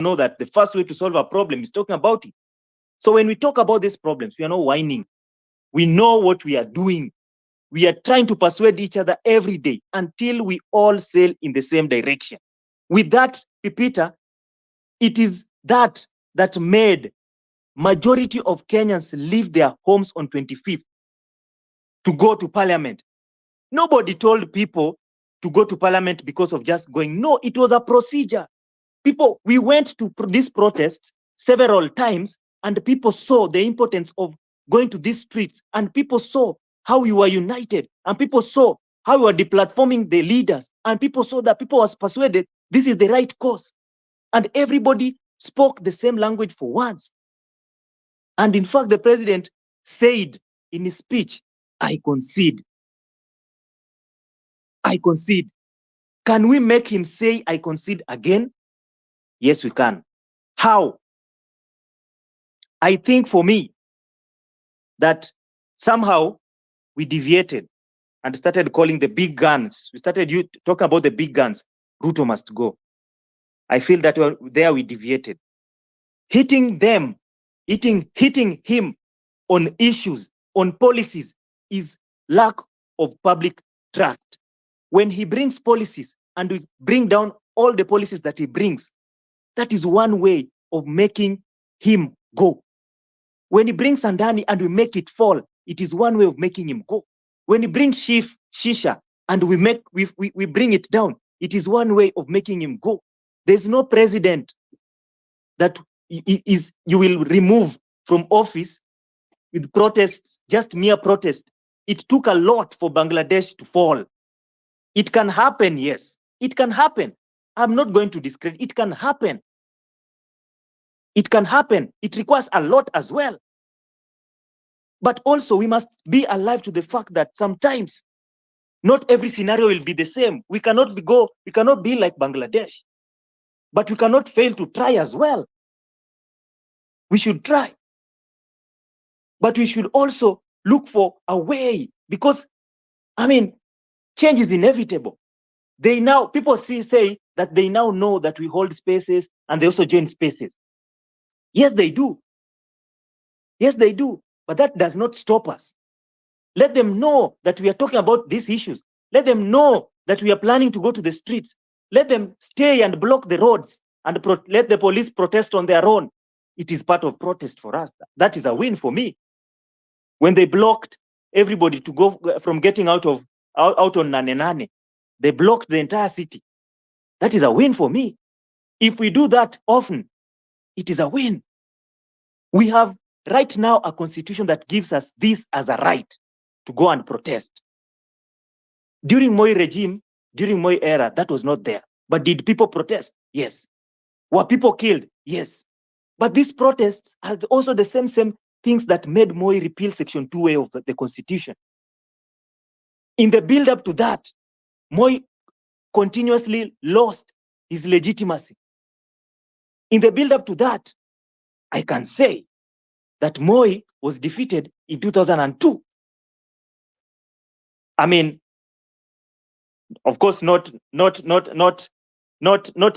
know that the first way to solve a problem is talking about it. So when we talk about these problems, we are not whining. We know what we are doing. We are trying to persuade each other every day until we all sail in the same direction. With that, Pipita, it is that made majority of Kenyans leave their homes on 25th to go to parliament. Nobody told people to go to parliament because of just going. No, it was a procedure. People, we went to these protests several times, and people saw the importance of going to these streets, and people saw how we were united, and people saw how we were deplatforming the leaders, and people saw that people was persuaded this is the right course, and everybody spoke the same language for once. And in fact, the president said in his speech, I concede. I concede. Can we make him say I concede again? Yes, we can. How? I think for me that somehow we deviated and started calling the big guns. We started talking about the big guns. Ruto must go. I feel that there we deviated. Hitting him on issues, on policies, is lack of public trust. When he brings policies and we bring down all the policies that he brings, that is one way of making him go. When he brings Sandani and we make it fall, it is one way of making him go. When he brings Shisha and we bring it down, it is one way of making him go. There's no president that you will remove from office with protests, just mere protest. It took a lot for Bangladesh to fall. It can happen, yes. It can happen. I'm not going to discredit. It can happen. It can happen. It requires a lot as well. But also we must be alive to the fact that sometimes not every scenario will be the same. We cannot be like Bangladesh, but we cannot fail to try as well. We should try. But we should also look for a way, because, I mean, change is inevitable. People say that they now know that we hold spaces and they also join spaces. Yes, they do. Yes, they do. But that does not stop us. Let them know that we are talking about these issues. Let them know that we are planning to go to the streets. Let them stay and block the roads and let the police protest on their own. It is part of protest for us. That is a win for me. When they blocked everybody to go from getting out on Nane Nane, they blocked the entire city. That is a win for me. If we do that often, it is a win. We have right now a constitution that gives us this as a right to go and protest. During Moi regime, during Moi era, that was not there. But did people protest? Yes. Were people killed? Yes. But these protests are also the same things that made Moi repeal Section 2A of the Constitution. In the build-up to that, Moi continuously lost his legitimacy. In the build-up to that, I can say that Moi was defeated in 2002. I mean, of course, not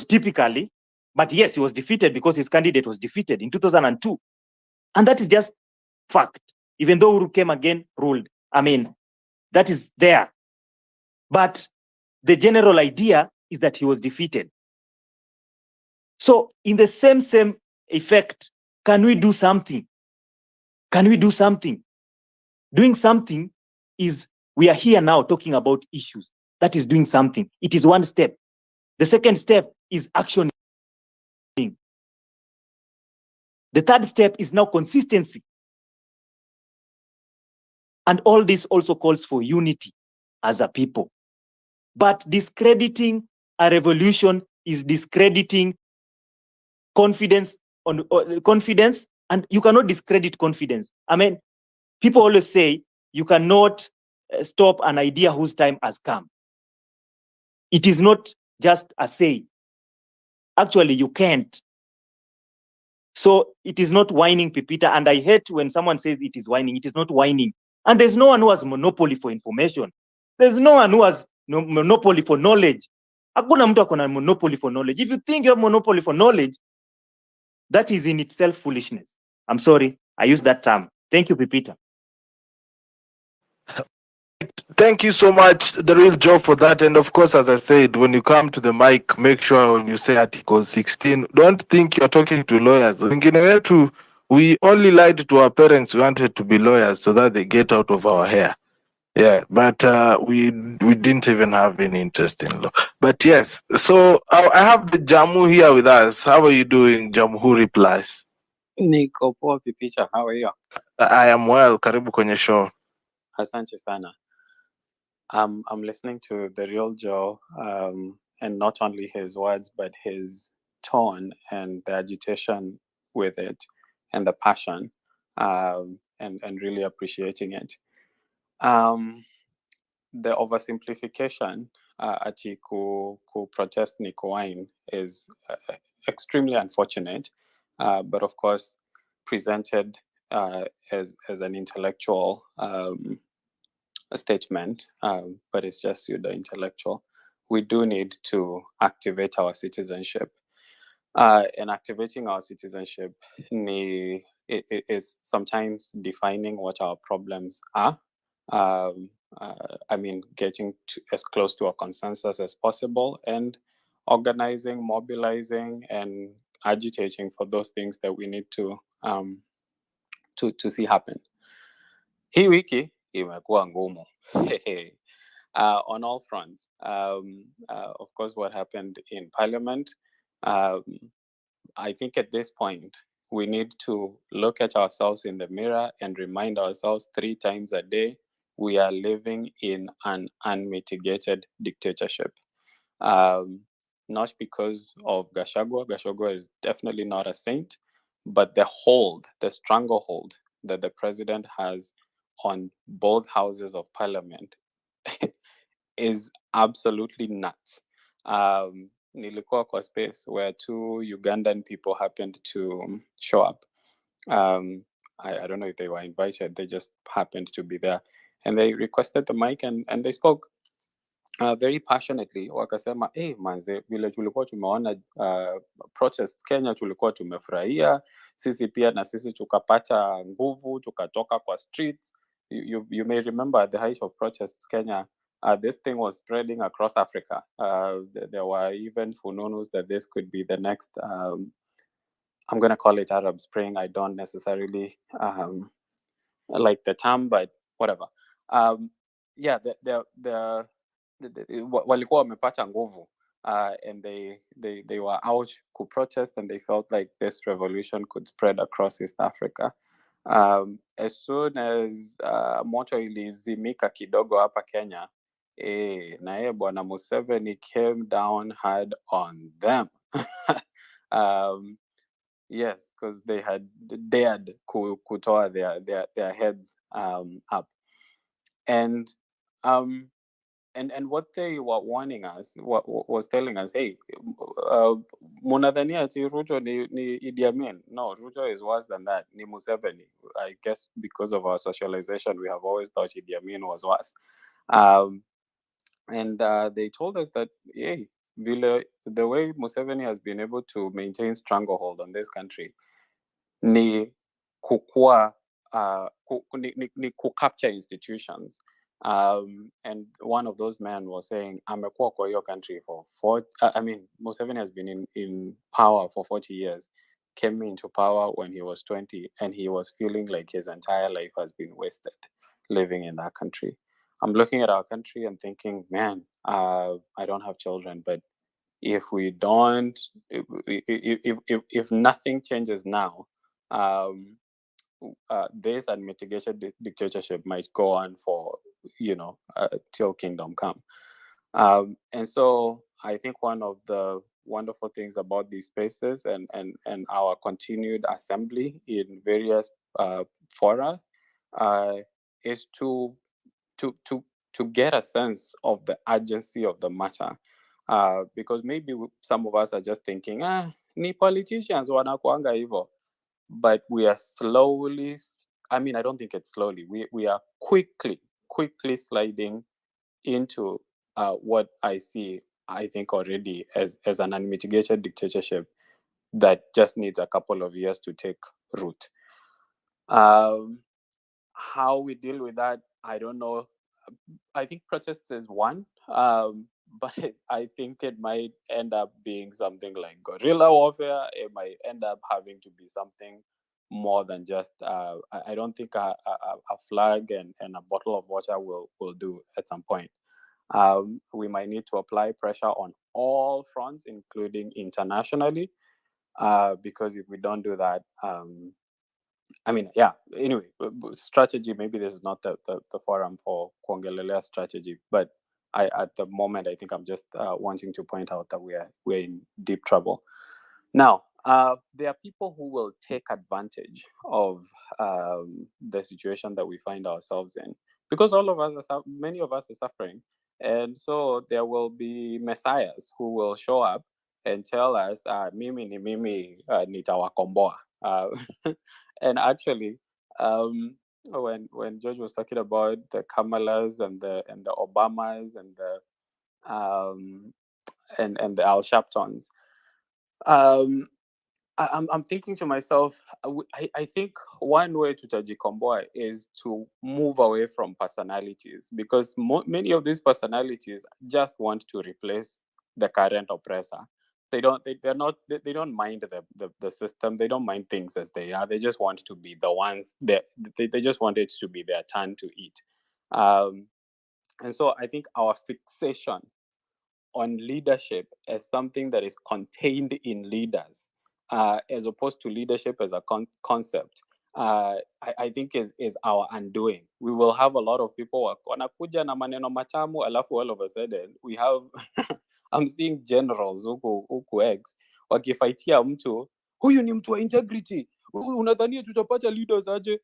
typically, but yes, he was defeated because his candidate was defeated in 2002. And that is just fact. Even though Uhuru came again, ruled. I mean, that is there. But the general idea is that he was defeated. So in the same effect, can we do something? Can we do something? Doing something is, we are here now talking about issues. That is doing something. It is one step. The second step is action. The third step is now consistency. And all this also calls for unity as a people. But discrediting a revolution is discrediting confidence, and you cannot discredit confidence. I mean, people always say you cannot stop an idea whose time has come. It is not just a say. Actually, you can't. So it is not whining, Pipita, and I hate when someone says it is whining. It is not whining. And there's no one who has monopoly for information. There's no one who has monopoly for knowledge. Hakuna mtu akona monopoly for knowledge. If you think you have monopoly for knowledge, That is in itself foolishness. I'm sorry, I use that term. Thank you, Pipita. Thank you so much, the real Joe, for that. And of course, as I said, when you come to the mic, make sure when you say Article 16, don't think you're talking to lawyers. Wengine wetu, we only lied to our parents. We wanted to be lawyers so that they get out of our hair. Yeah, but we didn't even have any interest in law. But yes, so I have the Jamu here with us. How are you doing, Jamu? Who replies? Niko poa Pipicha, how are you? I am well. Karibu kwenye show. Asante sana. I'm listening to the real Joe, and not only his words, but his tone and the agitation with it, and the passion, and really appreciating it. Um, the oversimplification ati ku protest ni kuwine is extremely unfortunate, but of course presented as an intellectual statement, but it's just pseudo intellectual. We do need to activate our citizenship. And activating our citizenship is sometimes defining what our problems are. I mean, getting as close to a consensus as possible and organizing, mobilizing, and agitating for those things that we need to see happen. Hii wiki imekuwa ngumu. On all fronts. Of course, what happened in Parliament, um, I think at this point, we need to look at ourselves in the mirror and remind ourselves 3 times a day we are living in an unmitigated dictatorship. Not because of Gachagua. Gachagua is definitely not a saint, but the stranglehold that the president has on both houses of parliament is absolutely nuts. Nilikuwa kwa space where 2 Ugandan people happened to show up. I don't know if they were invited, they just happened to be there. And they requested the mic and they spoke very passionately. Wakasema, hey, manze, vile tulikuwa tumeona protests Kenya, tulikuwa tumefurahia. Sisi pia na sisi tukapata nguvu, tukatoka kwa streets. You may remember at the height of protests Kenya, this thing was spreading across Africa. There were even fununus that this could be the next, I'm going to call it Arab Spring. I don't necessarily like the term, but whatever. Yeah, walikuwa wamepata nguvu, and they were out to protest, and they felt like this revolution could spread across East Africa. As soon as moto ilizimika kidogo hapa Kenya, naye bwana Museveni came down hard on them. Yes, because they had dared kutoa their heads up, and and what they were warning us, what was telling us, hey, munadhania ati Ruto ni Idi Amin. No, Ruto is worse than that. Ni Museveni. I guess because of our socialization, we have always thought Idi Amin was worse. And they told us that, hey, the way Museveni has been able to maintain stranglehold on this country, ni kukua, ni capture institutions. And one of those men was saying, amekuwa kwa hiyo country for Museveni has been in power for 40 years, came into power when he was 20, and he was feeling like his entire life has been wasted living in that country. I'm looking at our country and thinking, man, I don't have children, but if we don't, if nothing changes now, this unmitigated dictatorship might go on for, till kingdom come. And so I think one of the wonderful things about these spaces and our continued assembly in various fora is to get a sense of the urgency of the matter. Because maybe some of us are just thinking, ni politicians wanakuanga hivyo. But we are slowly, I don't think it's slowly, we are quickly sliding into what I see, I think already as an unmitigated dictatorship that just needs a couple of years to take root. Um, how we deal with that, I don't know. I think protests is one, but I think it might end up being something like guerrilla warfare. It might end up having to be something more than just. I don't think a flag and a bottle of water will do at some point. We might need to apply pressure on all fronts, including internationally, because if we don't do that, I mean, yeah. Anyway, strategy. Maybe this is not the forum for Kuongelelea strategy, but at the moment, I think I'm just wanting to point out that we're in deep trouble. Now, there are people who will take advantage of the situation that we find ourselves in, because all of us many of us are suffering, and so there will be messiahs who will show up and tell us, "Mimi ni mimi nitawakomboa." And actually, when George was talking about the Kamalas and the Obamas and the Al Sharptons, um, I'm thinking to myself, I think one way to Tajikomboa is to move away from personalities, because many of these personalities just want to replace the current oppressor. They're not, they don't mind the system. They don't mind things as they are. They just want to be the ones that they just want it to be their turn to eat. Um, and so I think our fixation on leadership as something that is contained in leaders, as opposed to leadership as a concept, I think is our undoing. We will have a lot of people wanakuja na maneno matamu, alafu all of a sudden we have I'm seeing generals huku X wakifaitia mtu, huyu ni mtu wa integrity, unadhania tutapata leaders aje,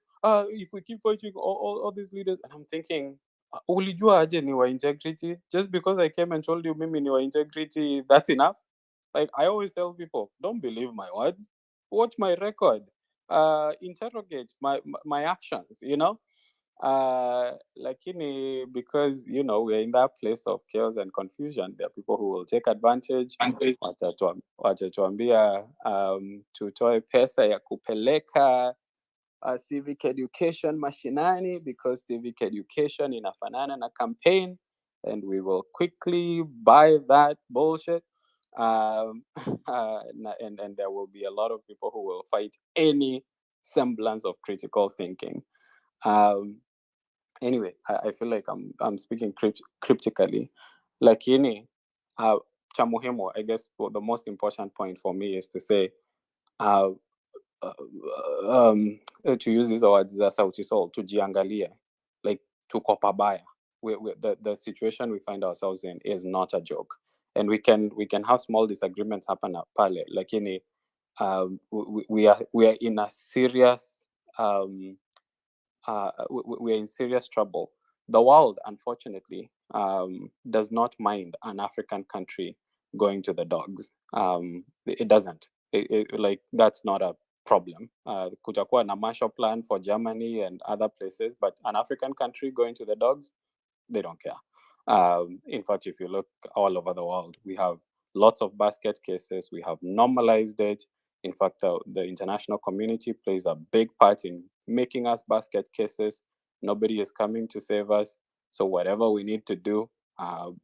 if we keep fighting all these leaders. And I'm thinking, ulijua aje ni wa integrity? Just because I came and told you mimi ni wa integrity, that's enough? Like I always tell people, don't believe my words, watch my record, interrogate my actions, lakini because we're in that place of chaos and confusion, there are people who will take advantage. Watatuambia tutoe pesa ya kupeleka civic education mashinani, because civic education inafanana na campaign, and we will quickly buy that bullshit. And there will be a lot of people who will fight any semblance of critical thinking. Anyway, I feel like I'm speaking cryptically. Lakini, cha muhimu, I guess the most important point for me is to say, uh, to use these words za sauti sol, tujiangalie, like tuko pabaya. The situation we find ourselves in is not a joke, and we can have small disagreements happen pale, lakini we are in a serious we are in serious trouble. The world, unfortunately, does not mind an African country going to the dogs. It doesn't. Like that's not a problem. Kutakuwa na Marshall Plan for Germany and other places, but an African country going to the dogs, they don't care. In fact, if you look all over the world, we have lots of basket cases. We have normalized it. In fact, the international community plays a big part in making us basket cases. Nobody is coming to save us. So whatever we need to do,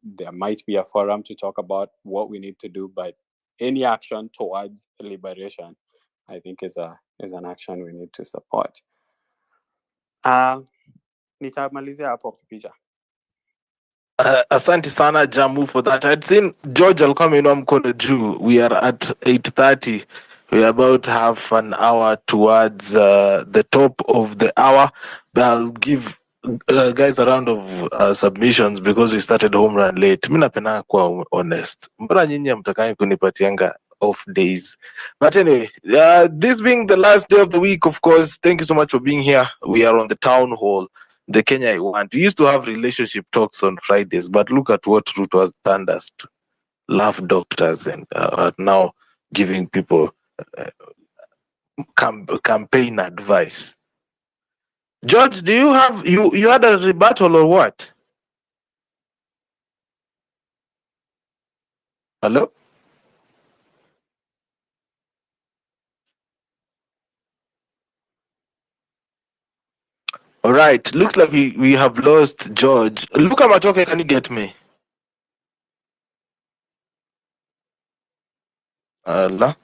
there might be a forum to talk about what we need to do. But any action towards liberation, I think, is an action we need to support. Nitamalizia hapo picha. Asante sana Jamu for that. I'd seen George alikuwa ameinua mkono juu. We are at 8:30. We are about half an hour towards the top of the hour. But I'll give guys a round of submissions because we started home run late. Mi napenda kuwa honest. Mbona nyinyi hamtakangi kunipatianga off days? But anyway, this being the last day of the week, of course, thank you so much for being here. We are on the town hall, the Kenya I want. We used to have relationship talks on Fridays, but look at what Ruto has turned us to. Love doctors and now giving people campaign advice. George, do you have you had a rebuttal or what? Hello? All right. Looks like we have lost George. Luca Matoke, can you get me? Allah.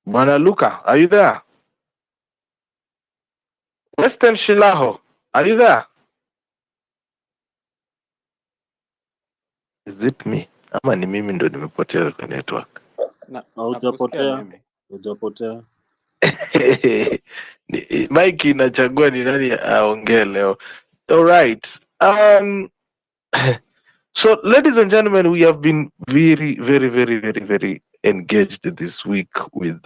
Bwana Luca, are you there? Western Shilaho, are you there? Is it me? Ama ni mimi ndo nimepotea kwa network? Nakusikia mimi. Hujapotea. Mike inachagua ni nani aongee leo. All right. So, ladies and gentlemen, we have been very, very, very, very, very engaged this week with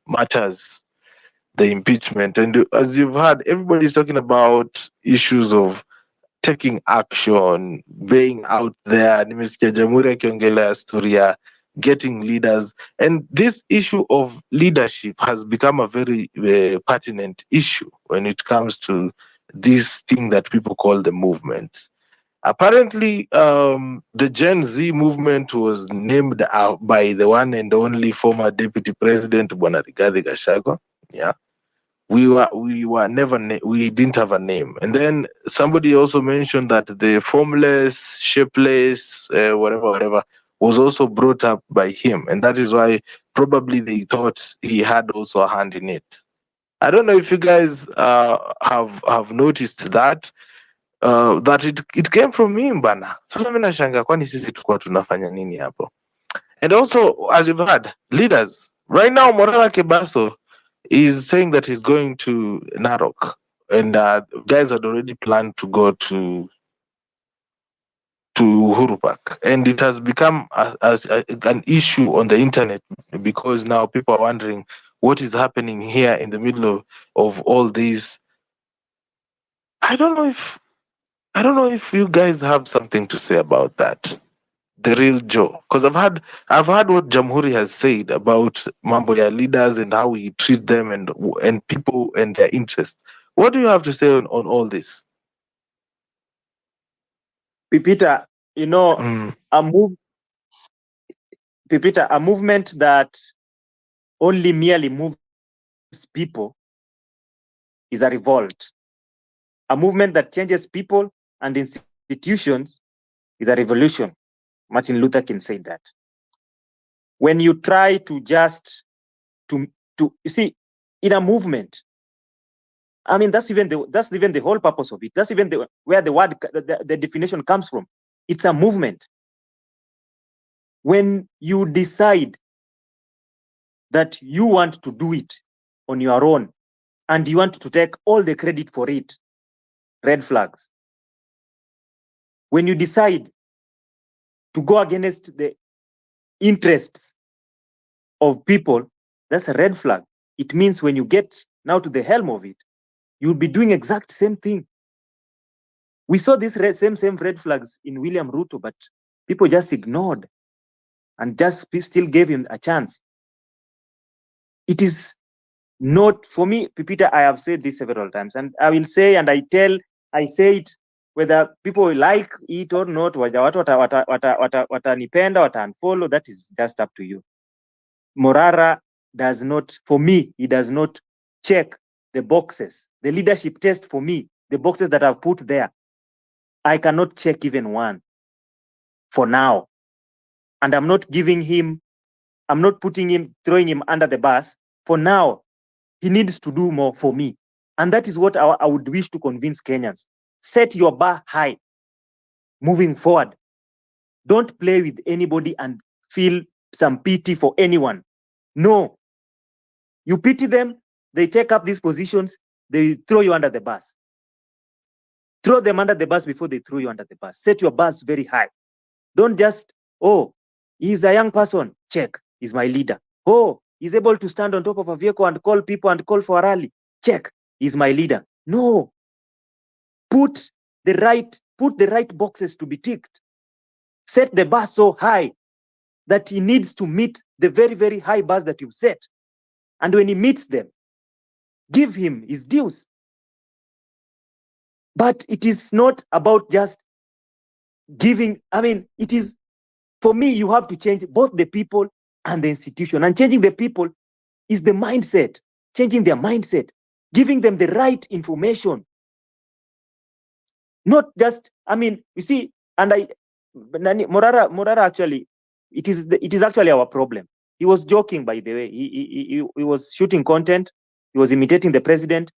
matters, the impeachment. And as you've heard, everybody's talking about issues of taking action, being out there. Nimesikia Jamhuri akiongelea story ya getting leaders. And this issue of leadership has become a very pertinent issue when it comes to this thing that people call the movement. Apparently, the Gen Z movement was named by the one and only former Deputy President Bwana Rigathi Gachagua. Yeah, we never we didn't have a name. And then somebody also mentioned that the formless, shapeless, whatever was also brought up by him, and that is why probably they thought he had also a hand in it. I don't know if you guys have noticed that that it came from me bana. Sasa mimi nashanga kwani sisi tulikuwa tunafanya nini hapo? And also, as you've heard, leaders right now, Morala Kebaso is saying that he's going to Narok, and guys had already planned to go to Uhuru Park, and it has become an issue on the internet because now people are wondering what is happening here in the middle of all these. I don't know if you guys have something to say about that. The real Joe, because I've heard what Jamhuri has said about mambo ya leaders and how we treat them and people and their interests. What do you have to say on all this? Pipita, Pipita, a movement that only merely moves people is a revolt. A movement that changes people and institutions is a revolution. Martin Luther King said that. When you try to just to you see, in a movement, I mean that's even the whole purpose of it. That's even where the word the definition comes from. It's a movement. When you decide that you want to do it on your own and you want to take all the credit for it, red flags. When you decide to go against the interests of people, that's a red flag. It means when you get now to the helm of it, you'll be doing exact same thing. We saw these same red flags in William Ruto, but people just ignored and just still gave him a chance. It is not, for me, Pipita, I have said this several times, and I will say, and I say it, whether people like it or not, whether watanipenda, wata-unfollow, that is just up to you. Morara does not, for me, he does not check the boxes. The leadership test for me, the boxes that I've put there, I cannot check even one for now. And I'm not giving him, I'm not putting him, throwing him under the bus. For now, he needs to do more for me. And that is what I would wish to convince Kenyans. Set your bar high moving forward. Don't play with anybody and feel some pity for anyone. No. You pity them, they take up these positions, they throw you under the bus. Throw them under the bus before they throw you under the bus. Set your bars very high. Don't just, oh, he's a young person. Check, he's my leader. Oh, he's able to stand on top of a vehicle and call people and call for a rally. Check, he's my leader. No. Put the right boxes to be ticked. Set the bar so high that he needs to meet the very, very high bars that you've set. And when he meets them, give him his dues. But it is not about just giving. I mean, it is, for me, you have to change both the people and the institution. And changing the people is the mindset, changing their mindset. giving them the right information. Not just, I mean, you see, and Morara actually, it is actually our problem. He was joking, by the way. He was shooting content. He was imitating the president.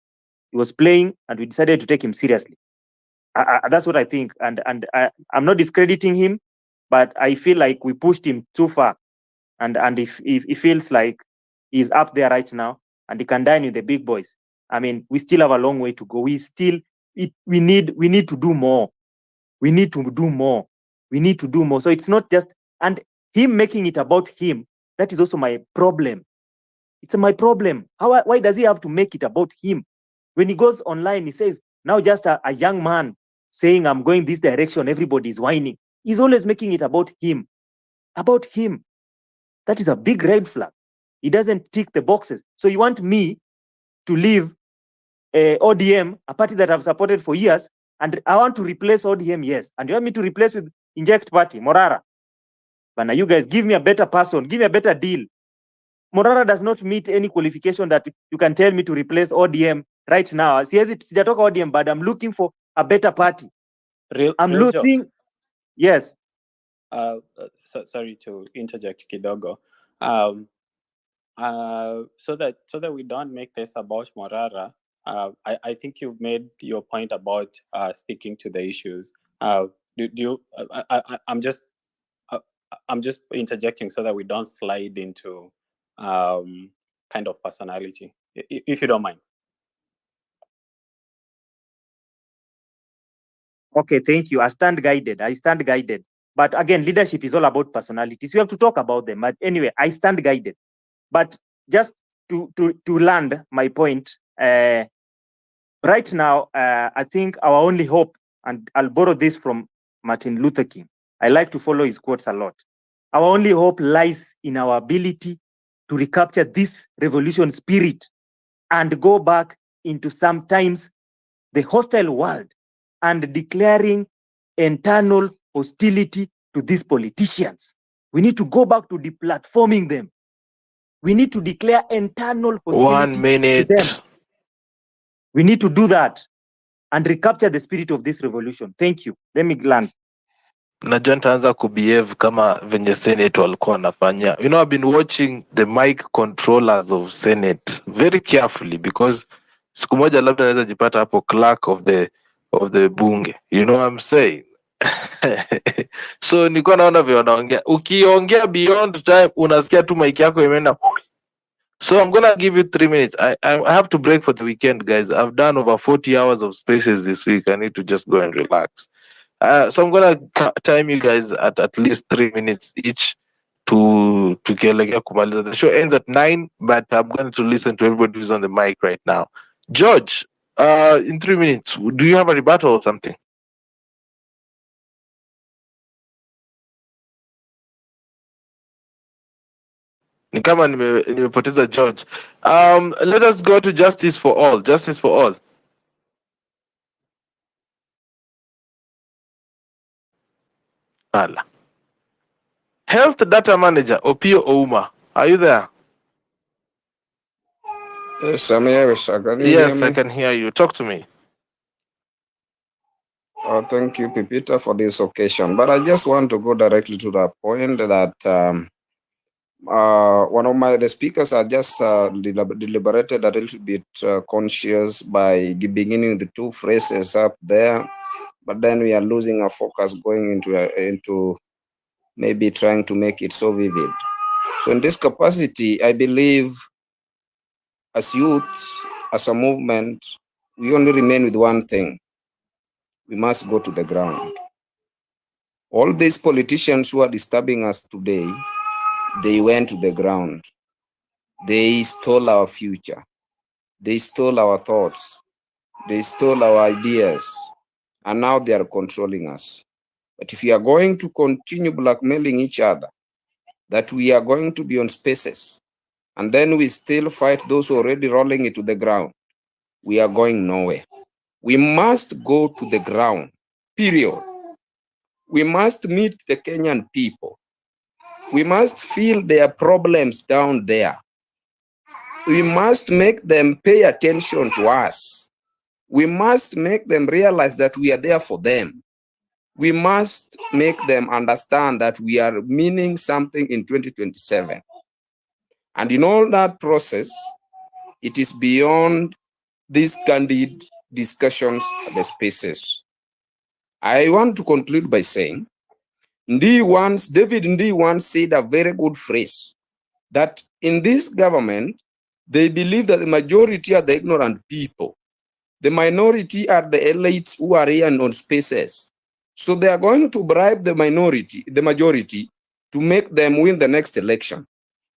He was playing, and we decided to take him seriously. That's what I think. And I'm not discrediting him, but I feel like we pushed him too far. And if he feels like he's up there right now and he can dine with the big boys, I mean, we still have a long way to go. We need to do more. We need to do more. We need to do more. So it's not just, and him making it about him, that is also my problem. It's my problem. Why does he have to make it about him? When he goes online, he says, now just a young man saying, I'm going this direction, everybody is whining. He's always making it about him. About him. That is a big red flag. He doesn't tick the boxes. So you want me to leave ODM, a party that I've supported for years, and I want to replace ODM, yes. And you want me to replace with Inject Party, Morara. But now you guys, give me a better person, give me a better deal. Morara does not meet any qualification that you can tell me to replace ODM right now. Sijatoka ODM, but I'm looking for a better party. I'm losing. Yes. Sorry to interject kidogo. So that we don't make this about Morara, I think you've made your point about sticking to the issues. Do you? I'm just interjecting so that we don't slide into kind of personality, if you don't mind. Okay, thank you. I stand guided. But again, leadership is all about personalities. We have to talk about them. But anyway, I stand guided. But just to land my point, right now, I think our only hope, and I'll borrow this from Martin Luther King. I like to follow his quotes a lot. Our only hope lies in our ability to recapture this revolution spirit and go back into sometimes the hostile world and declaring internal hostility to these politicians. We need to go back to deplatforming them. We need to declare internal hostility 1 minute. to them. We need to do that and recapture the spirit of this revolution. Thank you. Let me land. Najua nitaanza kubehave kama venye Senate walikuwa wanafanya. You know, I've been watching the mic controllers of Senate very carefully because siku moja labda naweza jipata hapo clerk of the bunge. You know what I'm saying? So nilikuwa naona vile wanaongea. Ukiongea beyond time unasikia tu mic yako imeenda. So I'm gonna give you 3 minutes. I have to break for the weekend, guys. I've done over 40 hours of spaces this week. I need to just go and relax. So I'm gonna time you guys at least 3 minutes each to tukielekea kumaliza. The show ends at 9, but I'm going to listen to everybody who's on the mic right now. George, in 3 minutes, do you have a rebuttal or something? Ni kama nimepoteza George. Let us go to justice for all. Justice for all. Ala. Health Data Manager, Opio Ouma. Are you there? Yes, I'm here, sir. Can you Yes, hear me? I can hear you. Talk to me. Thank you, Pipita, for this occasion. But I just want to go directly to the point that one of the speakers are just deliberated a little bit conscious by beginning the two phrases up there, but then we are losing our focus going into maybe trying to make it so vivid. So in this capacity, I believe as youth, as a movement, we only remain with one thing. We must go to the ground. All these politicians who are disturbing us today, they went to the ground. They stole our future. They stole our thoughts. They stole our ideas. And now they are controlling us. But if we are going to continue blackmailing each other, that we are going to be on spaces, and then we still fight those already rolling it to the ground, we are going nowhere. We must go to the ground, period. We must meet the Kenyan people. We must feel their problems down there. we must make them pay attention to us. We must make them realize that we are there for them. We must make them understand that we are meaning something in 2027. And in all that process, it is beyond these candid discussions at the spaces. I want to conclude by saying, David Ndii once said a very good phrase, that in this government, they believe that the majority are the ignorant people. The minority are the elites who are here and on spaces. So they are going to bribe the majority, to make them win the next election.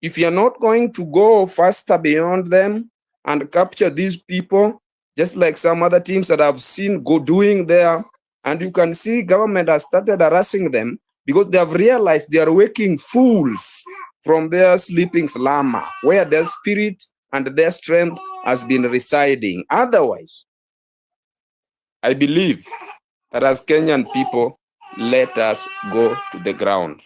If you're not going to go faster beyond them and capture these people, just like some other teams that I've seen doing there, and you can see government has started harassing them because they have realized they are waking fools from their sleeping slumber, where their spirit and their strength has been residing. Otherwise, I believe that as Kenyan people, let us go to the ground.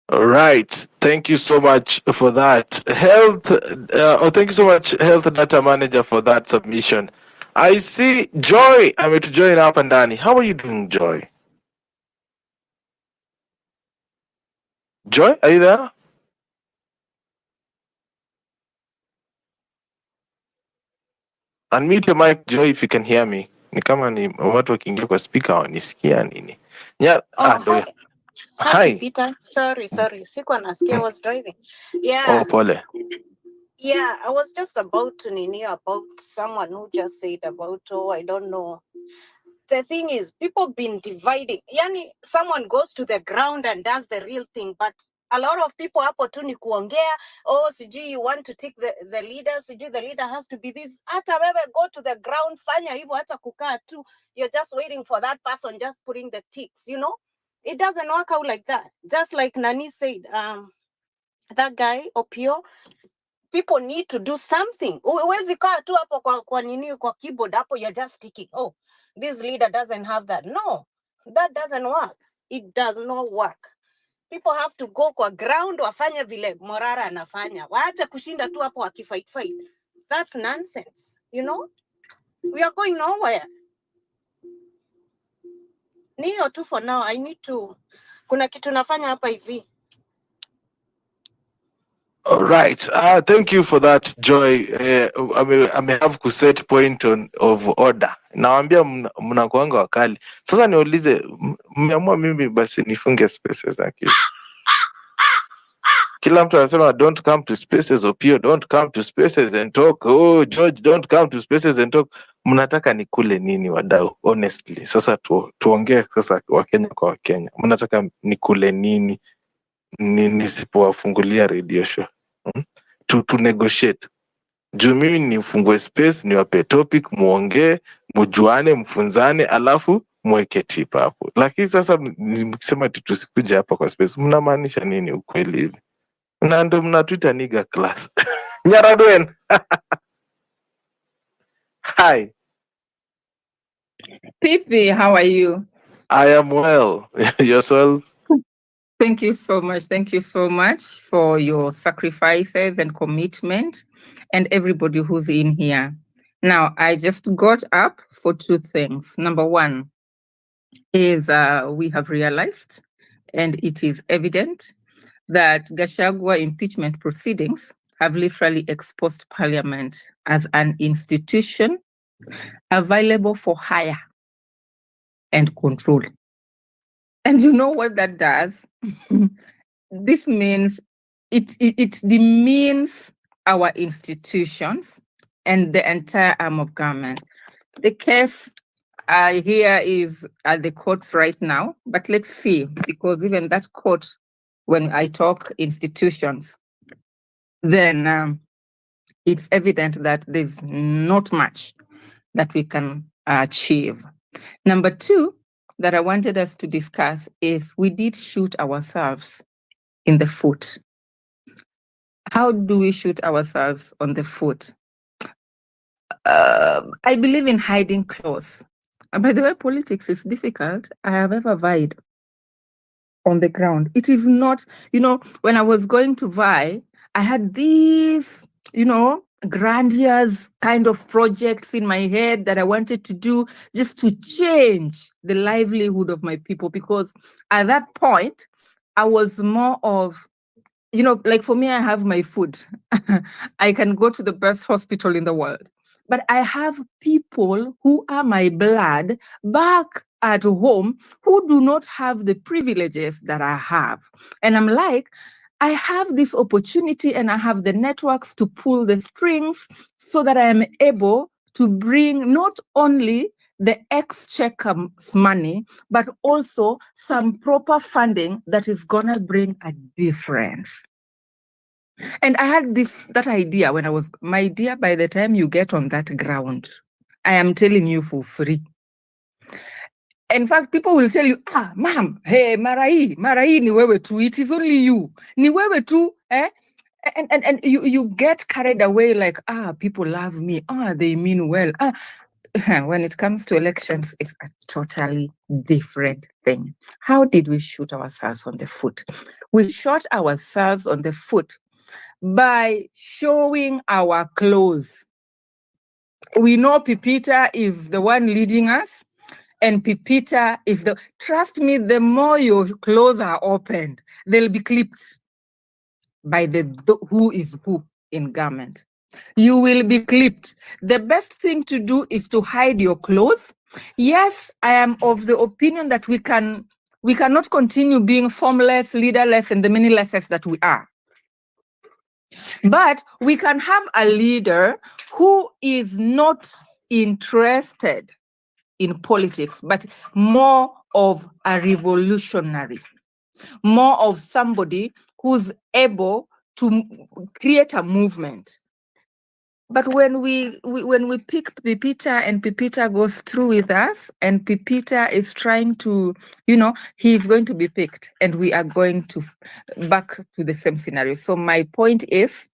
All right. Thank you so much for that. Thank you so much, Health Data Manager, for that submission. I see Joy. I'm to join up and Danny. How are you doing, Joy? Joy, are you there? Unmute your mic, Joy, if you can hear me. Ni kama ni watu wakiingia kwa speaker wanisikia nini? Yeah. Hi. Hi, Hi. Peter. Sorry. Sikuwa nasikia, I was driving. Yeah. Oh, pole. Yeah, I was just about to nini about someone who just said about, I don't know. The thing is, people been dividing. Yani, someone goes to the ground and does the real thing, but a lot of people hapo tu ni kuongea, sijui you want to take the leader, sijui the leader has to be this. Hata wewe go to the ground, fanya hivyo, hata kukaa tu. You're just waiting for that person, just putting the ticks, you know? It doesn't work out like that. Just like Nani said, that guy, Opio, people need to do something. Huwezi kaa tu hapo kwa nini kwa keyboard hapo, you're just ticking. Oh, this leader doesn't have that. No, that doesn't work. It does not work. People have to go kwa ground, wafanye vile Morara anafanya. Waache kushinda tu hapo wakifight. That's nonsense, you know? We are going nowhere. Niyo tu for now. I need to, kuna kitu nafanya hapa hivi. All right. Thank you for that, Joy. I may have to set point of order. Naambia mnakuanga wakali. Sasa niulize, mmeamua mimi basi nifunge spaces zake. Kila mtu anasema don't come to spaces, Opio, don't come to spaces and talk. Oh, George, don't come to spaces and talk. Mnataka nikule nini wadau? Honestly. Sasa tuongee sasa Wakenya kwa Wakenya. Mnataka nikule nini nisipowafungulia radio show? To negotiate. Juu mimi nifungue space, niwape topic, muongee, mujuane, mfunzane, alafu mweke tip hapo. Lakini sasa mkisema tusikuje hapa kwa space, mnamaanisha nini ukweli hivi? Na ndo mnatuita nigger class. Nyaradwen. Hi. Pipi, how are you? I am well. Yourself? Thank you so much. Thank you so much for your sacrifices and commitment and everybody who's in here. Now, I just got up for two things. Number one is we have realized, and it is evident, that Gachagua impeachment proceedings have literally exposed Parliament as an institution available for hire and control. And you know what that does? This means it demeans our institutions and the entire arm of government. The case I hear is at the courts right now, but let's see, because even that court, when I talk institutions, then it's evident that there's not much that we can achieve. Number two, that I wanted us to discuss is we did shoot ourselves in the foot. How do we shoot ourselves on the foot? I believe in hiding close. And by the way, politics is difficult. I have ever vied on the ground. It is not, when I was going to vie, I had these, grandiose kind of projects in my head that I wanted to do just to change the livelihood of my people. Because at that point, I was more of, like for me, I have my food. I can go to the best hospital in the world. But I have people who are my blood back at home who do not have the privileges that I have. And I'm like, I have this opportunity and I have the networks to pull the strings so that I am able to bring not only the exchequer's money, but also some proper funding that is gonna bring a difference. And I had that idea when I was, my dear, by the time you get on that ground, I am telling you for free. In fact, people will tell you, ma'am, hey, Marai ni wewe tu, it is only you. Ni wewe tu, eh? And you get carried away like, people love me, they mean well. When it comes to elections, it's a totally different thing. How did we shoot ourselves on the foot? We shot ourselves on the foot by showing our clothes. We know Pipita is the one leading us, and Pipita is trust me, the more your clothes are opened, they'll be clipped by the who is who in government. You will be clipped. The best thing to do is to hide your clothes. Yes, I am of the opinion that we cannot continue being formless, leaderless, and the many lessons that we are. But we can have a leader who is not interested in politics, but more of a revolutionary, more of somebody who's able to create a movement. But when we pick Pipita and Pipita goes through with us and Pipita is trying to, he's going to be picked and we are going to back to the same scenario. So my point is,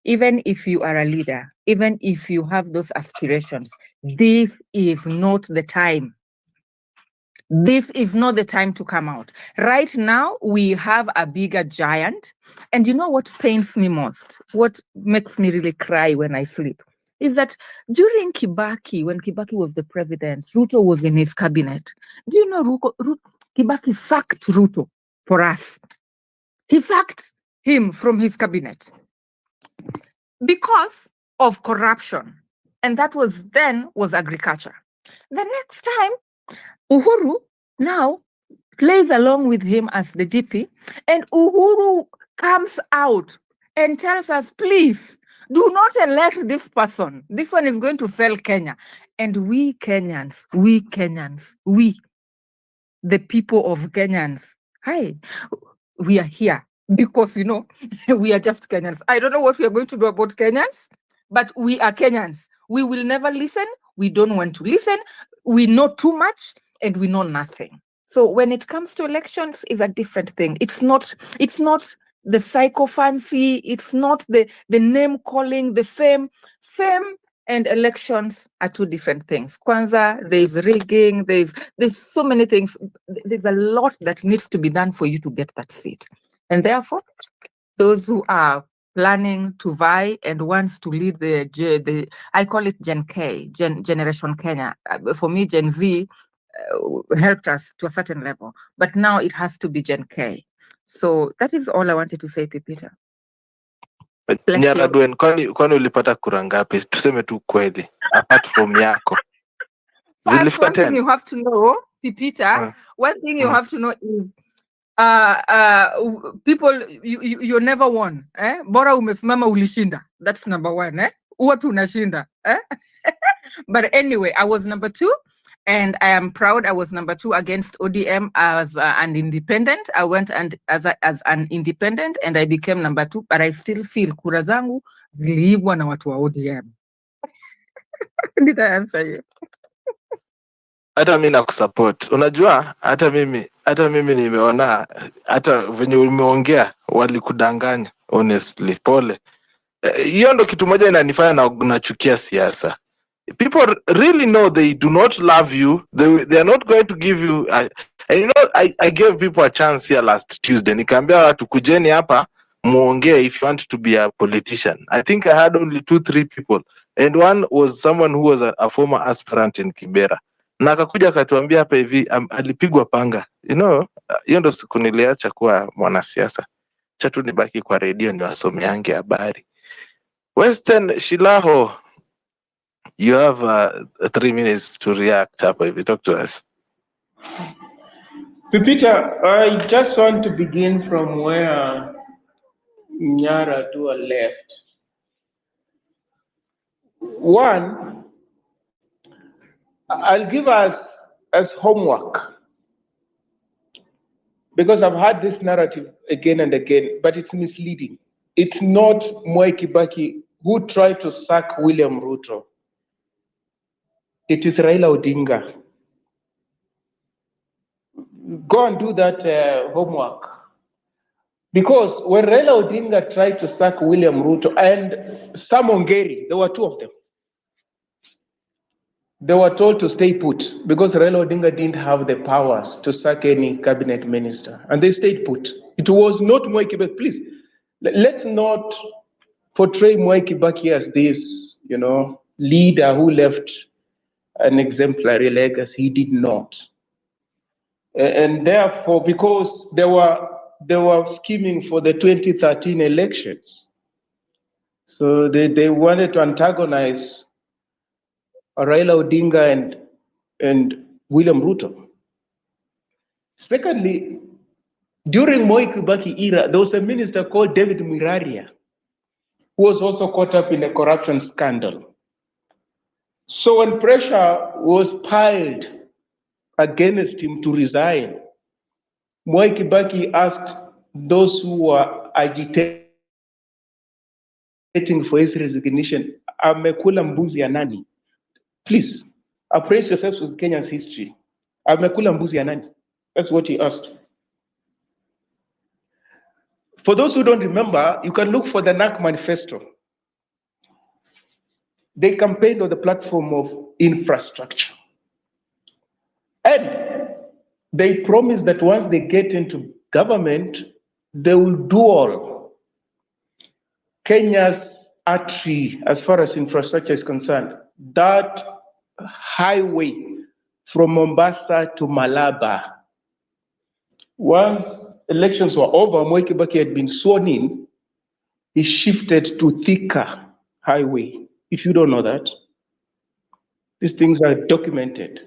even if you are a leader, even if you have those aspirations, this is not the time. This is not the time to come out. Right now, we have a bigger giant. And you know what pains me most? What makes me really cry when I sleep? Is that during Kibaki, when Kibaki was the president, Ruto was in his cabinet. Do you know Kibaki sacked Ruto for us? He sacked him from his cabinet because of corruption. And that was agriculture. The next time, Uhuru now plays along with him as the DP, and Uhuru comes out and tells us, please, do not elect this person. This one is going to sell Kenya. And we Kenyans, the people of Kenyans, we are here because, we are just Kenyans. I don't know what we are going to do about Kenyans, but we are Kenyans. We will never listen. We don't want to listen. We know too much and we know nothing. So when it comes to elections, it's a different thing. It's not the psychophancy. It's not the name calling, the fame and elections are two different things. Kwanza, there's rigging, there's so many things. There's a lot that needs to be done for you to get that seat. And therefore, those who are planning to vie and wants to lead the I call it Gen K, Generation Kenya. For me, Gen Z helped us to a certain level, but now it has to be Gen K. So that is all I wanted to say, Pipita. Nyaradwen, kwani ulipata kura ngapi? Tuseme tu kweli, apart from yako. First, one thing you have to know, Pipita, one thing you have to know is people, you never won. Bora umesimama ulishinda. That's number one. Uwa tunashinda. But anyway, I was number 2. And I am proud I was number 2 against ODM as an independent. I went as an independent and I became number 2, but I still feel kura zangu ziliibwa na watu wa ODM. Did I answer you? Hata mimi nakusupport. Unajua hata mimi nimeona hata venye umeongea walikudanganya, honestly. Pole. Hiyo ndo kitu moja inanifanya nachukia siasa. People really know they do not love you. They are not going to give you and I gave people a chance here last Tuesday. Nikaambia watu kujeni hapa muongee if you want to be a politician. I think I had only 2-3 people, and one was someone who was a former aspirant in Kibera, na akakuja akatuambia hapa hivi alipigwa panga. Hiyo ndo siku niliacha kuwa mwanasiasa, cha tu nibaki kwa redio niwasomeange habari. Western Shilaho, you have 3 minutes to react hapa hivi. Talk to us. Peter, I just want to begin from where Nyara Dua left. One, I'll give us as homework, because I've had this narrative again and again, but it's misleading. It's not Mwai Kibaki who tried to sack William Ruto. It is Raila Odinga. Go and do that homework. Because when Raila Odinga tried to sack William Ruto and Sam Ongeri, there were 2 of them. They were told to stay put because Raila Odinga didn't have the powers to sack any cabinet minister, and they stayed put. It was not Mwai Kibaki. Please, let's not portray Mwai Kibaki as this, leader who left an exemplary legacy. He did not. And therefore, because they were scheming for the 2013 elections, so they wanted to antagonize Raila Odinga and William Ruto. Secondly, during Mwai Kibaki era, there was a minister called David Miraria, who was also caught up in a corruption scandal. So when pressure was piled against him to resign, Mwai Kibaki asked those who were agitating for his resignation, amekula mbuzi ya nani? Please, appraise yourselves with Kenya's history. Amekula mbuzi ya nani? That's what he asked. For those who don't remember, you can look for the NAC manifesto. They campaigned on the platform of infrastructure. And they promised that once they get into government, they will do all. Kenya's artery, as far as infrastructure is concerned, that highway from Mombasa to Malaba. Once elections were over, Mwai Kibaki had been sworn in, he shifted to Thika highway. If you don't know that, these things are documented.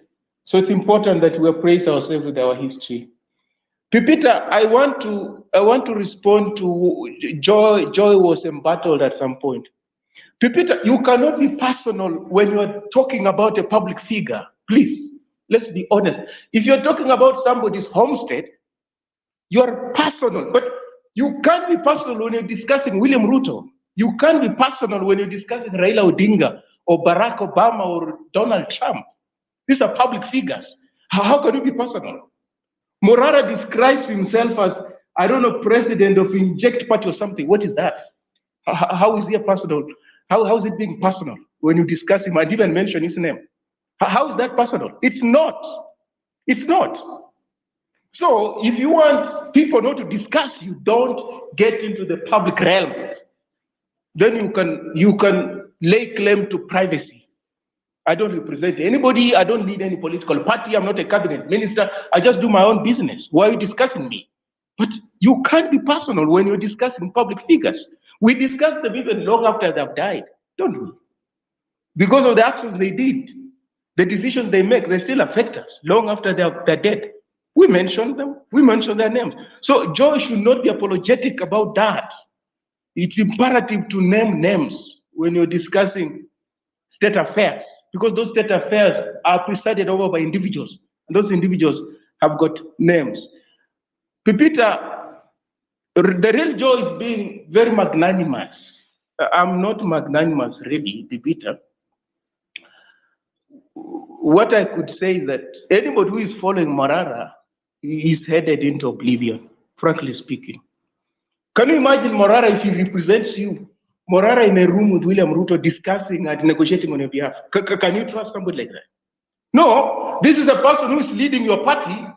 So it's important that we appraise ourselves with our history. Pipita, I want to respond to Joy. Joy was embattled at some point. Pipita, you cannot be personal when you are talking about a public figure. Please, let's be honest. If you're talking about somebody's homestead, you are personal, but you can't be personal when you're discussing William Ruto. You can't be personal when you're discussing Raila Odinga or Barack Obama or Donald Trump. These are public figures. How can you be personal? Morara describes himself as, I don't know, president of Inject Party or something. What is that? How is he a personal? How is it being personal when you discuss him and even mention his name? How is that personal? It's not. It's not. So if you want people not to discuss you, don't get into the public realm. Then you can lay claim to privacy. I don't represent anybody. I don't lead any political party. I'm not a cabinet minister. I just do my own business. Why are you discussing me? But you can't be personal when you're discussing public figures. We discuss them even long after they've died, don't we? Because of the actions they did, the decisions they make, they still affect us long after they're dead. We mention them. We mention their names. So Joy should not be apologetic about that. It's imperative to name names when you're discussing state affairs, because those state affairs are presided over by individuals, and those individuals have got names. Pipita, the real Joy is being very magnanimous. I'm not magnanimous, really, Pipita. What I could say is that anybody who is following Morara is headed into oblivion, frankly speaking. Can you imagine Morara if he represents you? Morara in a room with William Ruto discussing and negotiating on your behalf. Can you trust somebody like that? No, this is a person who is leading your party.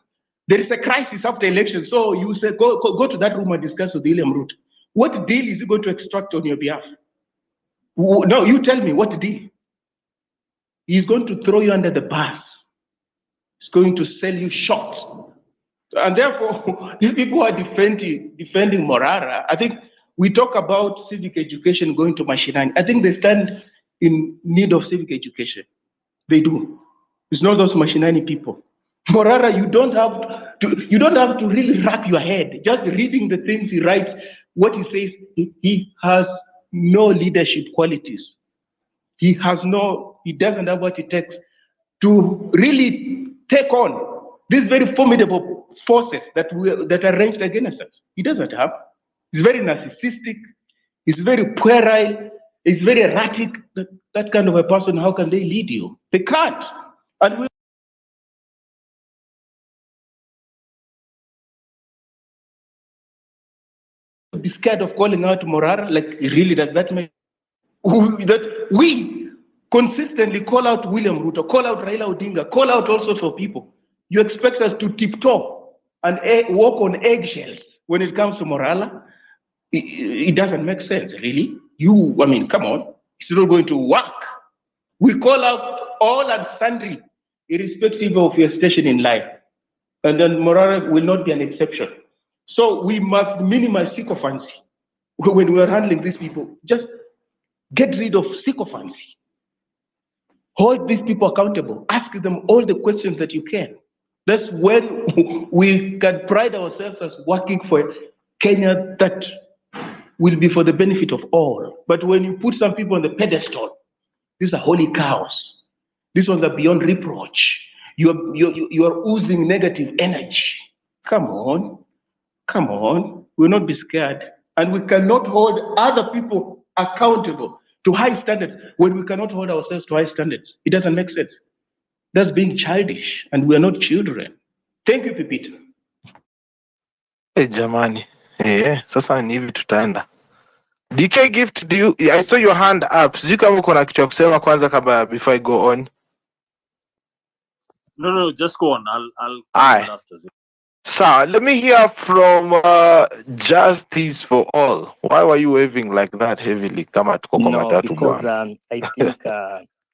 There is a crisis after election, so you say, go to that room and discuss with William Ruto. What deal is he going to extract on your behalf? No, you tell me, what deal? He's going to throw you under the bus. He's going to sell you short. And therefore, these people who are defending Morara, I think we talk about civic education going to mashinani. I think they stand in need of civic education. They do. It's not those mashinani people. Morara, you don't have to really wrap your head. Just reading the things he writes, what he says, he has no leadership qualities. He doesn't have what it takes to really take on these very formidable forces that are ranged against us. He doesn't have. He's very narcissistic. He's very puerile. He's very erratic. That kind of a person, how can they lead you? They can't. And we be scared of calling out Morara. Like, really, does that make that we consistently call out William Ruto, call out Raila Odinga, call out all sorts of people? You expect us to tiptoe and walk on eggshells when it comes to Morala? It doesn't make sense, really. Come on. It's not going to work. We call out all and sundry, irrespective of your station in life. And then Morala will not be an exception. So we must minimize sycophancy. When we are handling these people, just get rid of sycophancy. Hold these people accountable. Ask them all the questions that you can. That's when we can pride ourselves as working for Kenya that will be for the benefit of all. But when you put some people on the pedestal, these are holy cows. These ones are beyond reproach. You are oozing negative energy. Come on. We'll not be scared. And we cannot hold other people accountable to high standards when we cannot hold ourselves to high standards. It doesn't make sense. That's being childish, and we are not children. Thank you, Pipita. Hey, jamani. Sasa ni hivi tutaenda. DK Gift, I saw your hand up. Sijui kama uko na kitu ya kusema kwanza kabla before I go on. No, just go on. I'll Aye. after. Sir, let me hear from Justice for All. Why were you waving like that heavily? Kama tuko kwa No, matatu because bwana. I think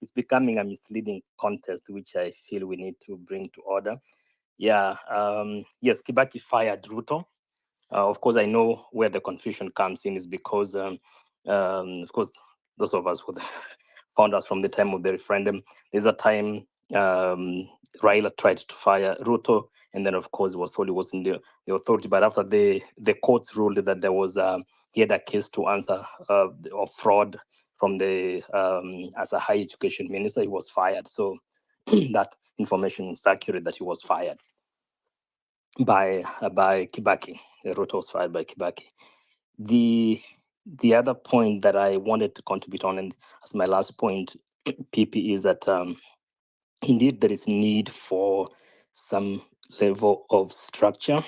it's becoming a misleading contest, which I feel we need to bring to order. Yeah, yes, Kibaki fired Ruto. Of course, I know where the confusion comes in is because, of course, those of us who found us from the time of the referendum, there's a time Raila tried to fire Ruto, and then, of course, was told he wasn't the authority. But after the courts ruled that there was he had a case to answer of fraud from the as a higher education minister, he was fired. So that information is accurate that he was fired by Kibaki. Ruto was fired by Kibaki. The other point that I wanted to contribute on, and as my last point, PP, is that indeed there is need for some level of structure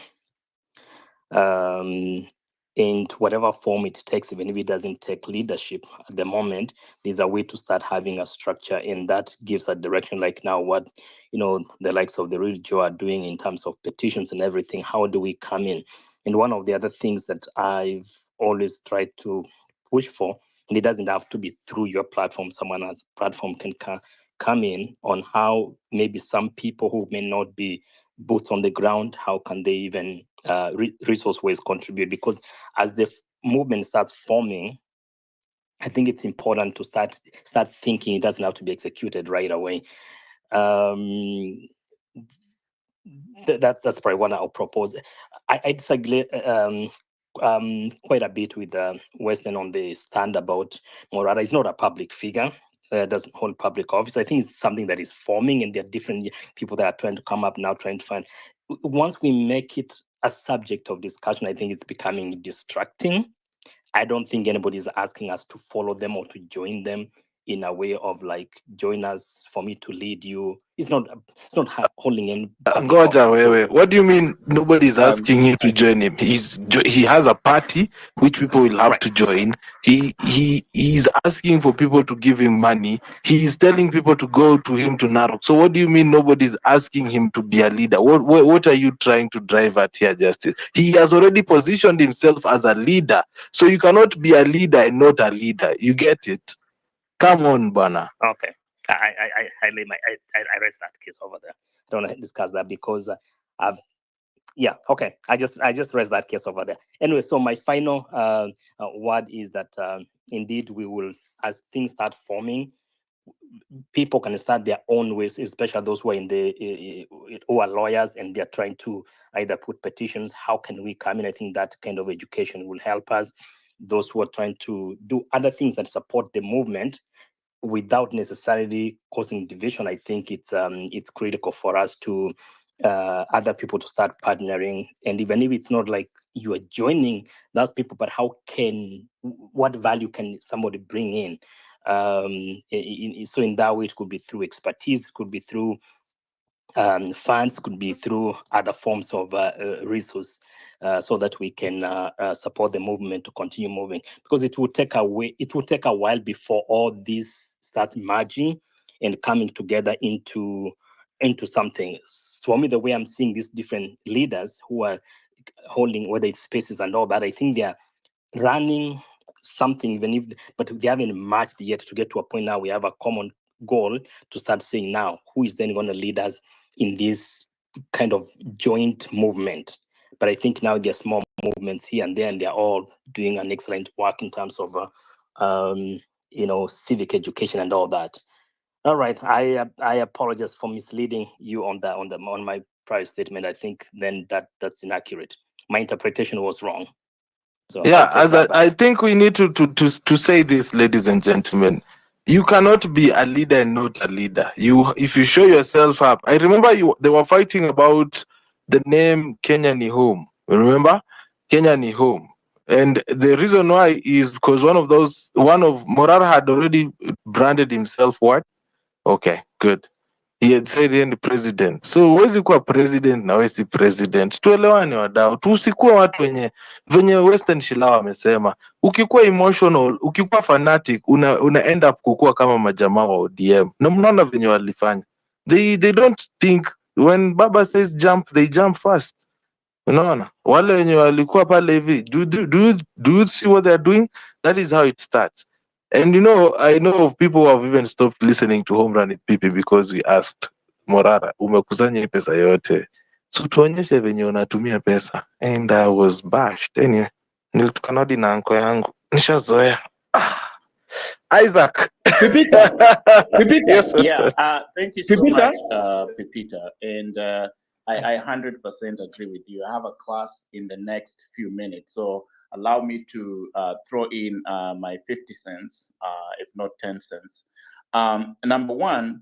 in whatever form it takes, even if it doesn't take leadership at the moment. There's a way to start having a structure, and that gives a direction. Like now, what the likes of the Real Joe are doing in terms of petitions and everything. How do we come in? And one of the other things that I've always tried to push for, and it doesn't have to be through your platform, someone else's platform can come in on how maybe some people who may not be boots on the ground, how can they even resource ways contribute? Because as the movement starts forming, I think it's important to start thinking. It doesn't have to be executed right away. That's probably one I'll propose. I disagree quite a bit with Western on the stand about Morara. He's not a public figure. Doesn't hold public office. I think it's something that is forming, and there are different people that are trying to come up now, trying to find. Once we make it a subject of discussion, I think it's becoming distracting. I don't think anybody is asking us to follow them or to join them in a way of like join us for me to lead you. It's not holding any public Ngoja office. So, wewe, what do you mean nobody's asking him to join him? He has a party which people will have right. to join. He's asking for people to give him money. He is telling people to go to him to Narok. So what do you mean nobody's asking him to be a leader? What are you trying to drive at here, Justice? He has already positioned himself as a leader. So you cannot be a leader and not a leader. You get it? Come on, Bana. Okay. I raised that case over there. I don't want to discuss that because okay. I just raised that case over there. Anyway, so my final word is that indeed we will, as things start forming, people can start their own ways, especially those who are who are lawyers and they're trying to either put petitions. How can we come in? I think that kind of education will help us. Those who are trying to do other things that support the movement without necessarily causing division, I think it's critical for us to other people to start partnering. And even if it's not like you are joining those people, but what value can somebody bring in? So in that way, it could be through expertise, could be through funds, could be through other forms of resource, so that we can support the movement to continue moving. Because it will take a while before all this starts merging and coming together into something. So for me, the way I'm seeing these different leaders who are holding, whether it's spaces and all that, I think they are running something, but they haven't matched yet to get to a point now we have a common goal to start saying now who is then going to lead us in this kind of joint movement. But I think now there's small movements here and there, and they're all doing an excellent work in terms of civic education and all that. All right, I apologize for misleading you on my prior statement. I think then that's inaccurate. My interpretation was wrong. So Yeah, I back. think we need to say this, ladies and gentlemen. You cannot be a leader and not a leader. If you show yourself up. I remember they were fighting about the name Kenya ni home. Remember? Kenya ni home. And the reason why is because one of Morara had already branded himself what? Okay, good. He had said yeye ni president. So huwezi kuwa president na wewe si president. Tuelewane wadau, tusikuwe watu venye Western Shillao amesema. Ukikuwa emotional, ukikuwa fanatic, una end up kukua kama majamaa wa ODM. Na mnaona venye walifanya. They don't think when Baba says jump, they jump fast. Unaona? Wale wenye walikuwa pale hivi, do you see what they're doing? That is how it starts. And I know of people who have even stopped listening to Home Run Pipi because we asked Morara, umekusanya hii pesa yote, so tuonyeshe venye unatumia pesa. And I was bashed. Anyway, nilitukana hadi na anko yangu, nishazoea. Isaac. Pepita, Yes, Yeah, Western. thank you so Pepita. much, Pepita. And I 100% agree with you. I have a class in the next few minutes. So allow me to throw in my 50 cents, if not 10 cents. Number one,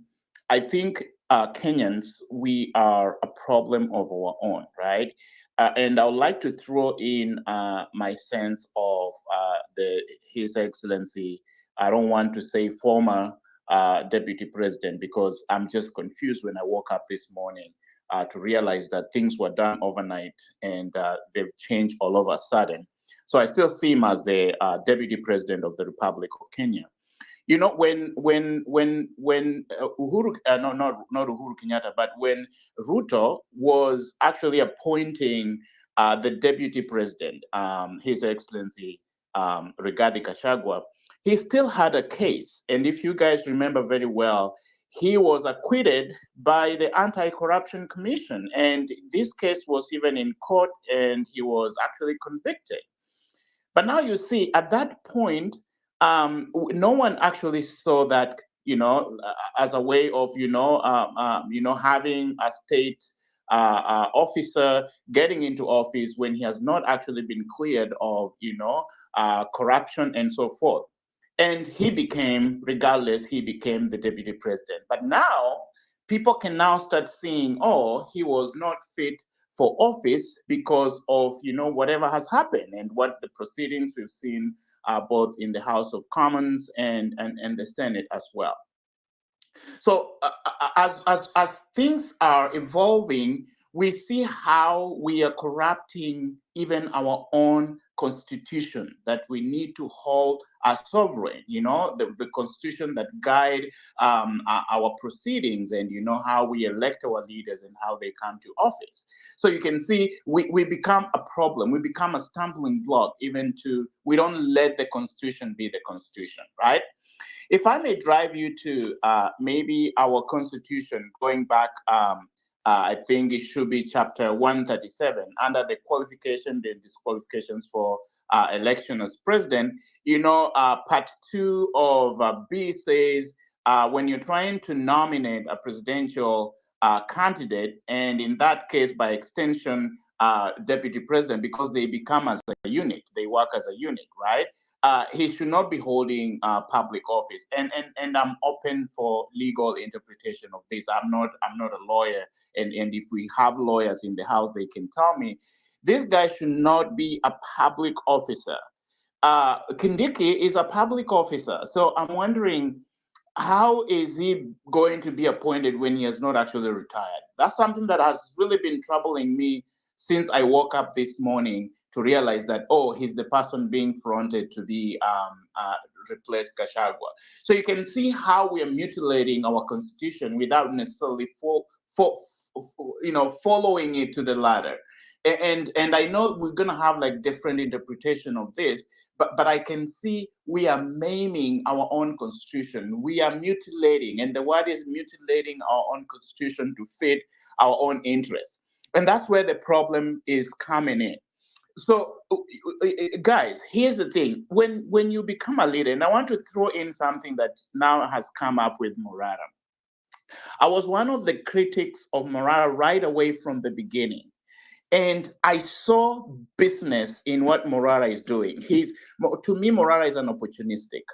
I think Kenyans, we are a problem of our own, right? And I would like to throw in my sense of His Excellency. I don't want to say former deputy president, because I'm just confused when I woke up this morning to realize that things were done overnight and they've changed all of a sudden. So I still see him as the deputy president of the Republic of Kenya. You know, when Uhuru, not Uhuru Kenyatta, but when Ruto was actually appointing the deputy president, His Excellency Rigathi Gachagua, he still had a case. And if you guys remember very well, he was acquitted by the Anti-Corruption Commission. And this case was even in court and he was actually convicted. But now you see, at that point, no one actually saw that, as a way of, having a state officer getting into office when he has not actually been cleared of, corruption and so forth. And he became the deputy president. But now people can now start seeing, oh, he was not fit for office because of whatever has happened and what the proceedings we've seen both in the House of Commons and the Senate as well. So as things are evolving, we see how we are corrupting even our own constitution that we need to hold as sovereign. The constitution that guide our proceedings and how we elect our leaders and how they come to office. So you can see we become a problem. We become a stumbling block even we don't let the constitution be the constitution, right? If I may drive you to maybe our constitution, going back, I think it should be chapter 137, under the qualification and disqualifications for election as president. Part 2 of B says when you're trying to nominate a presidential candidate, and in that case, by extension, deputy president, because they become as a unit, they work as a unit, right? He should not be holding public office, and I'm open for legal interpretation of this. I'm not a lawyer, and if we have lawyers in the house, they can tell me this guy should not be a public officer. Kindiki is a public officer, so I'm wondering, how is he going to be appointed when he has not actually retired? That's something that has really been troubling me since I woke up this morning to realize that, he's the person being fronted to be replace Gachagua. So you can see how we are mutilating our constitution without necessarily following it to the ladder. And I know we're going to have like different interpretation of this, but I can see we are maiming our own constitution. We are mutilating, and the word is mutilating our own constitution to fit our own interests. And that's where the problem is coming in. So, guys, here's the thing. When you become a leader, and I want to throw in something that now has come up with Morata. I was one of the critics of Morata right away from the beginning. And I saw business in what Morata is doing. To me, Morata is an opportunistic.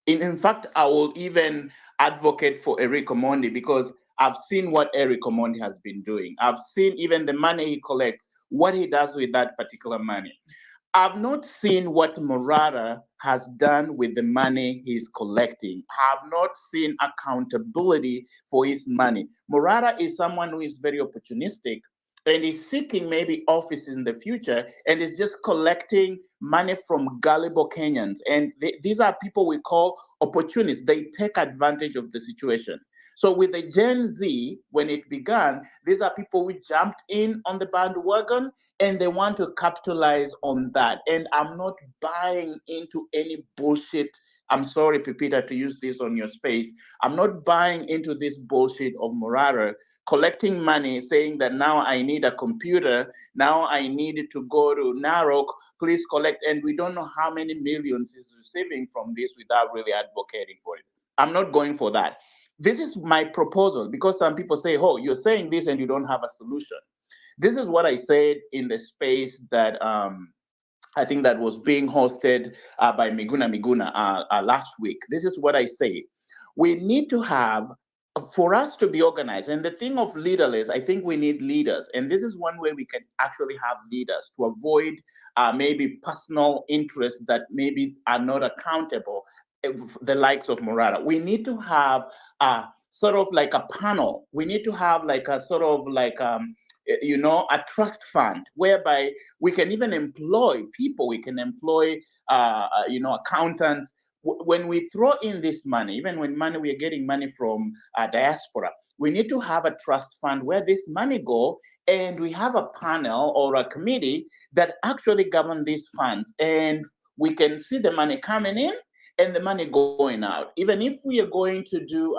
In fact, I will even advocate for Eric Omondi because I've seen what Eric Omondi has been doing. I've seen even the money he collects, what he does with that particular money. I've not seen what Morata has done with the money he's collecting. I've not seen accountability for his money. Morata is someone who is very opportunistic and is seeking maybe office in the future and is just collecting money from gullible Kenyans. And these are people we call opportunists. They take advantage of the situation. So with the Gen Z, when it began, these are people who jumped in on the bandwagon and they want to capitalize on that. And I'm not buying into any bullshit. I'm sorry, Pipita, to use this on your space. I'm not buying into this bullshit of Morata collecting money, saying that now I need a computer, now I need to go to Narok, please collect. And we don't know how many millions he's receiving from this without really advocating for it. I'm not going for that. This is my proposal, because some people say, you're saying this and you don't have a solution. This is what I said in the space that I think that was being hosted by Miguna last week. This is what I say. We need to have, for us to be organized, and the thing of leaderless, I think we need leaders. And this is one way we can actually have leaders to avoid maybe personal interests that maybe are not accountable, the likes of Morata. We need to have sort of like a panel. We need to have like a sort of like, a trust fund whereby we can even employ people, we can employ, accountants. When we throw in this money, even when we are getting money from diaspora, we need to have a trust fund where this money go, and we have a panel or a committee that actually govern these funds, and we can see the money coming in and the money going out. Even if we are going to do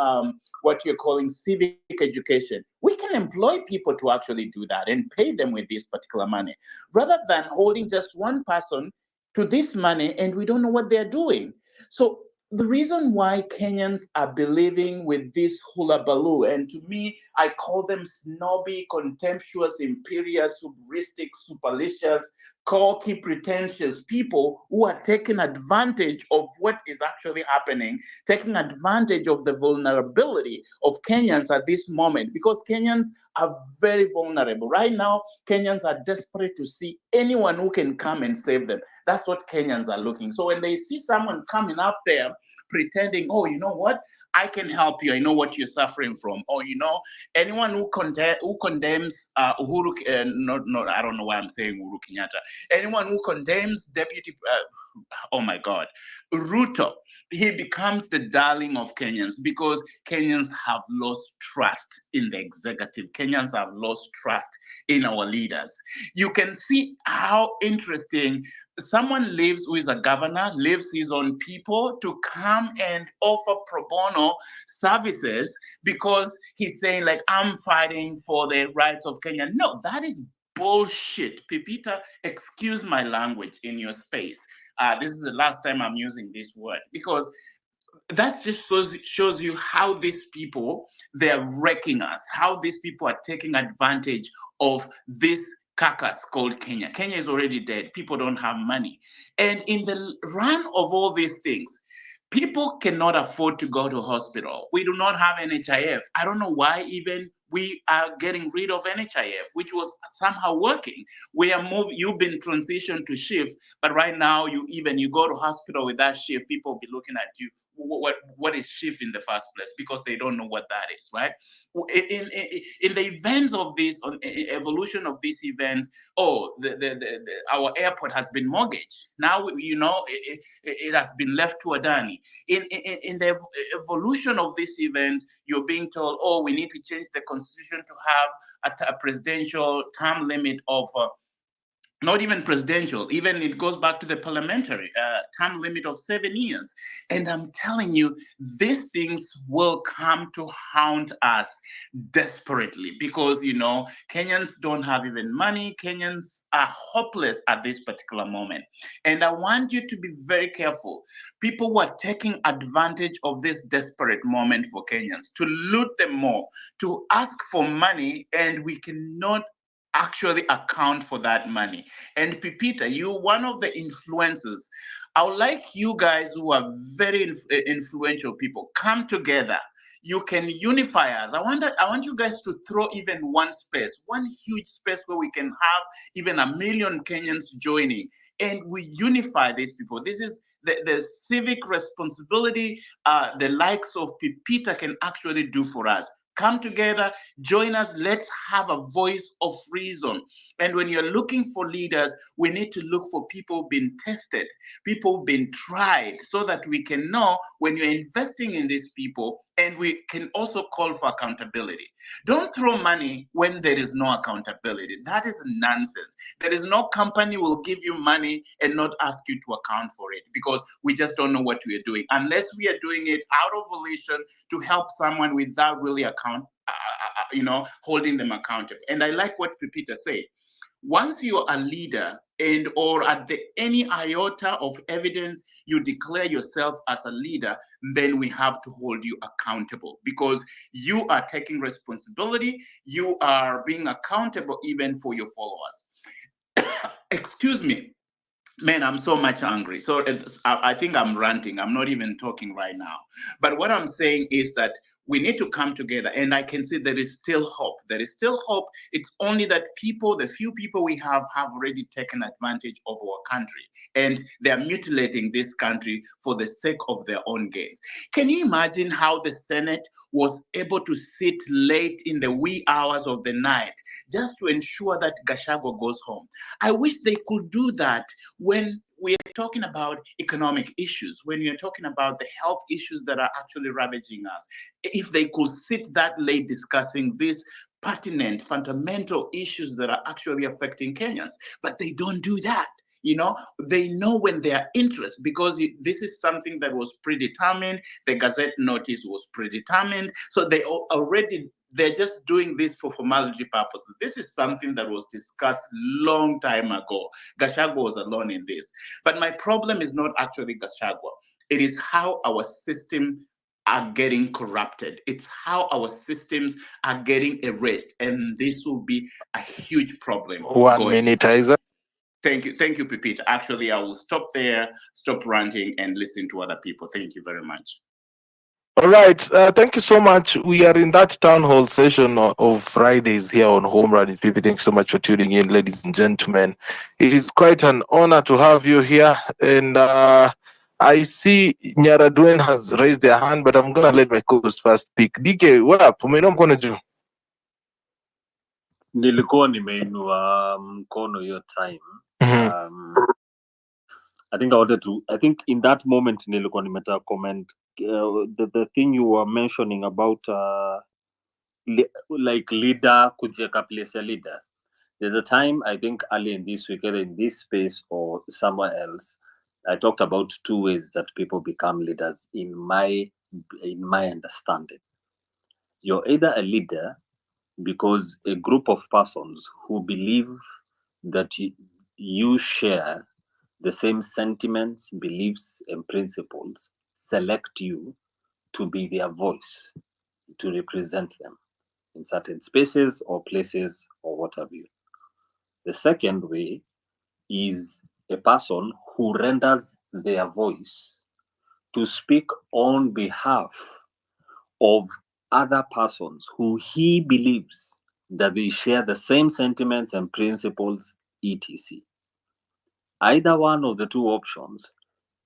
what you're calling civic education, we can employ people to actually do that and pay them with this particular money, rather than holding just one person to this money and we don't know what they're doing. So the reason why Kenyans are believing with this hula baloo, and to me, I call them snobby, contemptuous, imperious, hubristic, superstitious cocky, pretentious people who are taking advantage of what is actually happening, taking advantage of the vulnerability of Kenyans at this moment, because Kenyans are very vulnerable. Right now, Kenyans are desperate to see anyone who can come and save them. That's what Kenyans are looking. So when they see someone coming up there pretending, oh, you know what, I can help you. I know what you're suffering from. Or, you know, anyone who condemns Uhuru, I don't know why I'm saying Uhuru Kenyatta. Anyone who condemns Deputy, oh my God, Ruto, he becomes the darling of Kenyans because Kenyans have lost trust in the executive. Kenyans have lost trust in our leaders. You can see how interesting someone lives who is a governor, lives his own people to come and offer pro bono services because he's saying, like, I'm fighting for the rights of Kenya. No, that is bullshit. Pipita, excuse my language in your space. This is the last time I'm using this word because that just shows you how these people, they're wrecking us, how these people are taking advantage of this carcass called Kenya. Kenya is already dead. People don't have money. And in the run of all these things, people cannot afford to go to hospital. We do not have NHIF. I don't know why even we are getting rid of NHIF, which was somehow working. We are moving, you've been transitioned to shift, but right now you go to hospital with that shift, people will be looking at you. What is shift in the first place? Because they don't know what that is, right? In the events of this, evolution of this event, oh, our airport has been mortgaged. Now, you know, it has been left to Adani. In the evolution of this event, you're being told, oh, we need to change the constitution to have a presidential term limit of not even presidential, even it goes back to the parliamentary term limit of 7 years. And I'm telling you, these things will come to haunt us desperately because, you know, Kenyans don't have even money. Kenyans are hopeless at this particular moment. And I want you to be very careful. People who are taking advantage of this desperate moment for Kenyans to loot them more, to ask for money, and we cannot actually account for that money. And Pipita, you're one of the influencers. I would like you guys who are very influential people come together. You can unify us. I want you guys to throw even one space, one huge space where we can have even 1 million Kenyans joining, and we unify these people. This is the civic responsibility the likes of Pipita can actually do for us. Come together, join us, let's have a voice of reason. And when you're looking for leaders, we need to look for people who've been tested, people who've been tried, so that we can know when you're investing in these people, and we can also call for accountability. Don't throw money when there is no accountability. That is nonsense. There is no company will give you money and not ask you to account for it because we just don't know what we are doing. Unless we are doing it out of volition to help someone without really holding them accountable. And I like what Pipita said. Once you're a leader and or at the any iota of evidence you declare yourself as a leader, then we have to hold you accountable because you are taking responsibility. You are being accountable even for your followers. Excuse me. Man, I'm so much angry. So I think I'm ranting. I'm not even talking right now. But what I'm saying is that we need to come together. And I can see there is still hope. There is still hope. It's only that people, the few people we have already taken advantage of our country. And they're mutilating this country for the sake of their own gains. Can you imagine how the Senate was able to sit late in the wee hours of the night just to ensure that Gachagua goes home? I wish they could do that when we are talking about economic issues, when you're talking about the health issues that are actually ravaging us. If they could sit that late discussing these pertinent, fundamental issues that are actually affecting Kenyans, but they don't do that. You know, they know when their interest, because this is something that was predetermined. The Gazette notice was predetermined. So they're just doing this for formality purposes. This is something that was discussed long time ago. Gachagua was alone in this. But my problem is not actually Gachagua. It is how our system are getting corrupted. It's how our systems are getting erased. And this will be a huge problem. 1 minute, Isaac. Thank you, Pipit. Actually, I will stop there, stop ranting, and listen to other people. Thank you very much. All right. Thank you so much. We are in that town hall session of Fridays here on Home Run. People, thanks so much for tuning in, ladies and gentlemen. It is quite an honor to have you here. And I see Nyara Dwayne has raised their hand, but I'm going to let my co-host first speak. DK, what up? Umeinua mkono juu. Nilikuwa nimeinua mkono hiyo time. I think in that moment nilikuwa nimetaka comment the thing you were mentioning about like leader kujeka place ya leader. There's a time, I think early in this week, either in this space or somewhere else, I talked about two ways that people become leaders in my understanding. You're either a leader because a group of persons who believe that you share the same sentiments, beliefs, and principles select you to be their voice, to represent them in certain spaces or places or what have you. The second way is a person who renders their voice to speak on behalf of other persons who he believes that they share the same sentiments and principles, etc. Either one of the two options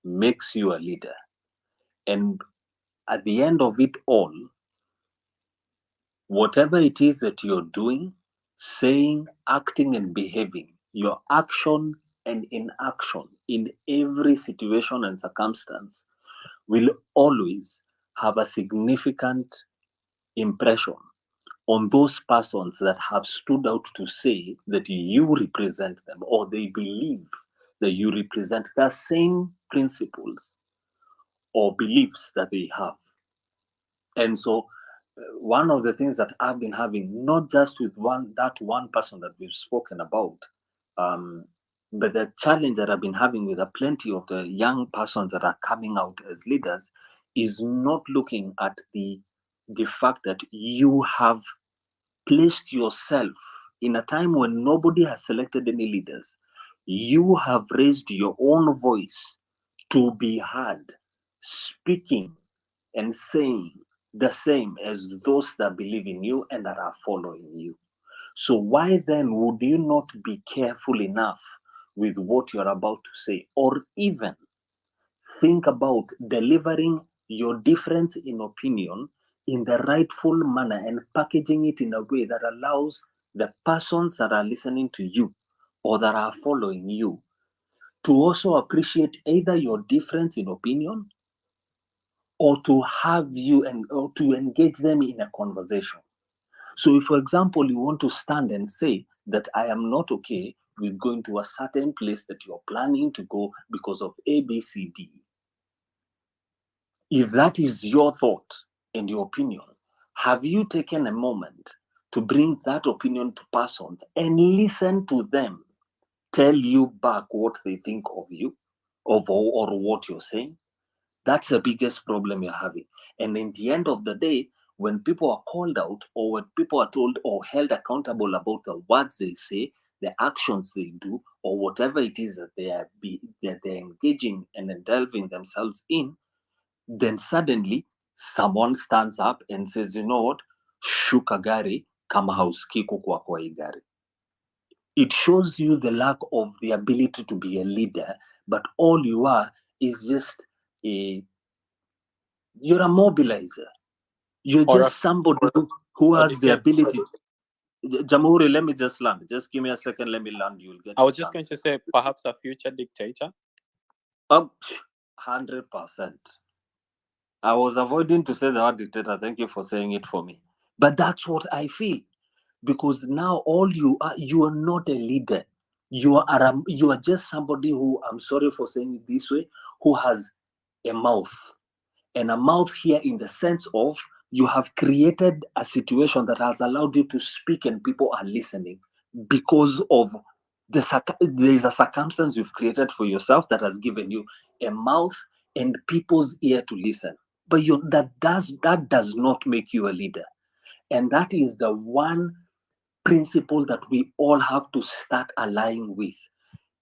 makes you a leader. And at the end of it all, whatever it is that you're doing, saying, acting, and behaving, your action and inaction in every situation and circumstance will always have a significant impression on those persons that have stood out to say that you represent them, or they believe that you represent the same principles or beliefs that they have. And so one of the things that I've been having, not just with that one person that we've spoken about, but the challenge that I've been having with plenty of the young persons that are coming out as leaders is not looking at the fact that you have placed yourself in a time when nobody has selected any leaders. You have raised your own voice to be heard, speaking and saying the same as those that believe in you and that are following you. So why then would you not be careful enough with what you're about to say, or even think about delivering your difference in opinion in the rightful manner and packaging it in a way that allows the persons that are listening to you or that are following you to also appreciate either your difference in opinion or to have you or to engage them in a conversation. So if, for example, you want to stand and say that I am not okay with going to a certain place that you're planning to go because of A, B, C, D, if that is your thought and your opinion, have you taken a moment to bring that opinion to persons and listen to them tell you back what they think of you or what you're saying? That's the biggest problem you're having. And in the end of the day, when people are called out or when people are told or held accountable about the words they say, the actions they do, or whatever it is that they're engaging and delving themselves in, then suddenly someone stands up and says, you know what, shuka gari kama hausikii kukua kwa hii gari. It shows you the lack of the ability to be a leader, but all you are is just you're a mobilizer. You're just somebody who has the ability. Jamhuri, let me just land. Just give me a second. Let me land. You'll get. I was just going to say, perhaps a future dictator. 100%. I was avoiding to say the word dictator. Thank you for saying it for me. But that's what I feel, because now all you are not a leader. You are just somebody who, I'm sorry for saying it this way, who has a mouth. And a mouth here in the sense of you have created a situation that has allowed you to speak and people are listening because of there's a circumstance you've created for yourself that has given you a mouth and people's ear to listen. But that does not make you a leader. And that is the one principle that we all have to start aligning with.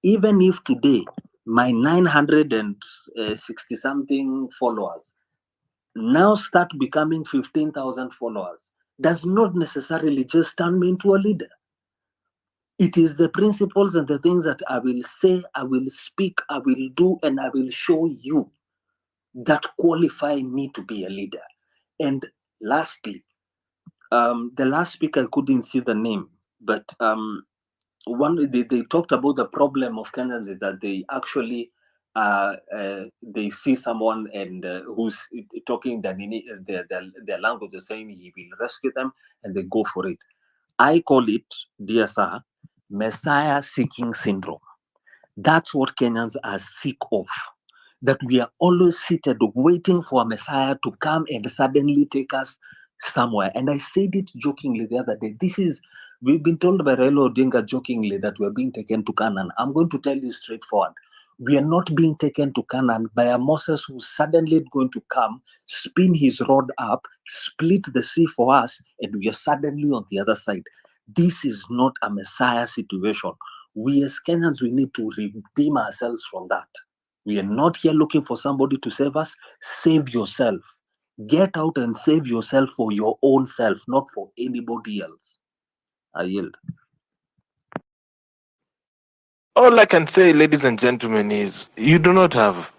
Even if today my 960 something followers now start becoming 15,000 followers, does not necessarily just turn me into a leader. It is the principles and the things that I will say, I will speak, I will do, and I will show you that qualify me to be a leader. And lastly, the last speaker, I couldn't see the name, but they talked about the problem of Kenyans is that they actually they see someone and who's talking their language, they're saying he will rescue them, and they go for it. I call it, dear sir, Messiah seeking syndrome. That's what Kenyans are sick of. That we are always seated waiting for a Messiah to come and suddenly take us somewhere. And I said it jokingly the other day. We've been told by Raila Odinga jokingly that we're being taken to Canaan. I'm going to tell you straightforward. We are not being taken to Canaan by a Moses who's suddenly going to come, spin his rod up, split the sea for us, and we are suddenly on the other side. This is not a Messiah situation. We as Kenyans, we need to redeem ourselves from that. We are not here looking for somebody to save us. Save yourself. Get out and save yourself for your own self, not for anybody else. I yield. All I can say, ladies and gentlemen, is you do not have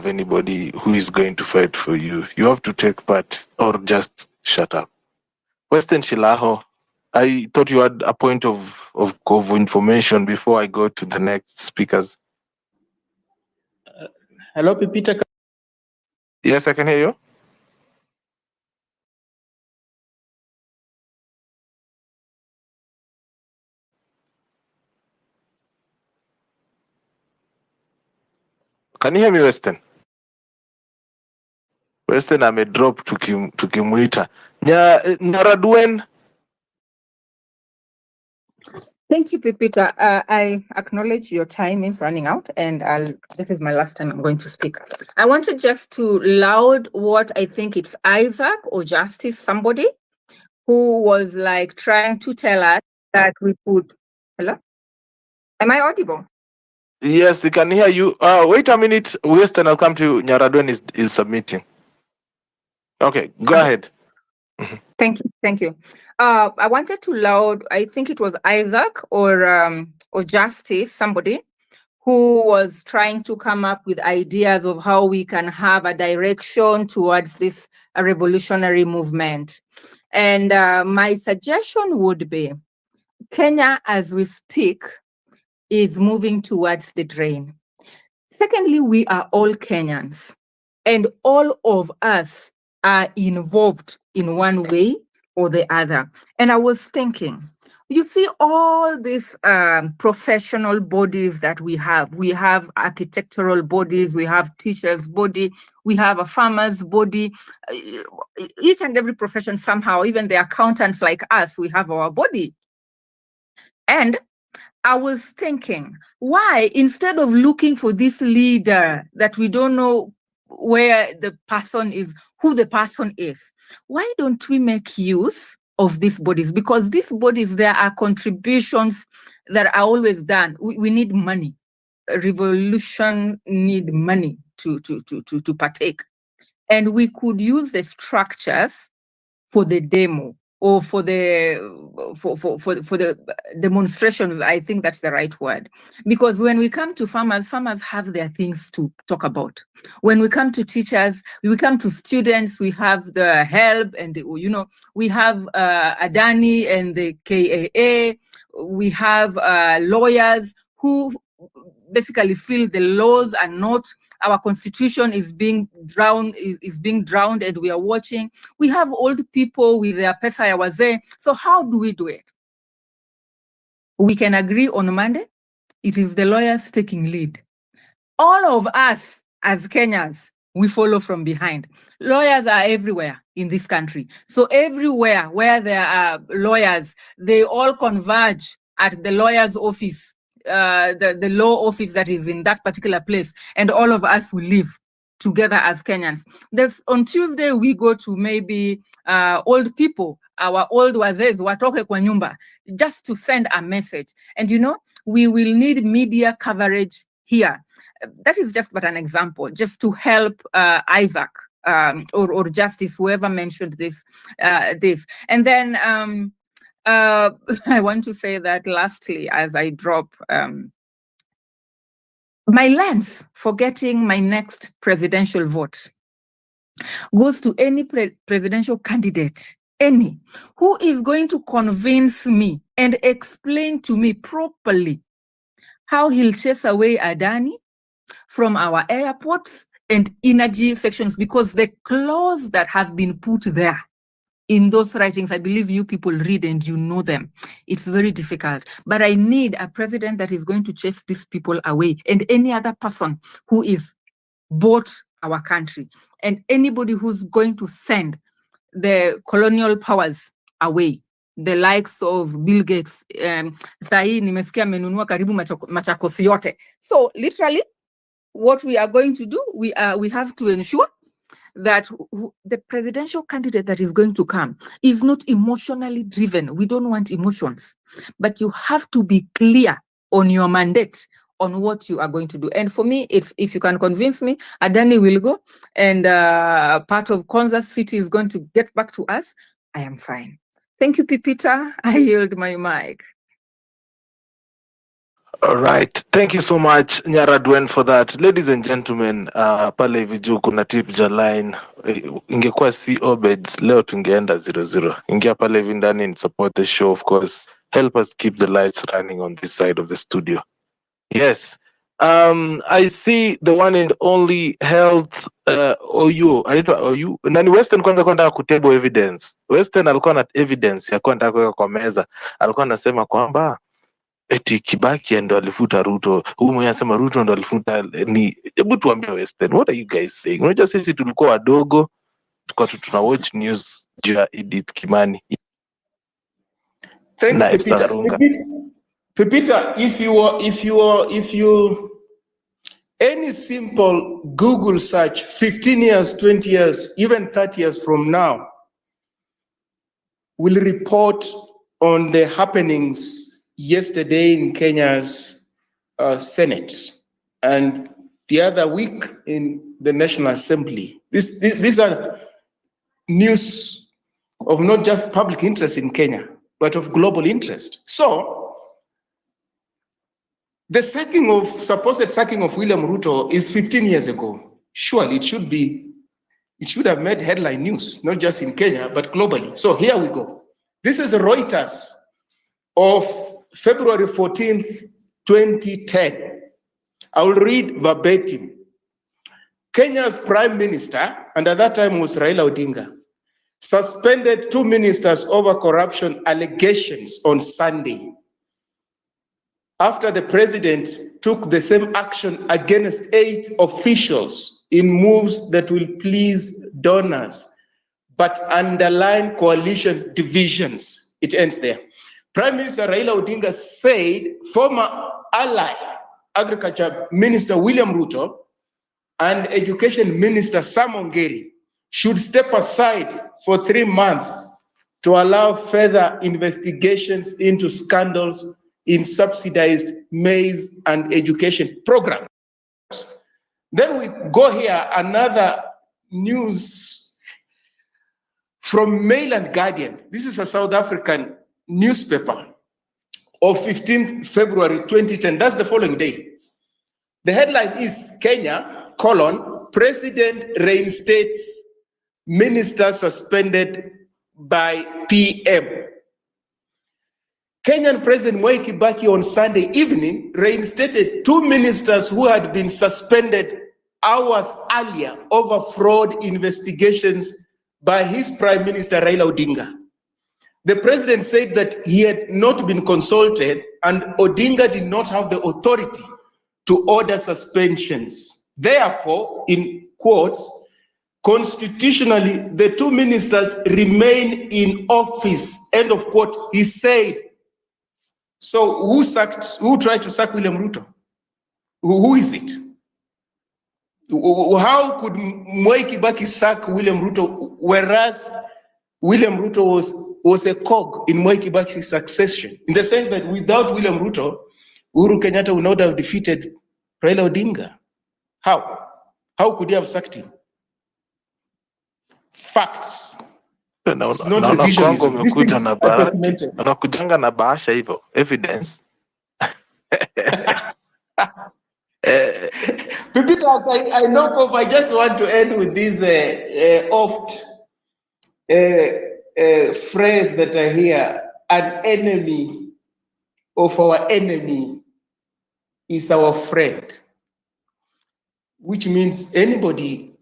anybody who is going to fight for you. You have to take part or just shut up. Western Shilaho, I thought you had a point of information before I go to the next speakers. Hello, Pipita. Yes, I can hear you. Can you hear me, Western? Western, I'm a drop to Kimwita. Nyaradwen. Thank you, Pipita. I acknowledge your time is running out, and this is my last time I'm going to speak. I wanted just to laud what I think it's Isaac or Justice, somebody who was like trying to tell us that we could. Hello? Am I audible? Yes, we can hear you. Wait a minute, Western. I'll come to Nyaradwen is submitting. Okay, go ahead. Thank you. I wanted to laud, I think it was Isaac or Justice, somebody who was trying to come up with ideas of how we can have a direction towards this revolutionary movement. And my suggestion would be, Kenya, as we speak, is moving towards the drain. Secondly, we are all Kenyans, and all of us are involved in one way or the other. And I was thinking, you see all these professional bodies that we have architectural bodies, we have teachers' body, we have a farmer's body, each and every profession somehow, even the accountants like us, we have our body. And I was thinking, why, instead of looking for this leader that we don't know where the person is, who the person is, why don't we make use of these bodies? Because these bodies, there are contributions that are always done. We need money. A revolution need money to partake. And we could use the structures for the demo or for the demonstrations. I think that's the right word, because when we come to farmers have their things to talk about. When we come to teachers, we come to students, we have the help, and we have Adani and the KAA, we have lawyers who basically feel the laws are not, our constitution is being drowned, and we are watching. We have old people with their pesa ya wazee. So how do we do it? We can agree on Monday. It is the lawyers taking lead. All of us as Kenyans, we follow from behind. Lawyers are everywhere in this country. So everywhere where there are lawyers, they all converge at the lawyer's office, the law office that is in that particular place, and all of us will live together as Kenyans. On Tuesday, we go to maybe old people, our old wazes, watoke kwa nyumba, just to send a message. And we will need media coverage here. That is just but an example, just to help Isaac or Justice, whoever mentioned this. And then I want to say that lastly, as I drop my lens for getting my next presidential vote goes to any presidential candidate, any, who is going to convince me and explain to me properly how he'll chase away Adani from our airports and energy sections, because the clause that have been put there in those writings, I believe you people read and you know them. It's very difficult. But I need a president that is going to chase these people away, and any other person who is bought our country, and anybody who's going to send the colonial powers away, the likes of Bill Gates. Sahi nimesikia amenunua karibu Machakos yote. So literally, what we are going to do, we have to ensure that the presidential candidate that is going to come is not emotionally driven. We don't want emotions, but you have to be clear on your mandate, on what you are going to do. And for me, it's, if you can convince me, Adani will go, and part of Kansas City is going to get back to us, I am fine. Thank you, Pipita. I yield my mic. All right. Thank you so much, Nyara Dwen, for that. Ladies and gentlemen, pale hivi juu kuna tip ja line. Ingekuwa si Obeds, leo tungeenda 0-0. Ingia pale hivi ndani and support the show, of course. Help us keep the lights running on this side of the studio. Yes. I see the one and only Health OU. Anaitwa OU. Nani Western kwanza kwenda kutable evidence. Western alikuwa na evidence ya kwenda kuweka kwa meza. Alikuwa anasema kwamba eti Kibaki ndo alifuta Ruto. Huyu mwenye anasema Ruto ndo alifuta ni. Hebu tuambie Western, what are you guys saying? Unajua sisi tulikuwa wadogo, tulikuwa tuna watch news juu ya Edith Kimani. Thanks, Na Pepita. Esther Runga. Pepita, if you any simple Google search 15 years, 20 years, even 30 years from now will report on the happenings yesterday in Kenya's Senate and the other week in the National Assembly. These are news of not just public interest in Kenya, but of global interest. So, the supposed sacking of William Ruto is 15 years ago. Surely it should have made headline news, not just in Kenya, but globally. So here we go. This is Reuters of February 14th, 2010. I will read verbatim. Kenya's Prime Minister, and at that time was Raila Odinga, suspended 2 ministers over corruption allegations on Sunday, after the president took the same action against 8 officials in moves that will please donors but underline coalition divisions. It ends there. Prime Minister Raila Odinga said former ally, Agriculture Minister William Ruto and Education Minister Sam Ongeri should step aside for 3 months to allow further investigations into scandals in subsidized maize and education programs. Then we go here, another news from Mail and Guardian. This is a South African newspaper of 15th February 2010. That's the following day. The headline is Kenya, President reinstates minister suspended by PM. Kenyan President Mwai Kibaki on Sunday evening reinstated 2 ministers who had been suspended hours earlier over fraud investigations by his Prime Minister Raila Odinga. The president said that he had not been consulted and Odinga did not have the authority to order suspensions. Therefore, in quotes, constitutionally, the 2 ministers remain in office, end of quote, he said. So who tried to sack William Ruto? Who is it? How could Mwai Kibaki sack William Ruto, whereas William Ruto was a cog in Mwai Kibaki's succession, in the sense that without William Ruto, Uhuru Kenyatta would not have defeated Raila Odinga. How? How could he have sacked him? Facts. It's not Naona kwangu revisionism. These umekuja things na are bahati, documented. unakujanga na bahasha hivyo, evidence. Eh, Peter, I knock off. I just want to end with this oft phrase that I hear: an enemy of our enemy is our friend, which means anybody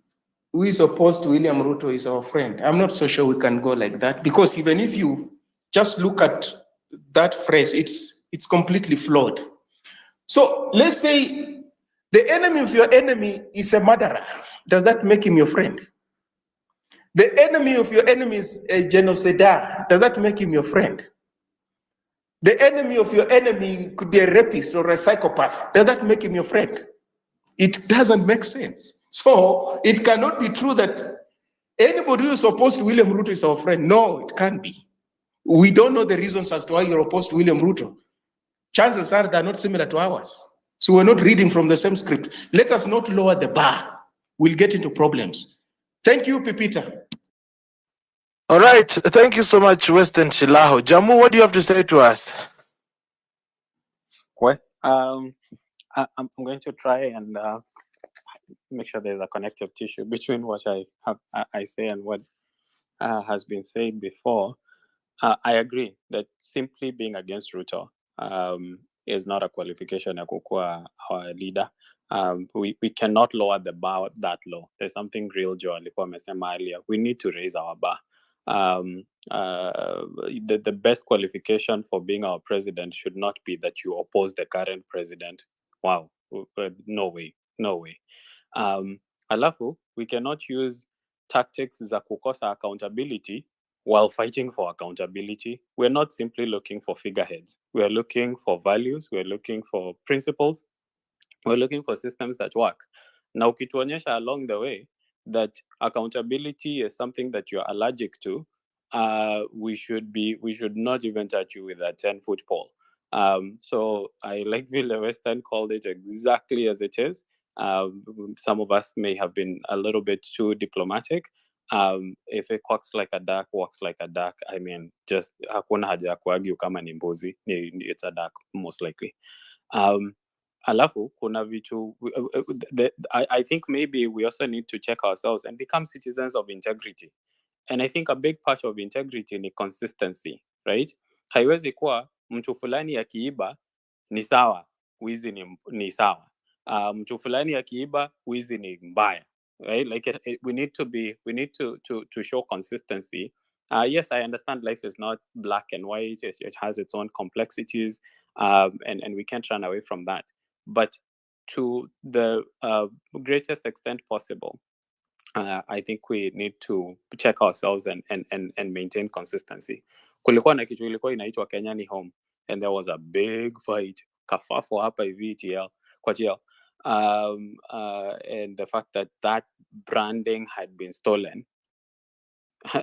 who is opposed to William Ruto is our friend. I'm not so sure we can go like that, because even if you just look at that phrase, it's completely flawed. So let's say the enemy of your enemy is a murderer. Does that make him your friend? The enemy of your enemy is a genocider. Does that make him your friend? The enemy of your enemy could be a rapist or a psychopath. Does that make him your friend? It doesn't make sense. So it cannot be true that anybody who is opposed to William Ruto is our friend. No, it can't be. We don't know the reasons as to why you're opposed to William Ruto. Chances are they're not similar to ours. So we're not reading from the same script. Let us not lower the bar. We'll get into problems. Thank you, Pipita. all right, thank you so much, Western Shilaho. Jamu, what do you have to say to us? Well, I'm going to try and make sure there's a connective tissue between what I say and what has been said before. I agree that simply being against Ruto is not a qualification ya kukua our leader. We cannot lower the bar that low. There's something real Joe alikuwa amesema earlier. We need to raise our bar. The best qualification for being our president should not be that you oppose the current president. Wow, no way. Alafu, we cannot use tactics za kukosa accountability while fighting for accountability. We're not simply looking for figureheads. We're looking for values. We're looking for principles. We're looking for systems that work. Now, ukituonyesha along the way that accountability is something that you're allergic to, we should not even touch you with a 10-foot pole. So I like Ville Western called it exactly as it is. Some of us may have been a little bit too diplomatic. If it quacks like a duck, walks like a duck, I mean, just hakuna haja ya kuargue kama ni mbuzi, it's a duck most likely. Alafu kuna vitu I think maybe we also need to check ourselves and become citizens of integrity. And I think a big part of integrity ni consistency, right? Haiwezi kuwa mtu fulani akiiba ni sawa, wizi ni sawa. Mtu fulani akiiba, wizi ni mbaya, right? Like we need to show consistency. Yes, I understand life is not black and white. It has its own complexities, and we can't run away from that. But to the greatest extent possible, I think we need to check ourselves and maintain consistency. Kulikuwa na kitu ilikuwa inaitwa Kenya ni home, and there was a big fight kafafo hapa hivi kwa TL. And the fact that branding had been stolen.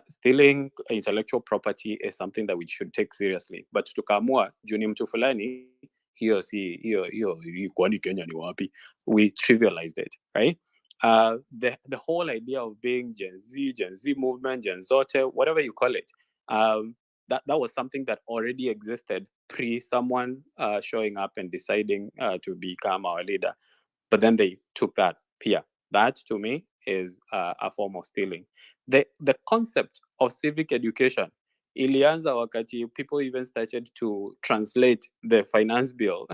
Stealing intellectual property is something that we should take seriously. But tukaamua juni mtu fulani hiyo kwani Kenya ni wapi? We trivialized it, right? The whole idea of being Gen Z movement, Gen Zote, whatever you call it, that was something that already existed pre someone showing up and deciding to become our leader. But then they took that here. That to me is a form of stealing. The concept of civic education, ilianza wakati people even started to translate the finance bill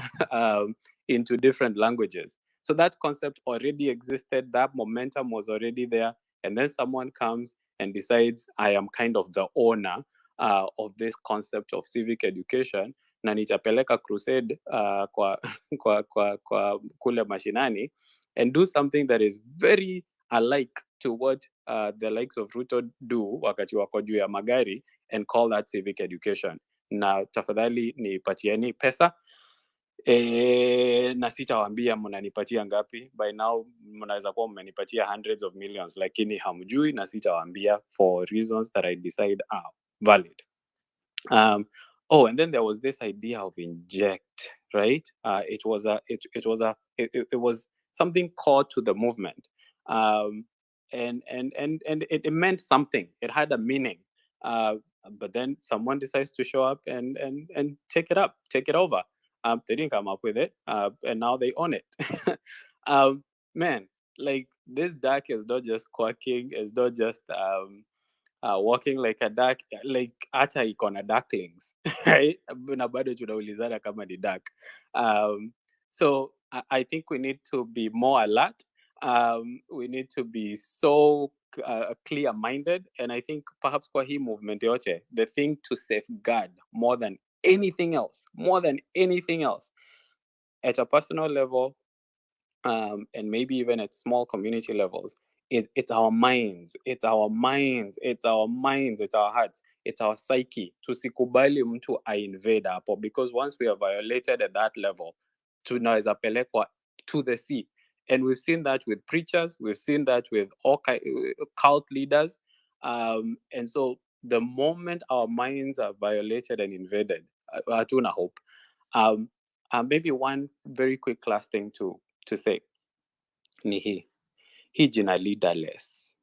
into different languages. So that concept already existed, that momentum was already there, and then someone comes and decides, I am kind of the owner of this concept of civic education, na nitapeleka crusade kwa kule mashinani and do something that is very alike to what the likes of Ruto do wakati wako juu ya magari and call that civic education. Na tafadhali nipatieni pesa na sitawaambia mnanipatia ngapi. By now mnaweza kuwa mmenipatia hundreds of millions, lakini hamjui na sitawaambia for reasons that I decide are valid. And then there was this idea of inject right? It was something core to the movement, and it meant something. It had a meaning. But then someone decides to show up and take it over. They didn't come up with it, and now they own it. Man, like this duck is not just quacking. It's not just walking like a duck, like hata iko na ducklings, right? Na bado tunaulizana kama ni duck. So I think we need to be more alert. We need to be so clear-minded, and I think perhaps kwa hii movement yote, the thing to safeguard more than anything else, at a personal level, and maybe even at small community levels, it's our minds, it's our hearts, it's our psyche. Tusikubali mtu ainvade hapo, because once we are violated at that level, tunaweza pelekwa to the sea. And we've seen that with preachers, we've seen that with all cult leaders, and so the moment our minds are violated and invaded, hatuna hope. Maybe one very quick last thing to say ni hii jina leaderless,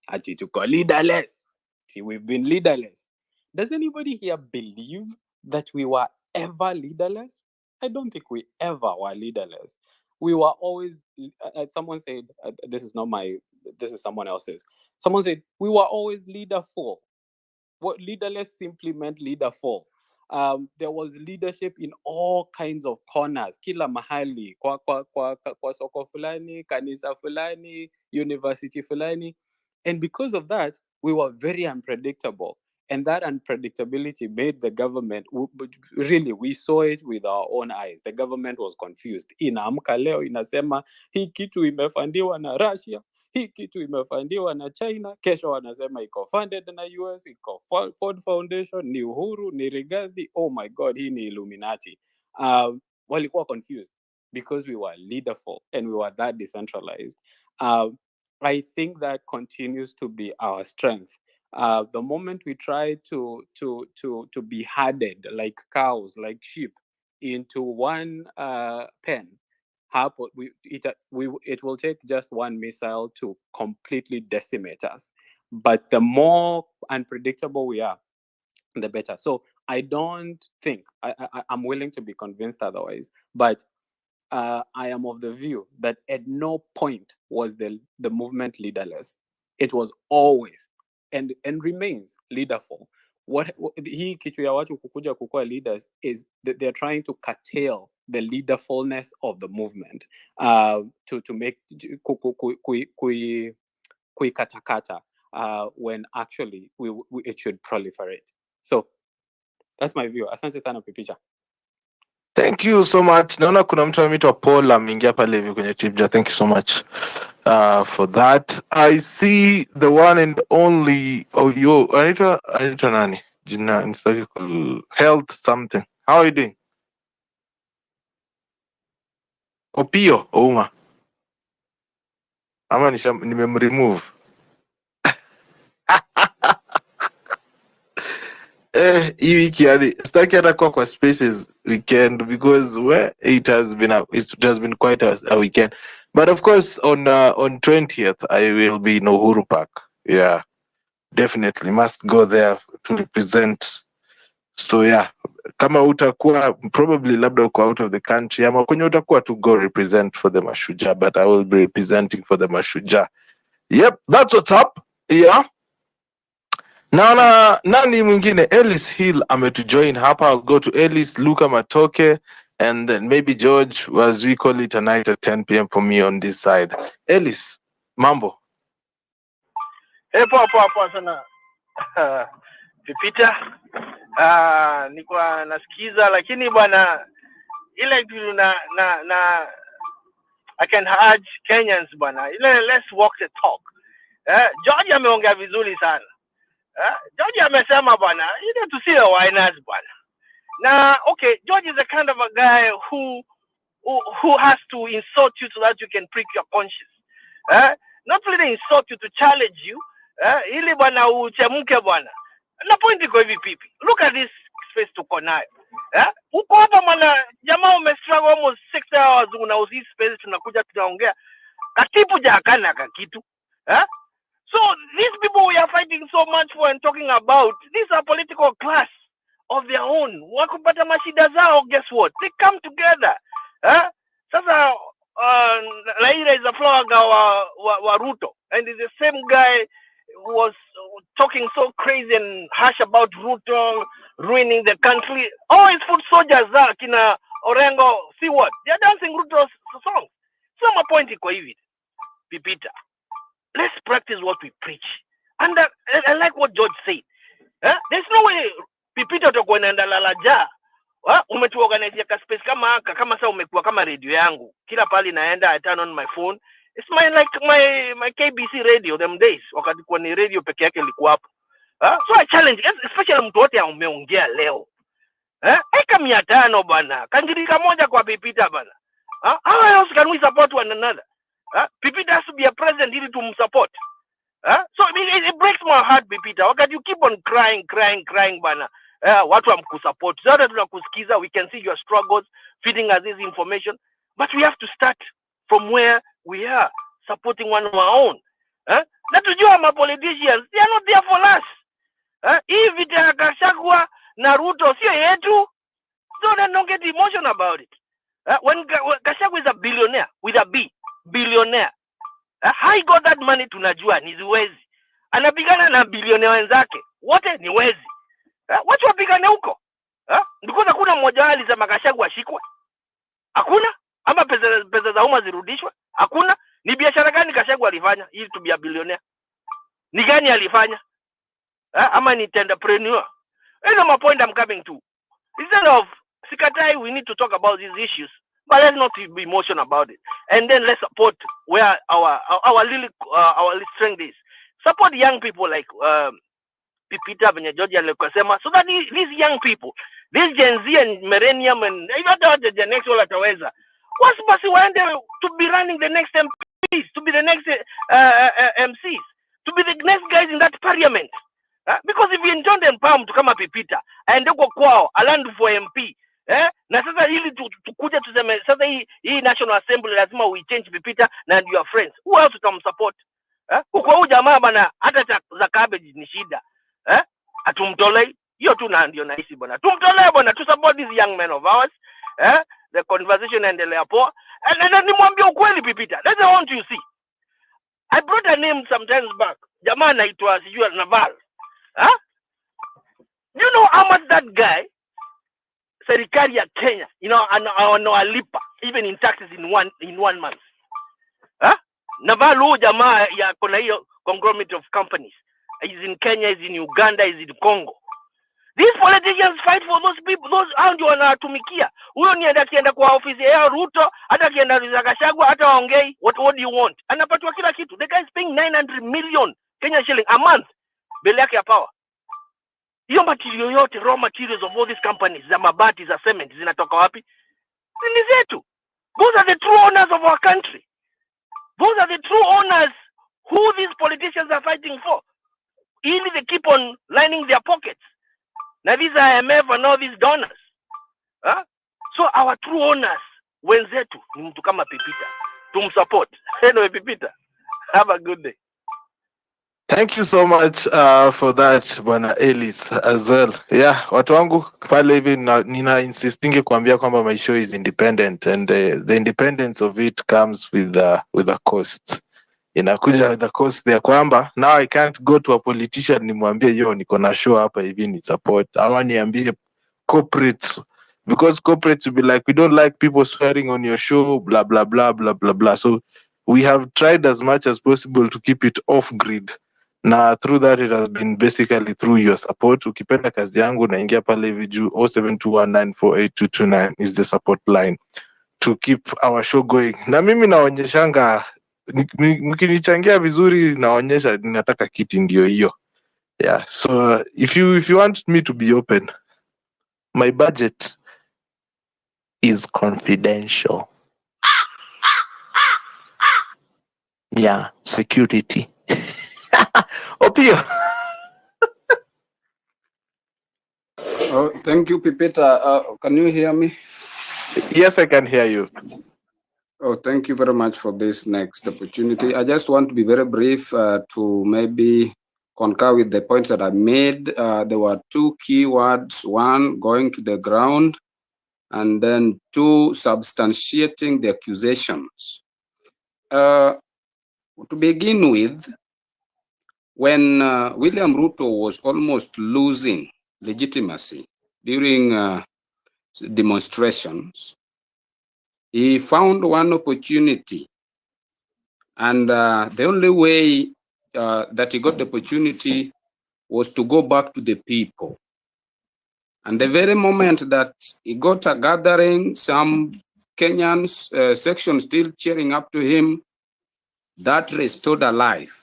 ati tuko leaderless, we've been leaderless. Does anybody here believe that we were ever leaderless? I don't think we ever were leaderless. We were always, someone said, this is someone else's. Someone said, we were always leaderful. What leaderless simply meant leaderful. There was leadership in all kinds of corners, kila mahali, kwa soko fulani, kanisa fulani, university fulani. And because of that, we were very unpredictable. And that unpredictability made the government, really, we saw it with our own eyes. The government was confused. Inaamka leo inasema, hii kitu imefandiwa na Russia, hii kitu imefandiwa na China, kesho wanasema iko funded na US, iko Ford Foundation, ni Uhuru, ni Rigathi. Oh my God, hii ni Illuminati. Walikuwa confused because we were leaderful and we were that decentralized. I think that continues to be our strength. The moment we try to be herded like cows, like sheep, into one pen, it will take just one missile to completely decimate us. But the more unpredictable we are, the better. So I don't think, I'm willing to be convinced otherwise, but I am of the view that at no point was the movement leaderless. It was always and remains leaderful. What hii kitu ya watu kukuja kukua leaders is that they're trying to curtail the leaderfulness of the movement, to make kuikatakata, when actually it should proliferate. So that's my view. Asante sana Pipicha. Thank you so much. Naona kuna mtu anaitwa Paul ameingia pale hivi kwenye Tibja. Thank you so much for that. I see the one and only anaitwa nani? Jina nisitaki health something. How are you doing? Opio Ouma. Ama nimemremove. Hii wiki yani sitaki hata kuwa kwa spaces weekend because it has been quite a weekend, but of course on 20th I will be in Uhuru Park. Yeah, definitely must go there to represent. So yeah, kama utakuwa probably labda uko out of the country ama kwenye utakuwa to go represent for the Mashujaa, but I will be representing for the Mashujaa. Yep, that's what's up. Yeah. Naona nani mwingine, Ellis Hill ametujoin hapa. I'll go to Ellis, Luka Matoke, and then maybe George, as we call it, tonight at 10 p.m. for me on this side. Ellis, mambo. Poa sana. Pipita. Nilikuwa nasikiza lakini bwana ile kitu na I can urge Kenyans bwana. Ile let's walk the talk. George ameongea vizuri sana. George amesema bwana, ile tusiwe whiners bwana. Na okay, George is the kind of a guy who has to insult you so that you can prick your conscience. Not really insult you, to challenge you. Ili bwana uchemke bwana. Na point iko hivi pipi. Look at this space tuko nayo. Uko hapa mwana jamaa umestruggle almost 6 hours unauzi space tunakuja tunaongea. Katibu jakana kakitu. So these people we are fighting so much for and talking about, these are political class of their own. Wakupata mashida zao, guess what? They come together. Sasa Raila is a flower wa Ruto, and is the same guy who was talking so crazy and harsh about Ruto ruining the country. Oh, his foot soldiers kina Orengo, see what? They're dancing Ruto's songs. So my point iko hivi, Pipita. Let's practice what we preach. And I like what George said. There's no way Pipita utakuwa naenda lalaja. Umetuorganize ka space kama haka, kama sasa umekuwa kama radio yangu. Kila pali naenda, I turn on my phone. It's my KBC radio them days. Wakati kwa ni radio peke yake ilikuwa hapo. So I challenge, especially mtu wote umeongea leo. Eka 500 bana. Kangirika moja kwa Pipita bana. How else can we support one another? Pipita has to be a president ili tumsupport. So it breaks my heart, Pipita. Wakati you keep on crying bana. Watu hamkusupport. Zote tunakusikiza, we can see your struggles, feeding us this information. But we have to start from where we are, supporting one of our own. Na tujua ma politicians, they are not there for us. Hii vita ya Gachagua na Ruto sio yetu. So don't get emotional about it. When Gachagua is a billionaire with a B, billionaire. How he got that money tunajua ni wezi. Anapigana na billionaire wenzake. Wote ni wezi. Watu wapigane huko. Ndiko hakuna mmoja wao alisema Gachagua ashikwe. Hakuna? Ama pesa za umma zirudishwe? Hakuna? Ni biashara gani Gachagua alifanya ili to be a billionaire? Ni gani alifanya? Ama ni entrepreneur? That's my point I'm coming to. Instead of Sikatai, we need to talk about these issues, but let's not be emotional about it. And then let's support where our strength is. Support young people like Pipita venye Georgia alikosema, so that these young people, this Gen Z and millennium and even the next one ataweza, basi waende to be running the next MPs, to be the next MCs, to be the next guys in that parliament. Because if you don't empower mtu kama Pipita aende kwa kwao aland for MP, na sasa ili tukuja tuseme sasa hii National Assembly lazima we change Pipita na your friends, who else tutamsupport? Kwa huyu jamaa bana, hata za cabbage ni shida. Atumtolei hiyo tu, na ndio nahisi bwana, tumtolee bwana, to support these young men of ours. The conversation endelea poa, and nimwambie ukweli Pipita, that's what I want you to see. I brought a name sometimes back, jamaa anaitwa sijui Naval. You know how much that guy serikali ya Kenya anawalipa even in taxes in one month? Naval huyu jamaa ya kuna hiyo conglomerate of companies, is in Kenya, is in Uganda, is in Congo. These politicians fight for those people, those ndio wanatumikia. Huyo ni akienda kwa ofisi ya Ruto, hata akienda za Gachagua, hata waongei what do you want, anapatiwa kila kitu. The guy is paying 900 million Kenya shilling a month bele yake ya power. Hiyo material yote, raw materials of all these companies, za mabati, za cement, zinatoka wapi? Ni zetu. Those are the true owners of our country. Those are the true owners who these politicians are fighting for. Ili they keep on lining their pockets. Now these are IMF and all these donors. So our true owners, wenzetu, ni mtu kama Pipita. Tumsupport. Anyway, Pipita, have a good day. Thank you so much for that, Bwana Ellis, as well. Yeah, watu wangu pale hivi nina insistingi kuambia kwamba my show is independent, and the independence of it comes with a cost. Inakuja with the cost ya kwamba now I can't go to a politician nimwambie yo niko na show hapa hivi ni support, ama niambie corporates, because corporates will be like, we don't like people swearing on your show, blah blah blah blah blah blah. So we have tried as much as possible to keep it off grid. Na through that it has been basically through your support. Ukipenda kazi yangu naingia pale hivi juu 0721948229 is the support line to keep our show going. Na mimi naonyeshanga mkinichangia vizuri, naonyesha ninataka kiti ndio hiyo. Yeah, so if you want me to be open, my budget is confidential. Yeah, security. Opio. Oh, thank you, Pipita. Can you hear me? Yes, I can hear you. Oh, thank you very much for this next opportunity. I just want to be very brief to maybe concur with the points that I made. There were two key words: one, going to the ground, and then two, substantiating the accusations. To begin with, when William Ruto was almost losing legitimacy during demonstrations, he found one opportunity, and the only way that he got the opportunity was to go back to the people. And the very moment that he got a gathering, some Kenyans section still cheering up to him, that restored a life.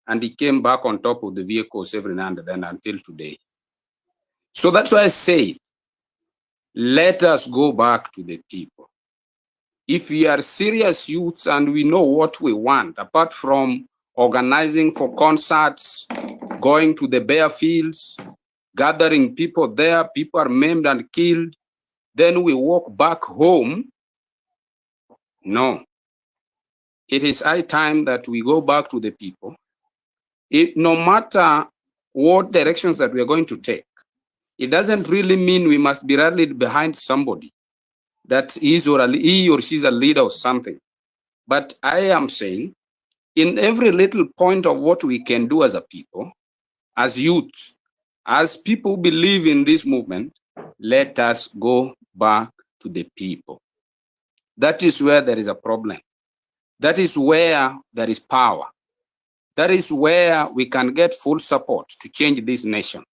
And he came back on top of the vehicles every now and then until today. So that's why I say, let us go back to the people. If we are serious youths and we know what we want, apart from organizing for concerts, going to the bare fields, gathering people there, people are maimed and killed, then we walk back home. No. It is high time that we go back to the people. No matter what directions that we are going to take, it doesn't really mean we must be rallied behind somebody that he or she is a leader or something. But I am saying, in every little point of what we can do as a people, as youths, as people who believe in this movement, let us go back to the people. That is where there is a problem. That is where there is power. That is where we can get full support to change this nation.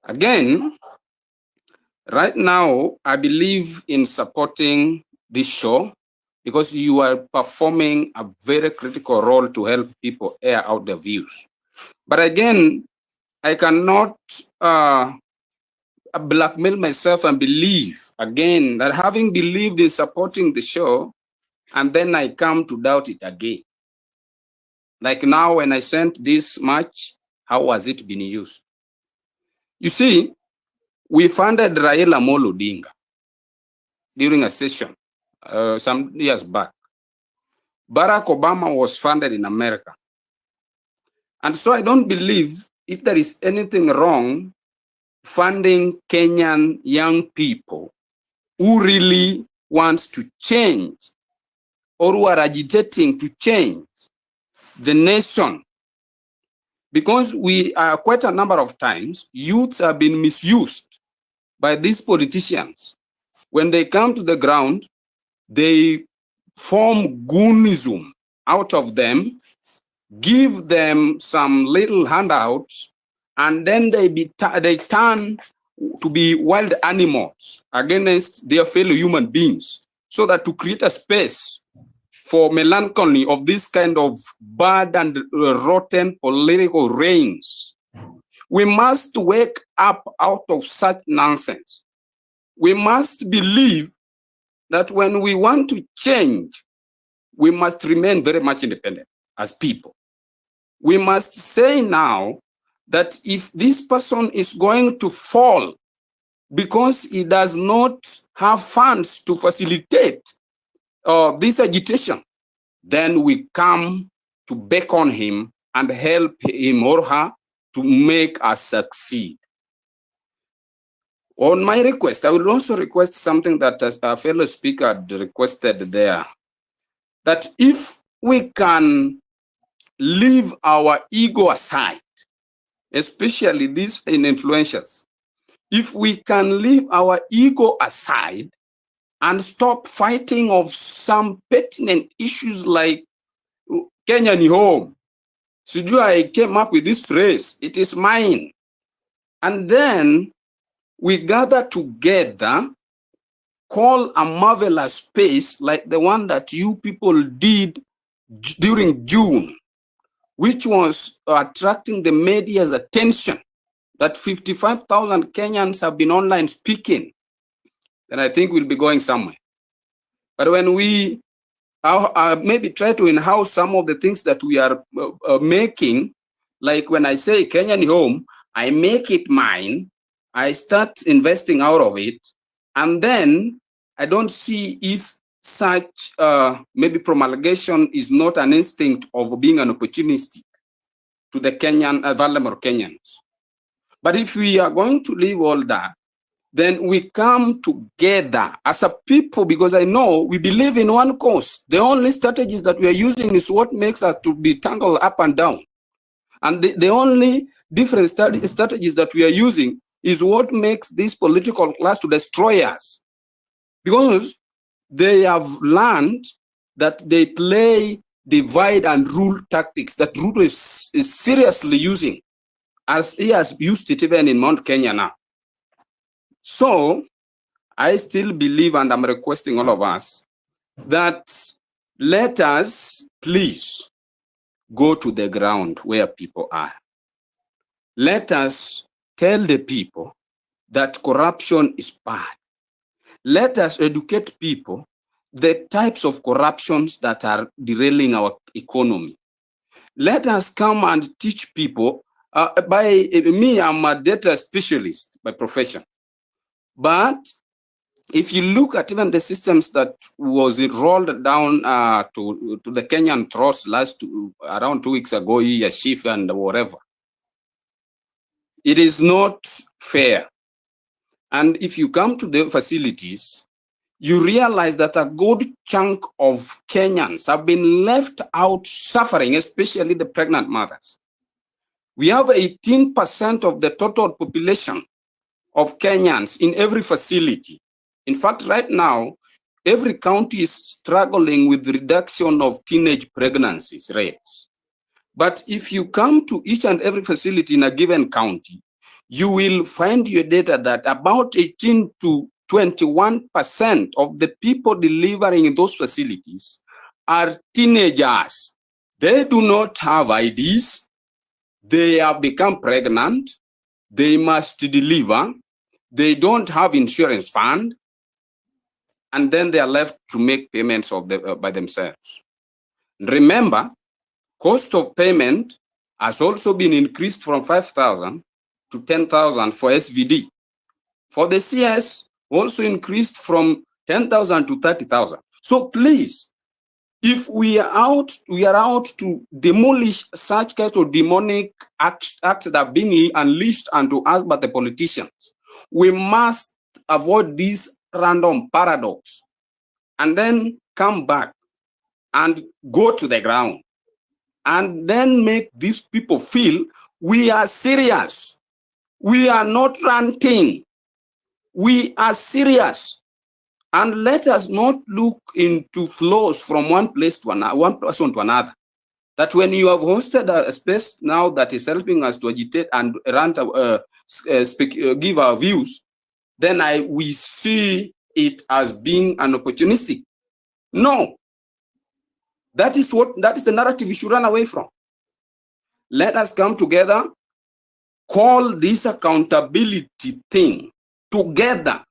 Again, right now, I believe in supporting this show because you are performing a very critical role to help people air out their views. But again, I cannot blackmail myself and believe again that having believed in supporting the show, and then I come to doubt it again. Like now, when I sent this much, how was it being used? You see, we funded Raila Amolo Odinga during a session some years back. Barack Obama was funded in America. And so I don't believe if there is anything wrong funding Kenyan young people who really wants to change or who are agitating to change the nation. Because we are quite a number of times, youths have been misused by these politicians. When they come to the ground, they form goonism out of them, give them some little handouts, and then they turn to be wild animals against their fellow human beings, so that to create a space for melancholy of this kind of bad and rotten political reigns. We must wake up out of such nonsense. We must believe that when we want to change, we must remain very much independent as people. We must say now that if this person is going to fall because he does not have funds to facilitate this agitation, then we come to beckon him and help him or her to make us succeed. On my request, I will also request something that a fellow speaker had requested there, that if we can leave our ego aside, especially these influencers, if we can leave our ego aside and stop fighting of some pertinent issues like Kenya ni home. So I came up with this phrase, it is mine. And then we gather together, call a marvelous space like the one that you people did during June, which was attracting the media's attention, that 55,000 Kenyans have been online speaking, then I think we'll be going somewhere. But when we maybe try to in-house some of the things that we are making, like when I say Kenyan home, I make it mine, I start investing out of it, and then I don't see if such maybe promulgation is not an instinct of being an opportunity to the Kenyan, vulnerable Kenyans. But if we are going to leave all that, then we come together as a people, because I know we believe in one cause. The only strategies that we are using is what makes us to be tangled up and down. And the only different strategies that we are using is what makes this political class to destroy us. Because they have learned that they play divide and rule tactics that Ruto is seriously using, as he has used it even in Mount Kenya now. So I still believe, and I'm requesting all of us, that let us please go to the ground where people are. Let us tell the people that corruption is bad. Let us educate people the types of corruptions that are derailing our economy. Let us come and teach people. Me, I'm a data specialist by profession. But if you look at even the systems that was rolled down to the Kenyan Trust around 2 weeks ago, Yashif and whatever, it is not fair. And if you come to the facilities, you realize that a good chunk of Kenyans have been left out suffering, especially the pregnant mothers. We have 18% of the total population of Kenyans in every facility. In fact, right now, every county is struggling with the reduction of teenage pregnancies rates. But if you come to each and every facility in a given county, you will find your data that about 18 to 21% of the people delivering in those facilities are teenagers. They do not have IDs. They have become pregnant. They must deliver. They don't have insurance fund. And then they are left to make payments by themselves. Remember, cost of payment has also been increased from 5,000 to 10,000 for SVD. For the CS, also increased from 10,000 to 30,000. So please, if we are out to demolish such kind of demonic acts that are being unleashed unto us by the politicians, we must avoid this random paradox and then come back and go to the ground and then make these people feel we are serious. We are not ranting. We are serious. And let us not look into flows from one place to another, one person to another. That when you have hosted a space now that is helping us to agitate and rant, give our views, then we see it as being an opportunistic. No. That is the narrative we should run away from. Let us come together, call this accountability thing together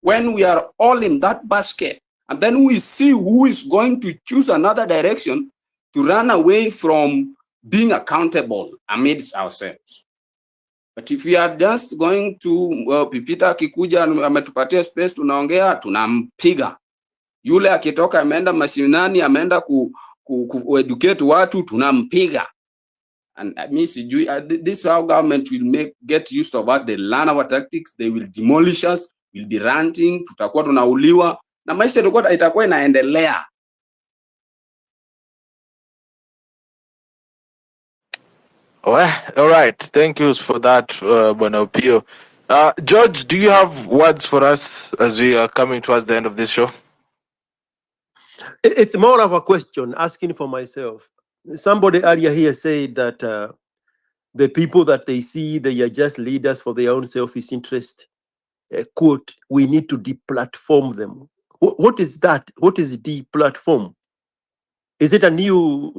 when we are all in that basket, and then we see who is going to choose another direction to run away from being accountable amidst ourselves. But if we are just going to Pipita akikuja ametupatia space tunaongea, tunampiga. Yule akitoka ameenda mashinani ameenda educate watu, tunampiga. And I mean, this is how government will get used to what they learn our tactics. They will demolish us, will be ranting, tutakuwa tunauliwa, na maisha itakuwa inaendelea. All right. Thank you for that, Bwana Opio. George, do you have words for us as we are coming towards the end of this show? It's more of a question, asking for myself. Somebody earlier here said that the people that they see, they are just leaders for their own selfish interest. Quote, we need to deplatform them. What is that? What is deplatform? Is it a new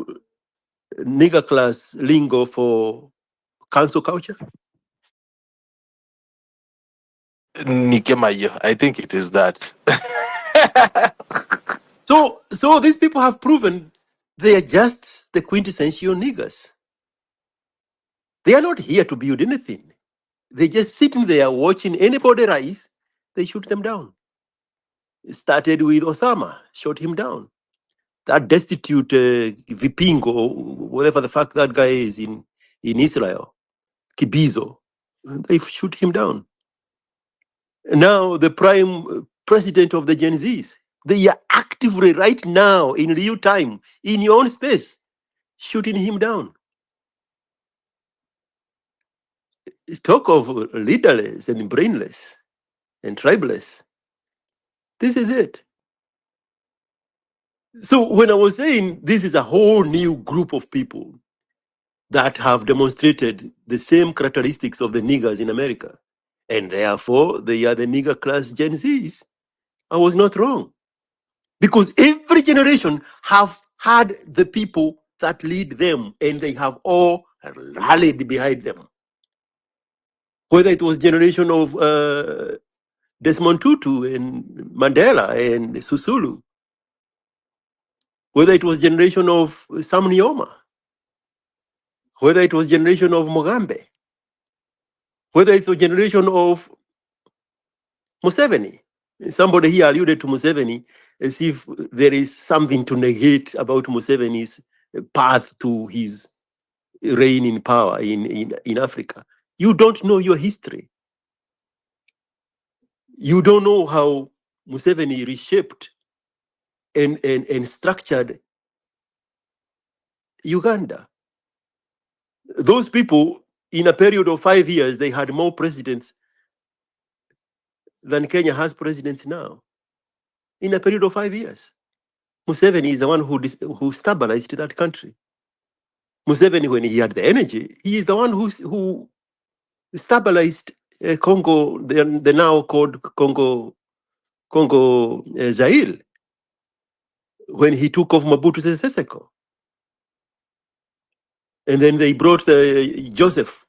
nigger class lingo for cancel culture? Nikemayo, I think it is that. So these people have proven they are just the quintessential niggers. They are not here to build anything. They just sitting there watching anybody rise, they shoot them down. It started with Osama, shot him down. That destitute Vipingo, whatever the fuck that guy is in Israel, Kibizo, they shoot him down. Now the prime president of the Gen Zs, they are actively right now in real time in your own space shooting him down. Talk of leaderless and brainless and tribeless. This is it. So when I was saying this is a whole new group of people that have demonstrated the same characteristics of the niggers in America, and therefore they are the nigger class Gen Zs, I was not wrong. Because every generation have had the people that lead them, and they have all rallied behind them. Whether it was generation of Desmond Tutu and Mandela and Susulu, whether it was generation of Sam Nujoma, whether it was generation of Mugabe, whether it's a generation of Museveni. Somebody here alluded to Museveni as if there is something to negate about Museveni's path to his reign in power in Africa. You don't know your history. You don't know how Museveni reshaped and structured Uganda. Those people, in a period of 5 years, they had more presidents than Kenya has presidents now. In a period of 5 years. Museveni is the one who stabilized that country. Museveni, when he had the energy, he is the one who stabilized Congo, the now called Congo Zaire, when he took off Mobutu Sese Seko. And then they brought Joseph.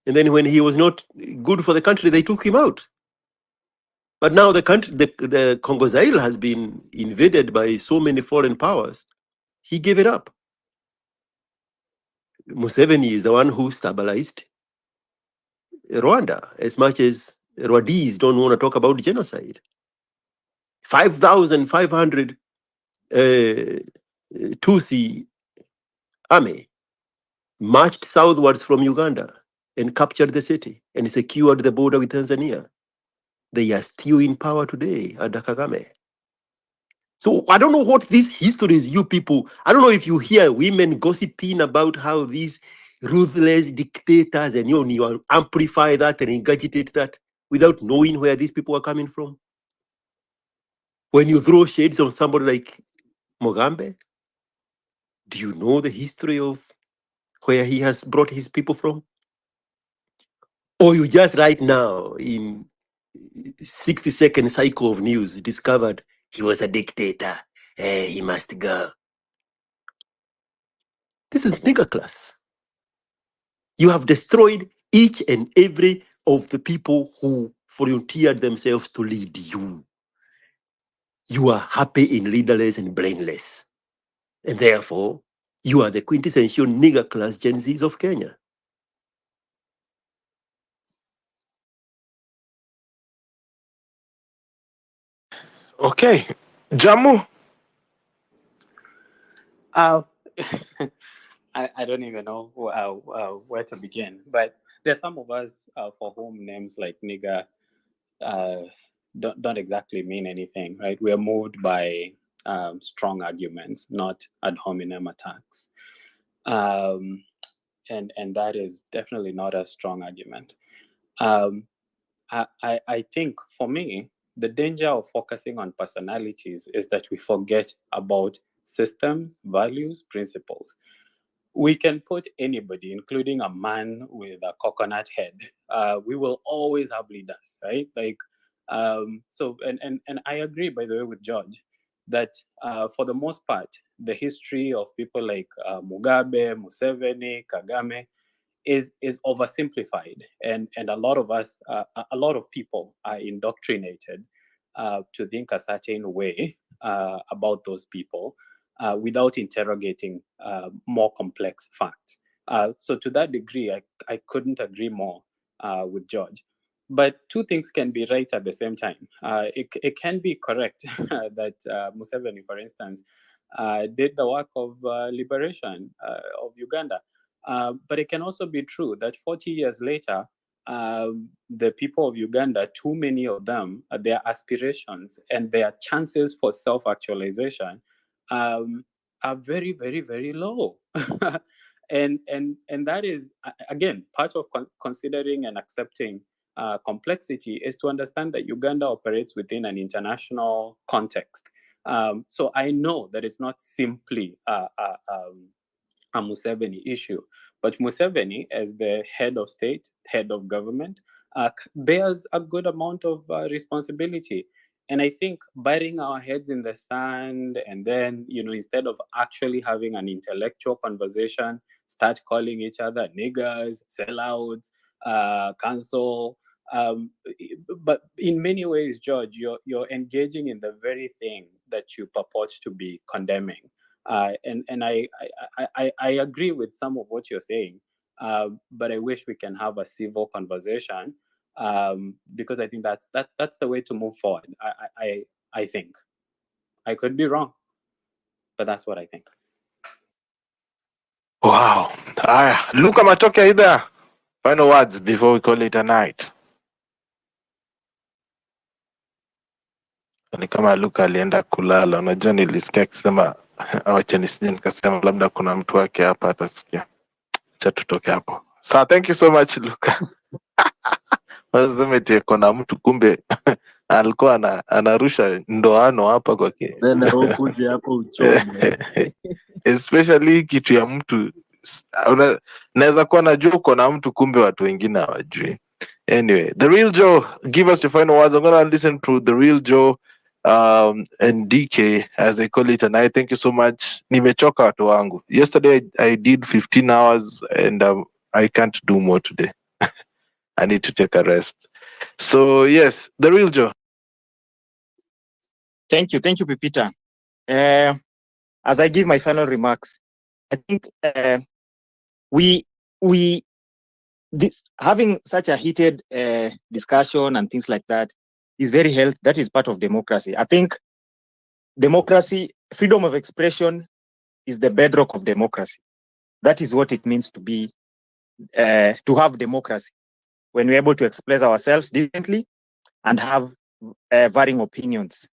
And then when he was not good for the country, they took him out. But now the country, the Congo Zaire has been invaded by so many foreign powers. He gave it up. Museveni is the one who stabilized Rwanda, as much as Rwandese don't want to talk about genocide. 5,500 Tutsi army marched southwards from Uganda and captured the city and secured the border with Tanzania. They are still in power today under Kagame. So I don't know what these histories you people, I don't know if you hear women gossiping about how these ruthless dictators and you amplify that and ingurgitate that without knowing where these people are coming from. When you throw shades on somebody like Mugabe, do you know the history of where he has brought his people from? Or you just right now in 60-second cycle of news discovered he was a dictator, he must go. This is nigger class. You have destroyed each and every of the people who volunteered themselves to lead you. You are happy in leaderless and brainless. And therefore, you are the quintessential nigger class Gen Zs of Kenya. Okay. Jamu. Uh, I don't even know where to begin, but there's some of us for whom names like nigger don't exactly mean anything, right? We are moved by strong arguments, not ad hominem attacks. And that is definitely not a strong argument. I think for me, the danger of focusing on personalities is that we forget about systems, values, principles. We can put anybody, including a man with a coconut head. We will always have leaders, right? Like, so, and I agree, by the way, with George, that for the most part, the history of people like Mugabe, Museveni, Kagame, is oversimplified, and a lot of us, a lot of people are indoctrinated to think a certain way about those people without interrogating more complex facts. So to that degree, I couldn't agree more with George. But two things can be right at the same time. It can be correct that Museveni, for instance, did the work of liberation of Uganda. But it can also be true that 40 years later, the people of Uganda, too many of them, their aspirations and their chances for self-actualization are very, very, very low. and that is, again, part of considering and accepting complexity is to understand that Uganda operates within an international context. So I know that it's not simply a Museveni issue, but Museveni, as the head of state, head of government, bears a good amount of responsibility. And I think burying our heads in the sand and then, instead of actually having an intellectual conversation, start calling each other niggers, sellouts, cancel. But in many ways, George, you're engaging in the very thing that you purport to be condemning. And I agree with some of what you're saying, but I wish we can have a civil conversation, because I think that's the way to move forward. I think I could be wrong, but that's what I think. Wow. Luka Matoke, are you there? Final words before we call it a night. Ni kama Luka alienda kulala. Unajua nilisikia akisema awache nisije nikasema labda kuna mtu wake hapa atasikia. Acha tutoke hapo. So thank you so much Luka. Waseme eti kuna mtu kumbe alikuwa anarusha ndoano hapa kwa Nenda ukuje hapo uchome. especially kitu ya mtu naweza kuwa najua uko na mtu kumbe watu wengine hawajui. Anyway, the real Joe, give us your final words. I'm gonna listen to the real Joe and DK as they call it, and I thank you so much. Nimechoka watu wangu. Yesterday I did 15 hours and I can't do more today. I need to take a rest. So yes, the real Joe. Thank you, Pipita. As I give my final remarks, I think having such a heated discussion and things like that is very healthy. That is part of democracy. I think democracy, freedom of expression is the bedrock of democracy. That is what it means to be, to have democracy, when we're able to express ourselves differently and have varying opinions.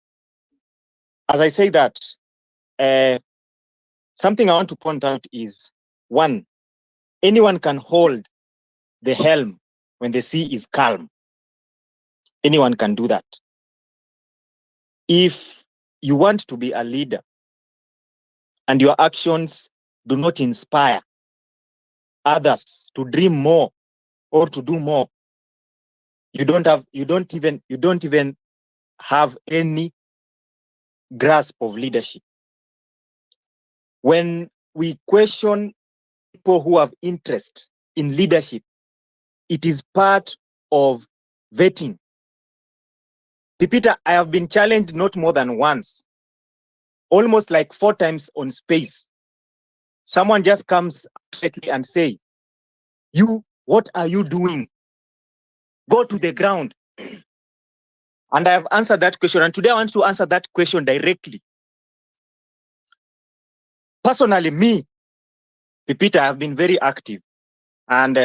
As I say that, something I want to point out is, one, anyone can hold the helm when the sea is calm. Anyone can do that. If you want to be a leader and your actions do not inspire others to dream more or to do more, you don't even have any grasp of leadership. When we question people who have interest in leadership, it is part of vetting. Pipita, I have been challenged not more than once, almost like 4 times on space. Someone just comes straihtly and say, "You, what are you doing? Go to the ground." And I have answered that question. And today I want to answer that question directly. Personally, me, Pipita, I have been very active. And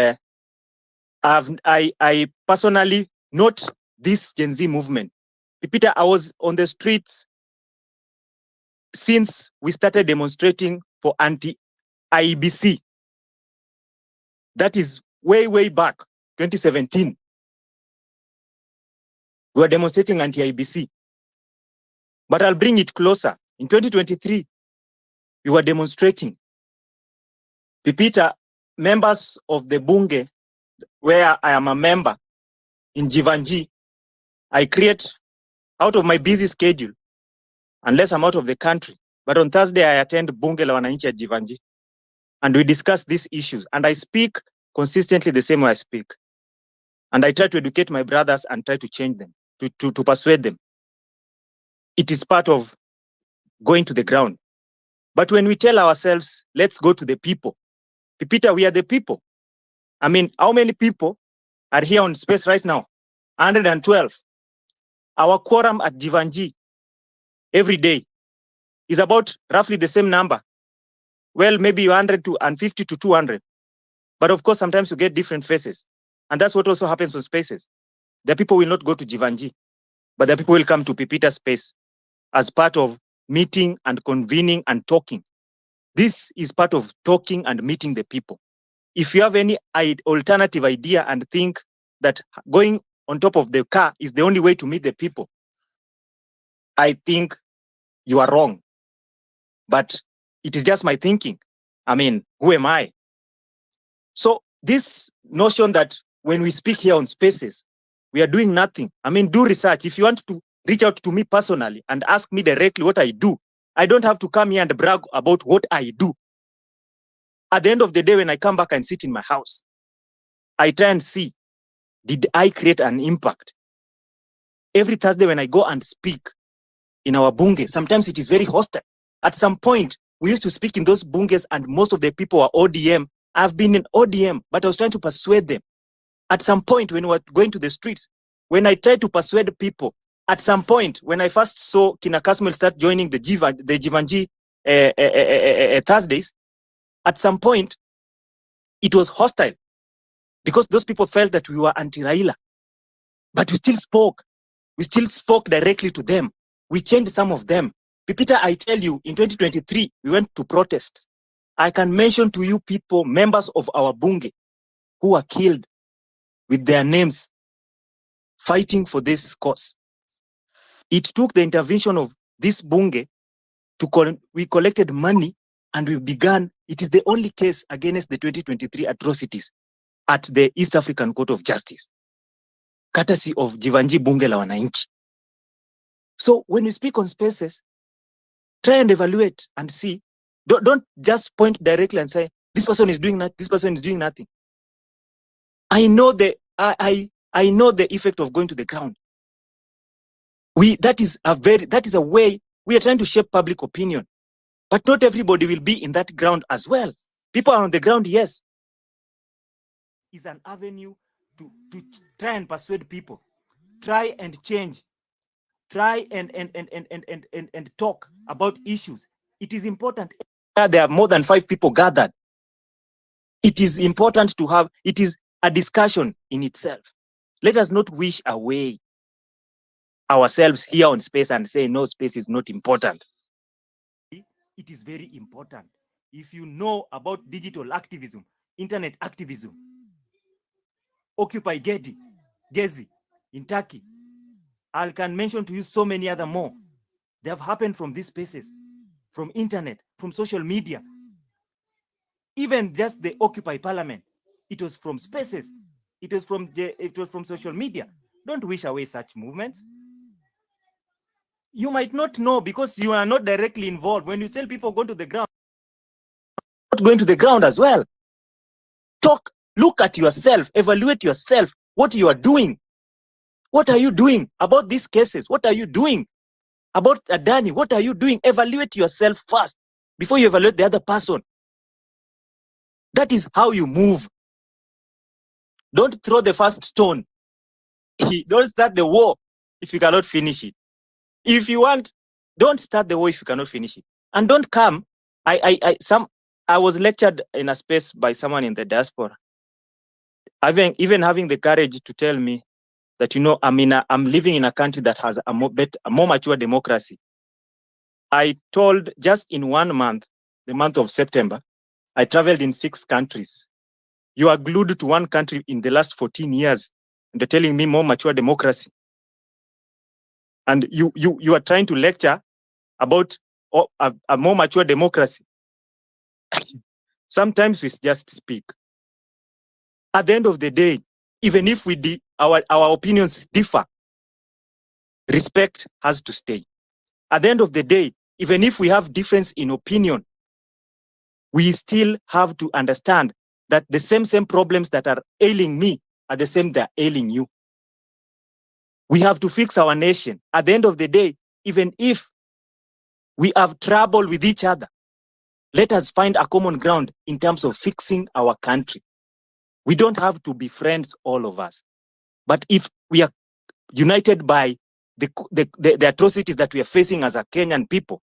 I personally note this Gen Z movement. Pipita, I was on the streets since we started demonstrating for anti-IEBC. That is way, way back, 2017. We were demonstrating anti-IEBC. But I'll bring it closer. In 2023, we were demonstrating. Pipita, members of the Bunge, where I am a member in Jivanji, I create out of my busy schedule, unless I'm out of the country. But on Thursday, I attend Bunge la Wananchi at Jivanji, and we discuss these issues. And I speak consistently the same way I speak. And I try to educate my brothers and try to change them, to persuade them. It is part of going to the ground. But when we tell ourselves, let's go to the people, Pipita, we are the people. I mean, how many people are here on space right now, 112. Our quorum at Jivanji every day is about roughly the same number. Well, maybe 150 to 200. But of course, sometimes you get different faces. And that's what also happens on spaces. The people will not go to Jivanji, but the people will come to Pipita space as part of meeting and convening and talking. This is part of talking and meeting the people. If you have any alternative idea and think that going on top of the car is the only way to meet the people, I think you are wrong. But it is just my thinking. I mean, who am I? So this notion that when we speak here on spaces, we are doing nothing. I mean, do research. If you want to reach out to me personally and ask me directly what I do, I don't have to come here and brag about what I do. At the end of the day, when I come back and sit in my house, I try and see, did I create an impact? Every Thursday when I go and speak in our bunge, sometimes it is very hostile. At some point, we used to speak in those bunges and most of the people are ODM. I've been in ODM, but I was trying to persuade them. At some point when we were going to the streets, when I tried to persuade people, at some point when I first saw Kina Kasmel start joining the Jivanji Thursdays, at some point it was hostile because those people felt that we were anti-Raila. But we still spoke. We still spoke directly to them. We changed some of them. Pipita, I tell you, in 2023, we went to protests. I can mention to you people, members of our bunge, who were killed with their names fighting for this cause. It took the intervention of this bunge we collected money and we began. It is the only case against the 2023 atrocities at the East African Court of Justice, courtesy of Jivanji Bunge la Wananchi. So when we speak on spaces, try and evaluate and see. Don't just point directly and say, this person is doing that, this person is doing nothing. I know the effect of going to the ground. That is a way we are trying to shape public opinion. But not everybody will be in that ground as well. People are on the ground, yes. Is an avenue to try and persuade people, try and change, try and talk about issues. It is important. There are more than 5 people gathered. It is important to have, it is a discussion in itself. Let us not wish away ourselves here on space and say, no, space is not important. It is very important. If you know about digital activism, internet activism, Occupy Gezi in Turkey, I can mention to you so many other more. They have happened from these spaces, from internet, from social media. Even just the Occupy Parliament, it was from spaces. It was from social media. Don't wish away such movements. You might not know because you are not directly involved. When you tell people go to the ground, not going to the ground as well. Talk, look at yourself, evaluate yourself, what you are doing. What are you doing about these cases? What are you doing about Adani? What are you doing? Evaluate yourself first before you evaluate the other person. That is how you move. Don't throw the first stone. Don't start the war if you cannot finish it. If you want, don't start the war if you cannot finish it. And don't come. I was lectured in a space by someone in the diaspora. Even having the courage to tell me that, I'm living in a country that has a more mature democracy. I told just in 1 month, the month of September, I traveled in 6 countries. You are glued to one country in the last 14 years, and they're telling me more mature democracy. And you are trying to lecture about a more mature democracy. Sometimes we just speak. At the end of the day, even if our opinions differ, respect has to stay. At the end of the day, even if we have difference in opinion, we still have to understand that the same problems that are ailing me are the same that are ailing you. We have to fix our nation. At the end of the day, even if we have trouble with each other, let us find a common ground in terms of fixing our country. We don't have to be friends, all of us. But if we are united by the atrocities that we are facing as a Kenyan people,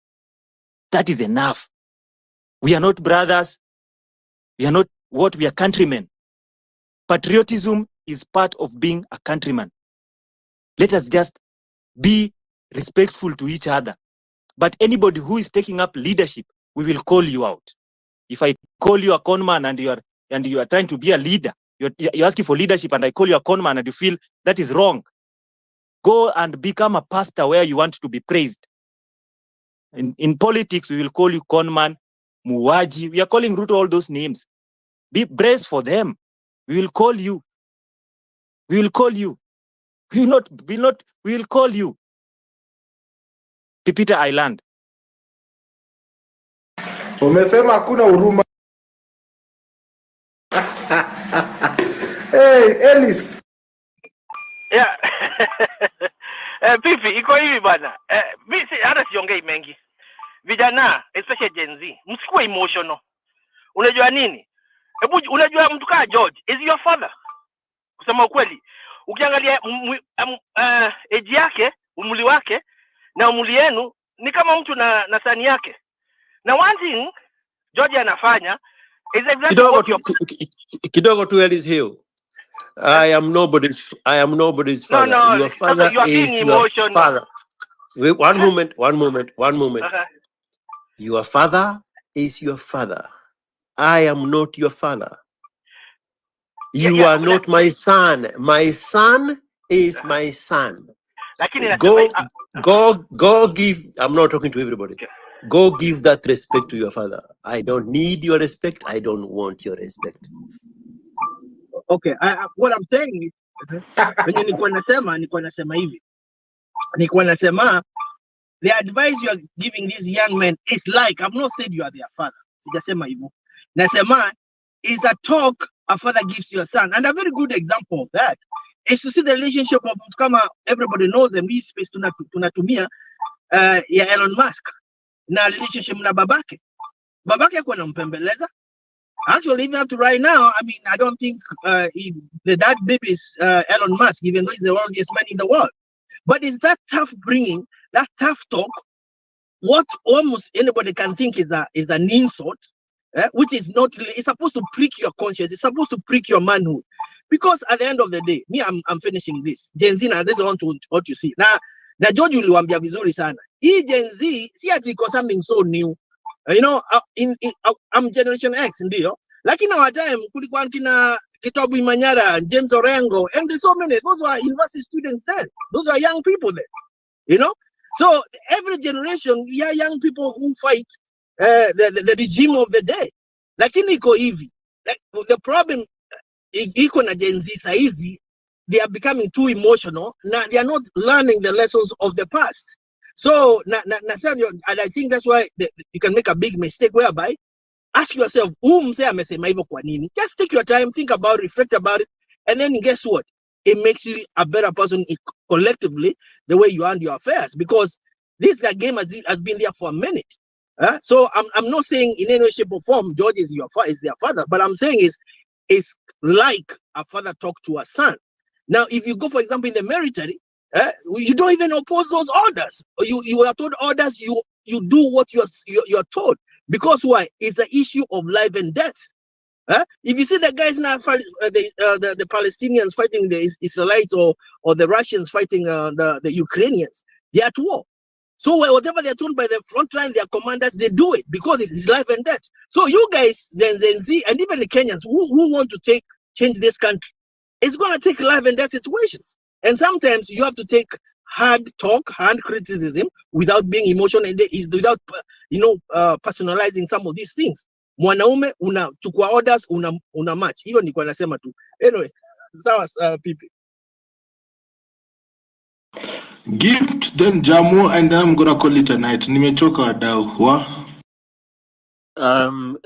that is enough. We are not brothers. We are not what? We are countrymen. Patriotism is part of being a countryman. Let us just be respectful to each other. But anybody who is taking up leadership, we will call you out. If I call you a conman and you are trying to be a leader, you're asking for leadership, and I call you a conman and you feel that is wrong, go and become a pastor where you want to be praised. In politics, we will call you conman, muwaji. We are calling Ruto all those names. Be braced for them. We will call you. We will call you. We will call you. Pipita Island. Umesema hakuna huruma. Hey, Ellis. Yeah. Pipi, iko hivi bana. Mi hata siongei mengi. Vijana, especially Gen Z, msikuwe emotional. Unajua nini? Unajua mtu kaa George, is your father? Kusema ukweli. Ukiangalia age yake, umri wake na umri yenu ni kama mtu na sani yake. Na one thing George anafanya is exactly what you Kidogo to Ellis Hill. I am nobody's father. No, Your father you are being is your emotional. father. Wait, one moment. Your father is your father. I am not your father. You are not my son. My son is my son. Go give. I'm not talking to everybody. Go give that respect to your father. I don't need your respect. I don't want your respect. Okay, what I'm saying is, when nilikuwa nasema hivi. Nilikuwa nasema the advice you are giving these young men is like, I've not said you are their father. Sijasema hivyo. Nasema is a talk a father gives your son. And a very good example of that is to see the relationship of kama everybody knows them, hii space tunatumia ya Elon Musk na relationship na babake. Babake ako anampembeleza. Actually, even up to right now, I mean, I don't think the dad baby is Elon Musk, even though he's the wealthiest man in the world. But it's that tough bringing, that tough talk, what almost anybody can think is an insult, which is not really, it's supposed to prick your conscience, it's supposed to prick your manhood. Because at the end of the day, me, I'm finishing this. Gen Z, now this is what you see. Now George uliwaambia vizuri sana. Hii Gen Z, si ati iko something so new. You know, I'm Generation X, ndio. Lakini our time, kulikuwa kina Kitabu Imanyara, James Orengo, and there's so many. Those were university students then. Those are young people then. You know? So every generation, young people who fight the regime of the day. Lakini iko hivi. The problem, iko na Gen Z saizi, they are becoming too emotional. Now they are not learning the lessons of the past. So, and I think that's why you can make a big mistake whereby ask yourself, amesema hivyo kwa nini? Just take your time, think about it, reflect about it, and then guess what? It makes you a better person collectively, the way you handle your affairs, because this game has been there for a minute. So I'm not saying in any way, shape, or form George is their father, but I'm saying it's like a father talk to a son. Now, if you go, for example, in the military, you don't even oppose those orders. You are told orders, you do what you're told. Because why? It's the issue of life and death. If you see the guys now, the Palestinians fighting the Israelites or the Russians fighting the Ukrainians, they're at war. So whatever they're told by the front line, their commanders, they do it because it's life and death. So you guys, then see, and even the Kenyans who want to change this country, it's going to take life and death situations. And sometimes you have to take hard talk, hard criticism without being emotional and without, personalizing some of these things. Mwanaume unachukua orders, una match. Hiyo nilikuwa nasema tu. Anyway, sawa Pipi. Gift, then Jamu, and then I'm gonna call it a night. Nimechoka wadau. Wa? And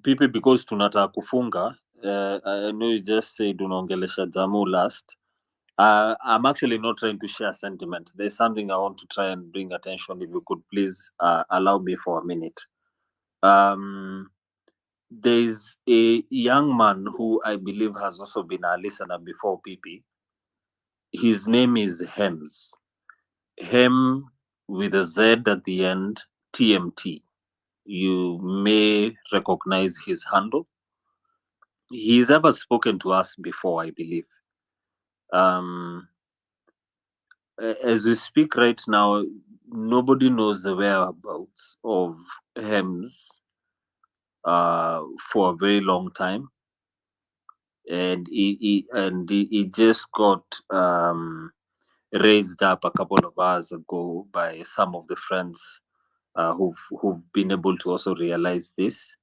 Pipi, because tunataka kufunga, I know you just said unaongelesha Jamu last. I'm actually not trying to share sentiment. There's something I want to try and bring attention. If you could please allow me for a minute. There's a young man who I believe has also been a listener before, PP. His name is Hems. Hem with a Z at the end, TMT. You may recognize his handle. He's ever spoken to us before, I believe. As we speak right now, nobody knows the whereabouts of Hems for a very long time, and he just got raised up a couple of hours ago by some of the friends who've been able to also realize this.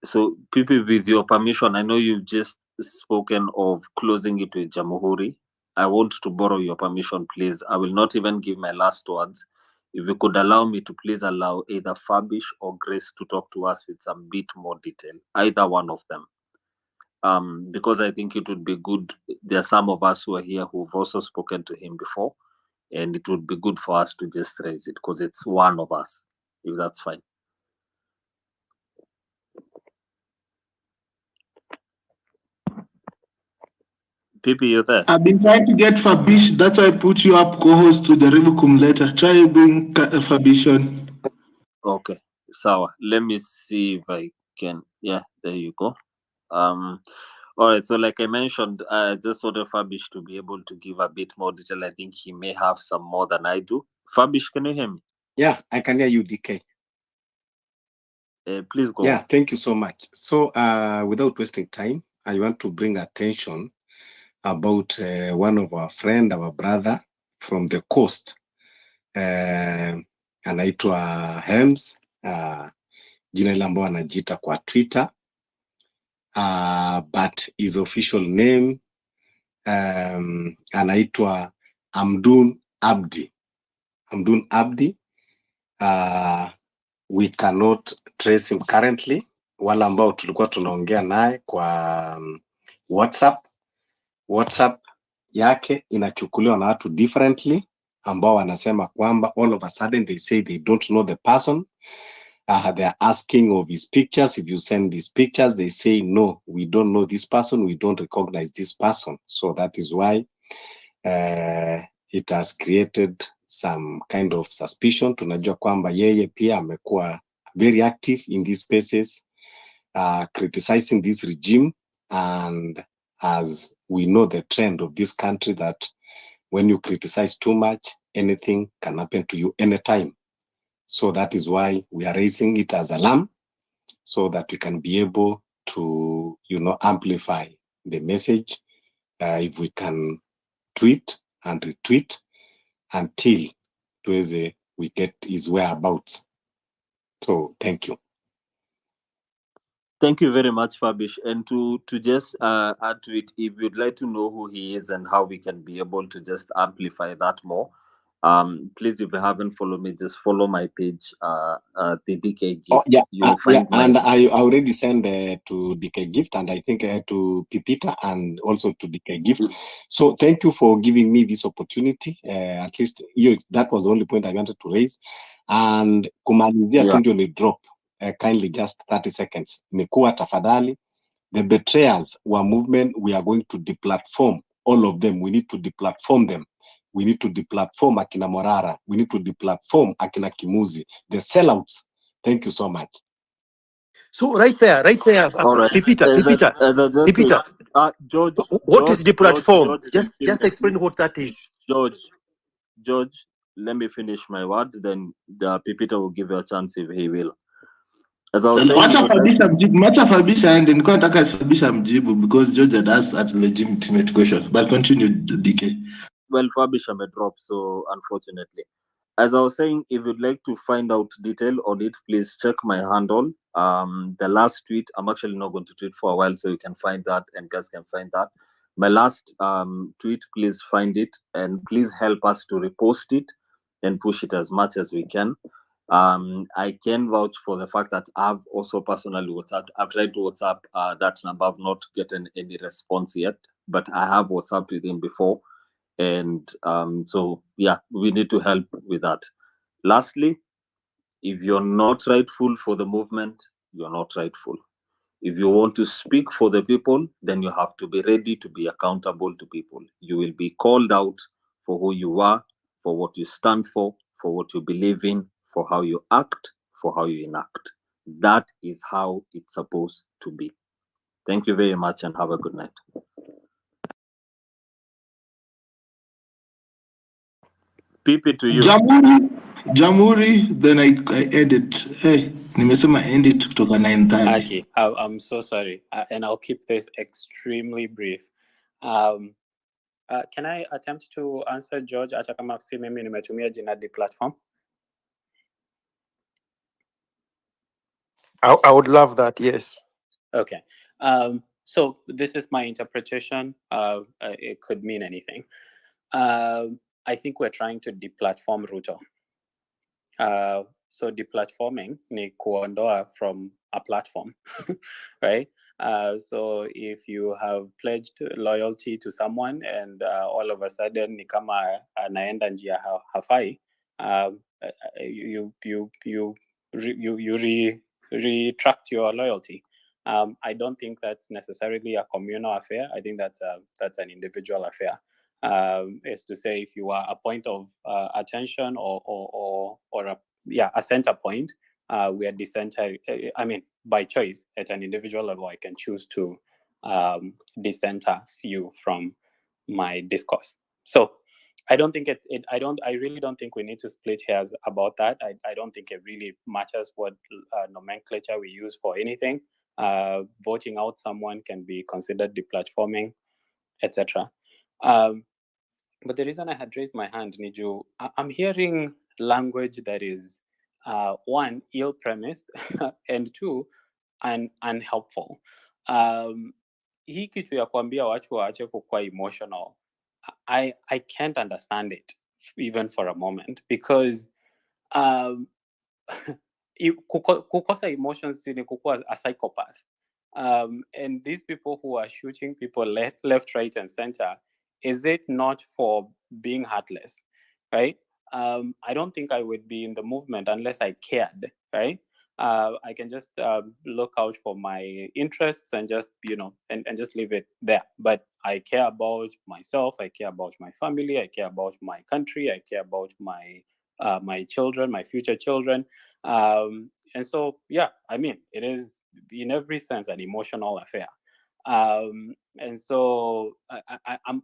So, people, with your permission, I know you've just spoken of closing it with Jamhuri. I want to borrow your permission, please. I will not even give my last words. If you could allow me to please allow either Fabish or Grace to talk to us with some bit more detail, either one of them. Because I think it would be good. There are some of us who are here who've also spoken to him before, and it would be good for us to just raise it because it's one of us, if that's fine. Pipi, you're there? I've been trying to get Fabish. That's why I put you up co-host to the Revukum later. Try bring Fabish on. Okay, sawa. Let me see if I can. Yeah, there you go. All right. So, like I mentioned, I just wanted Fabish to be able to give a bit more detail. I think he may have some more than I do. Fabish, can you hear me? Yeah, I can hear you, DK. Please go. Yeah, on. thank you so much. So, without wasting time, I want to bring attention about one of our friend, our brother from the coast, anaitwa Hems, jina ile ambao anajiita kwa Twitter, but his official name anaitwa Hamdun Abdi. Hamdun Abdi, we cannot trace him currently. Wale ambao tulikuwa tunaongea naye kwa WhatsApp yake inachukuliwa na watu differently, ambao wanasema kwamba all of a sudden they say they don't know the person. They are asking of his pictures. If you send these pictures, they say, no, we don't know this person. We don't recognize this person. So that is why it has created some kind of suspicion. Tunajua kwamba yeye pia amekuwa very active in these spaces, criticizing this regime. And as we know the trend of this country, that when you criticize too much, anything can happen to you anytime. So that is why we are raising it as alarm, so that we can be able to, amplify the message. If we can tweet and retweet until we get his whereabouts. So thank you. Thank you very much, Fabish. And to just add to it, if you'd like to know who he is and how we can be able to just amplify that more, please, if you haven't followed me, just follow my page, the DK Gift. Oh, yeah, You'll find my... and I already sent to DK Gift, and I think to Pipita and also to DK Gift. So thank you for giving me this opportunity. At least that was the only point I wanted to raise. And kumalizia tu ndio ni drop. Kindly just 30 seconds. Nikuwa tafadhali. The betrayers were movement, we are going to deplatform all of them. We need to deplatform them. We need to deplatform Akina Morara. We need to deplatform Akina Kimuzi. The sellouts. Thank you so much. So right there, All right. Pipita, George, what is the platform? George, just explain what that is. George, let me finish my word, then the Pipita will give you a chance if he will. As I was saying, Macha Fabisha and nilikuwa nataka Fabisha mjibu because George had asked that legitimate question. But continue, DK. Well, Fabisha may drop, so unfortunately. As I was saying, if you'd like to find out detail on it, please check my handle. The last tweet, I'm actually not going to tweet for a while, so you can find that and guys can find that. My last tweet, please find it and please help us to repost it and push it as much as we can. I can vouch for the fact that I've also personally WhatsApp. I've tried to WhatsApp that number. I've not gotten any response yet, but I have WhatsApp with him before. And so, yeah, we need to help with that. Lastly, if you're not rightful for the movement, you're not rightful. If you want to speak for the people, then you have to be ready to be accountable to people. You will be called out for who you are, for what you stand for what you believe in, for how you act, for how you enact. That is how it's supposed to be. Thank you very much and have a good night. Pipi to you. Jamhuri, then I edit. Hey, nimesema end it kutoka 9:30. Aki, I'm so sorry, and I'll keep this extremely brief. Can I attempt to answer George hata kama si mimi nimetumia jina the platform? I would love that, yes. Okay. So this is my interpretation. It could mean anything. I think we're trying to deplatform Ruto. So deplatforming ni kuondoa from a platform, right? So if you have pledged loyalty to someone and all of a sudden ni kama anaenda njia hafai, you retract your loyalty. I don't think that's necessarily a communal affair. I think that's an individual affair. Is to say, if you are a point of attention or a center point, we are decenter. I mean, by choice at an individual level, I can choose to decenter you from my discourse. So I don't think I really don't think we need to split hairs about that. I don't think it really matters what nomenclature we use for anything. Voting out someone can be considered deplatforming, etc. But the reason I had raised my hand, Niju, I'm hearing language that is one, ill-premised, and two, unhelpful. Hii kitu ya kuambia watu waache kukuwa emotional, I can't understand it even for a moment, because kukosa emotions ni kukuwa a psychopath. And these people who are shooting people left, right, and center, is it not for being heartless, right? I don't think I would be in the movement unless I cared, right? I can just look out for my interests and just, and just leave it there. But I care about myself, I care about my family, I care about my country, I care about my children, my future children. And so, yeah, I mean, it is in every sense an emotional affair. And so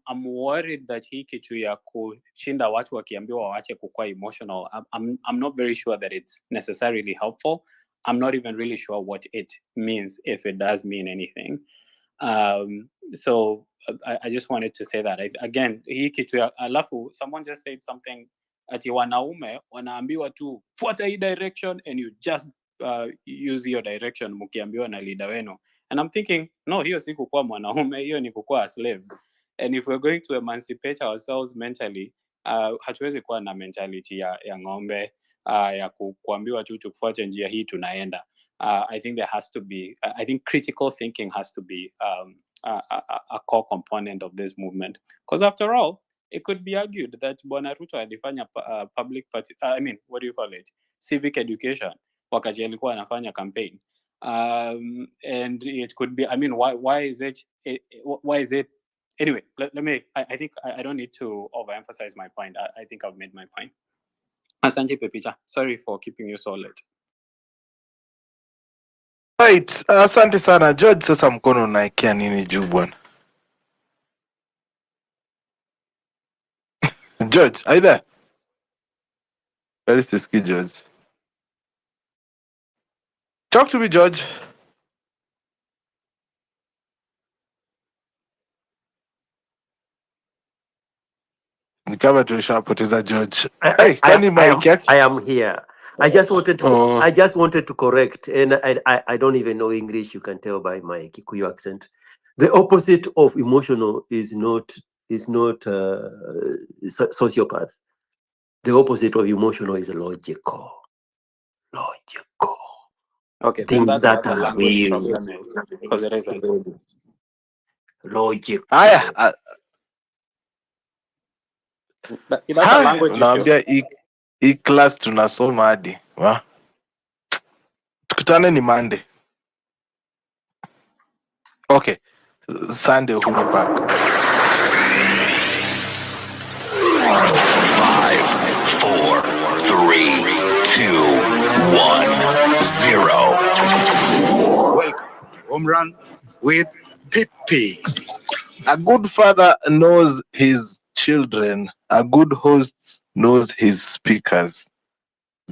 I'm worried that hii kitu ya kushinda watu wakiambiwa waache kukuwa emotional, I'm not very sure that it's necessarily helpful. I'm not even really sure what it means, if it does mean anything. So I just wanted to say that. Again, hii kitu ya alafu, someone just said something ati wanaume wanaambiwa tu fuata hii direction and you just use your direction mkiambiwa na leader wenu. And I'm thinking, no, hiyo si kukuwa mwanaume, hiyo ni kukuwa a slave. And if we're going to emancipate ourselves mentally, hatuwezi kuwa na mentality ya ng'ombe, ya kuambiwa tu tufuate njia hii tunaenda. I think there has to be, I think critical thinking has to be a core component of this movement. Because after all, it could be argued that Bwana Ruto alifanya public what do you call it? Civic education wakati alikuwa anafanya campaign. And it could be, why is it anyway, let me, I think I don't need to overemphasize my point. I think I've made my point. Asante Pepicha, sorry for keeping you so late. Right, asante sana George. Sasa mkono unaekea nini juu bwana? George, are you there? Where is this kid, George? Talk to me, George. Ni kama tushapoteza George. Hey, kwani mic yake? I am here. I just wanted to correct, and I don't even know English. You can tell by my Kikuyu accent. The opposite of emotional is not sociopath. The opposite of emotional is logical. Okay, then Things that's what that the are language real. problem is, because it isn't. Logic. Haya, That's a language issue. Naambia hii class tunasoma hadi. Tukutane ni Monday. Okay, Sunday who be back. 5, 4, 3, 2, 1, 0. Welcome to Home Run with Pippi. A good father knows his children. A good host knows his speakers.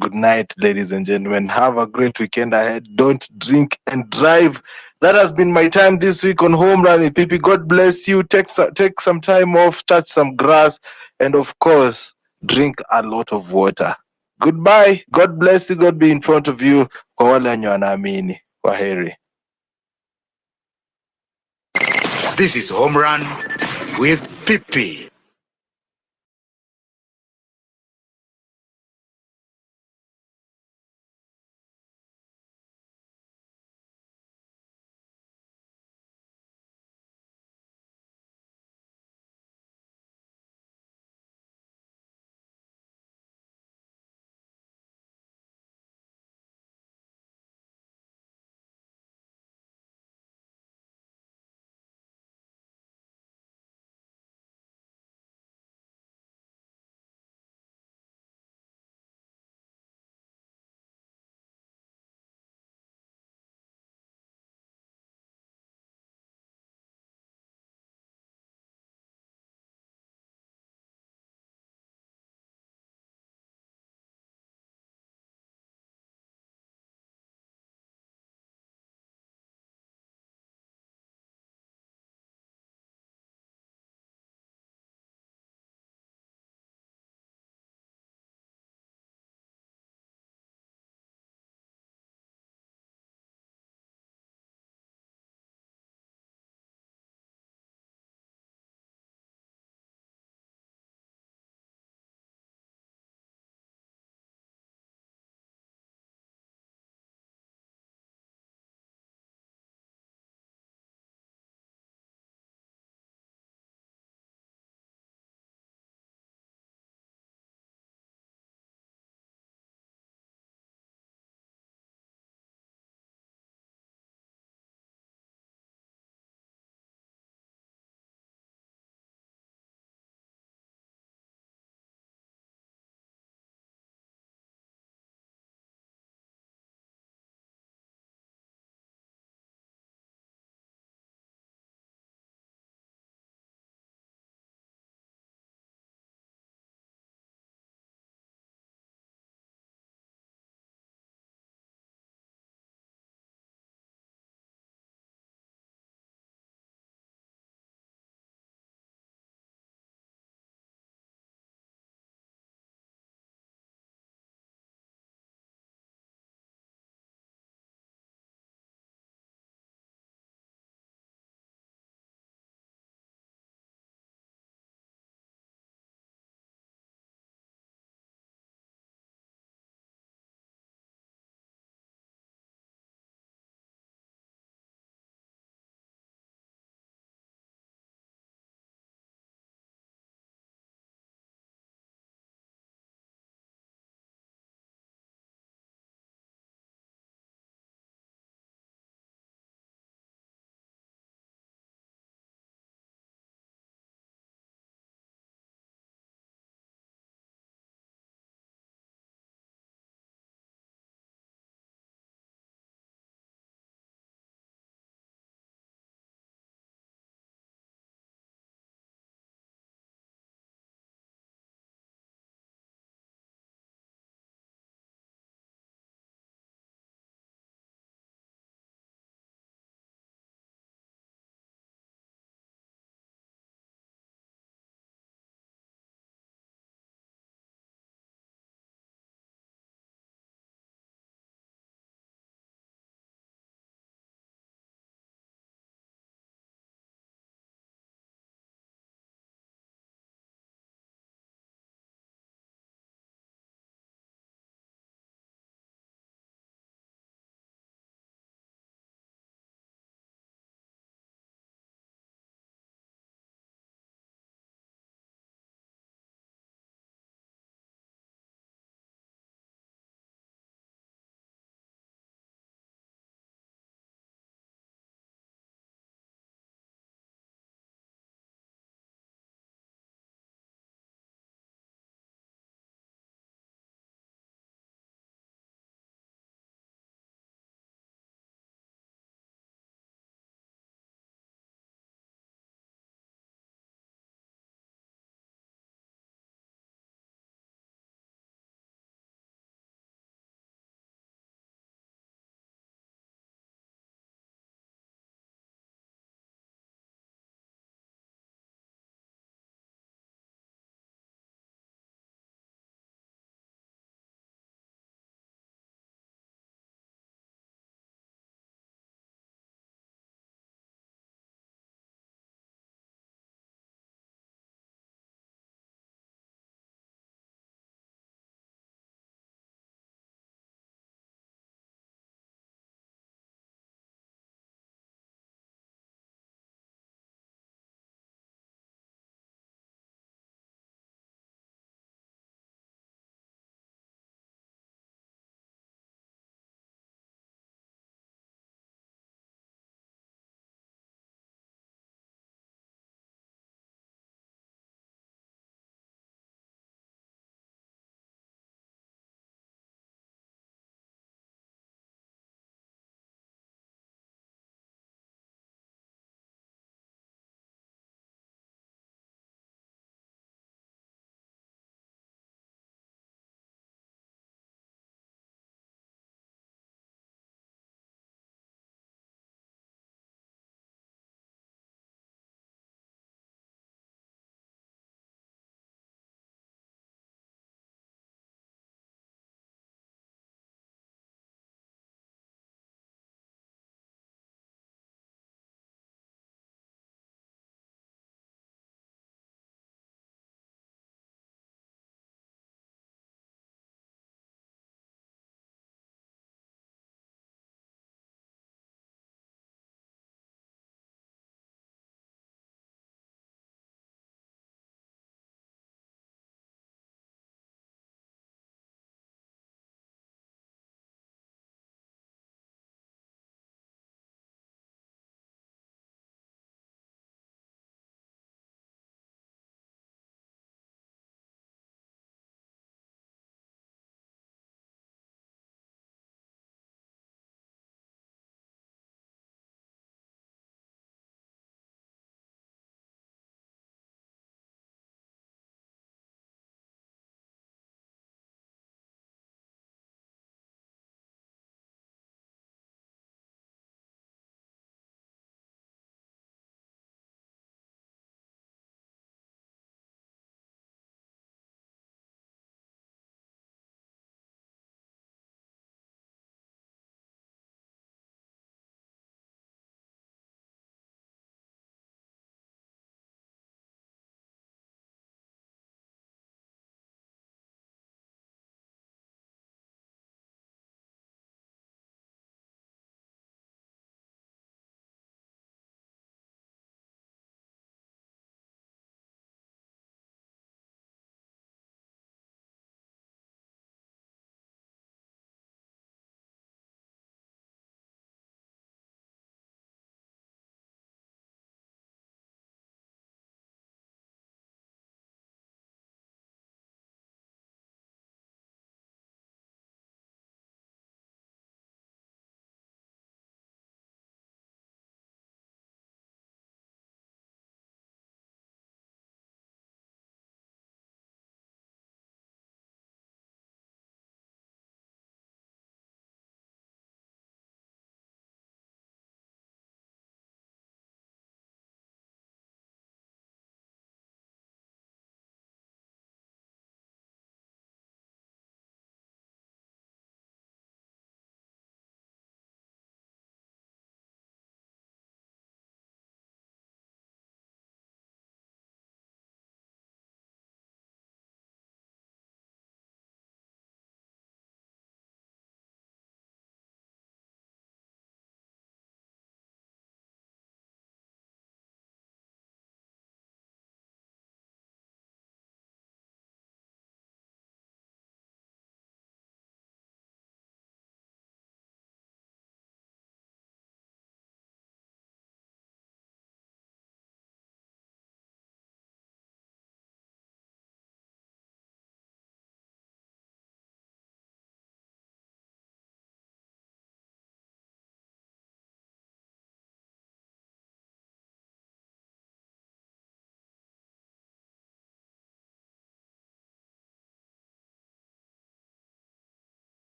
Good night, ladies and gentlemen. Have a great weekend ahead. Don't drink and drive. That has been my time this week on Home Run with Pippi. God bless you. Take some time off, touch some grass, and of course, drink a lot of water. Goodbye. God bless you. God be in front of you. Kwa wale wenye wanaamini. Kwaheri. This is Home Run with Pippi.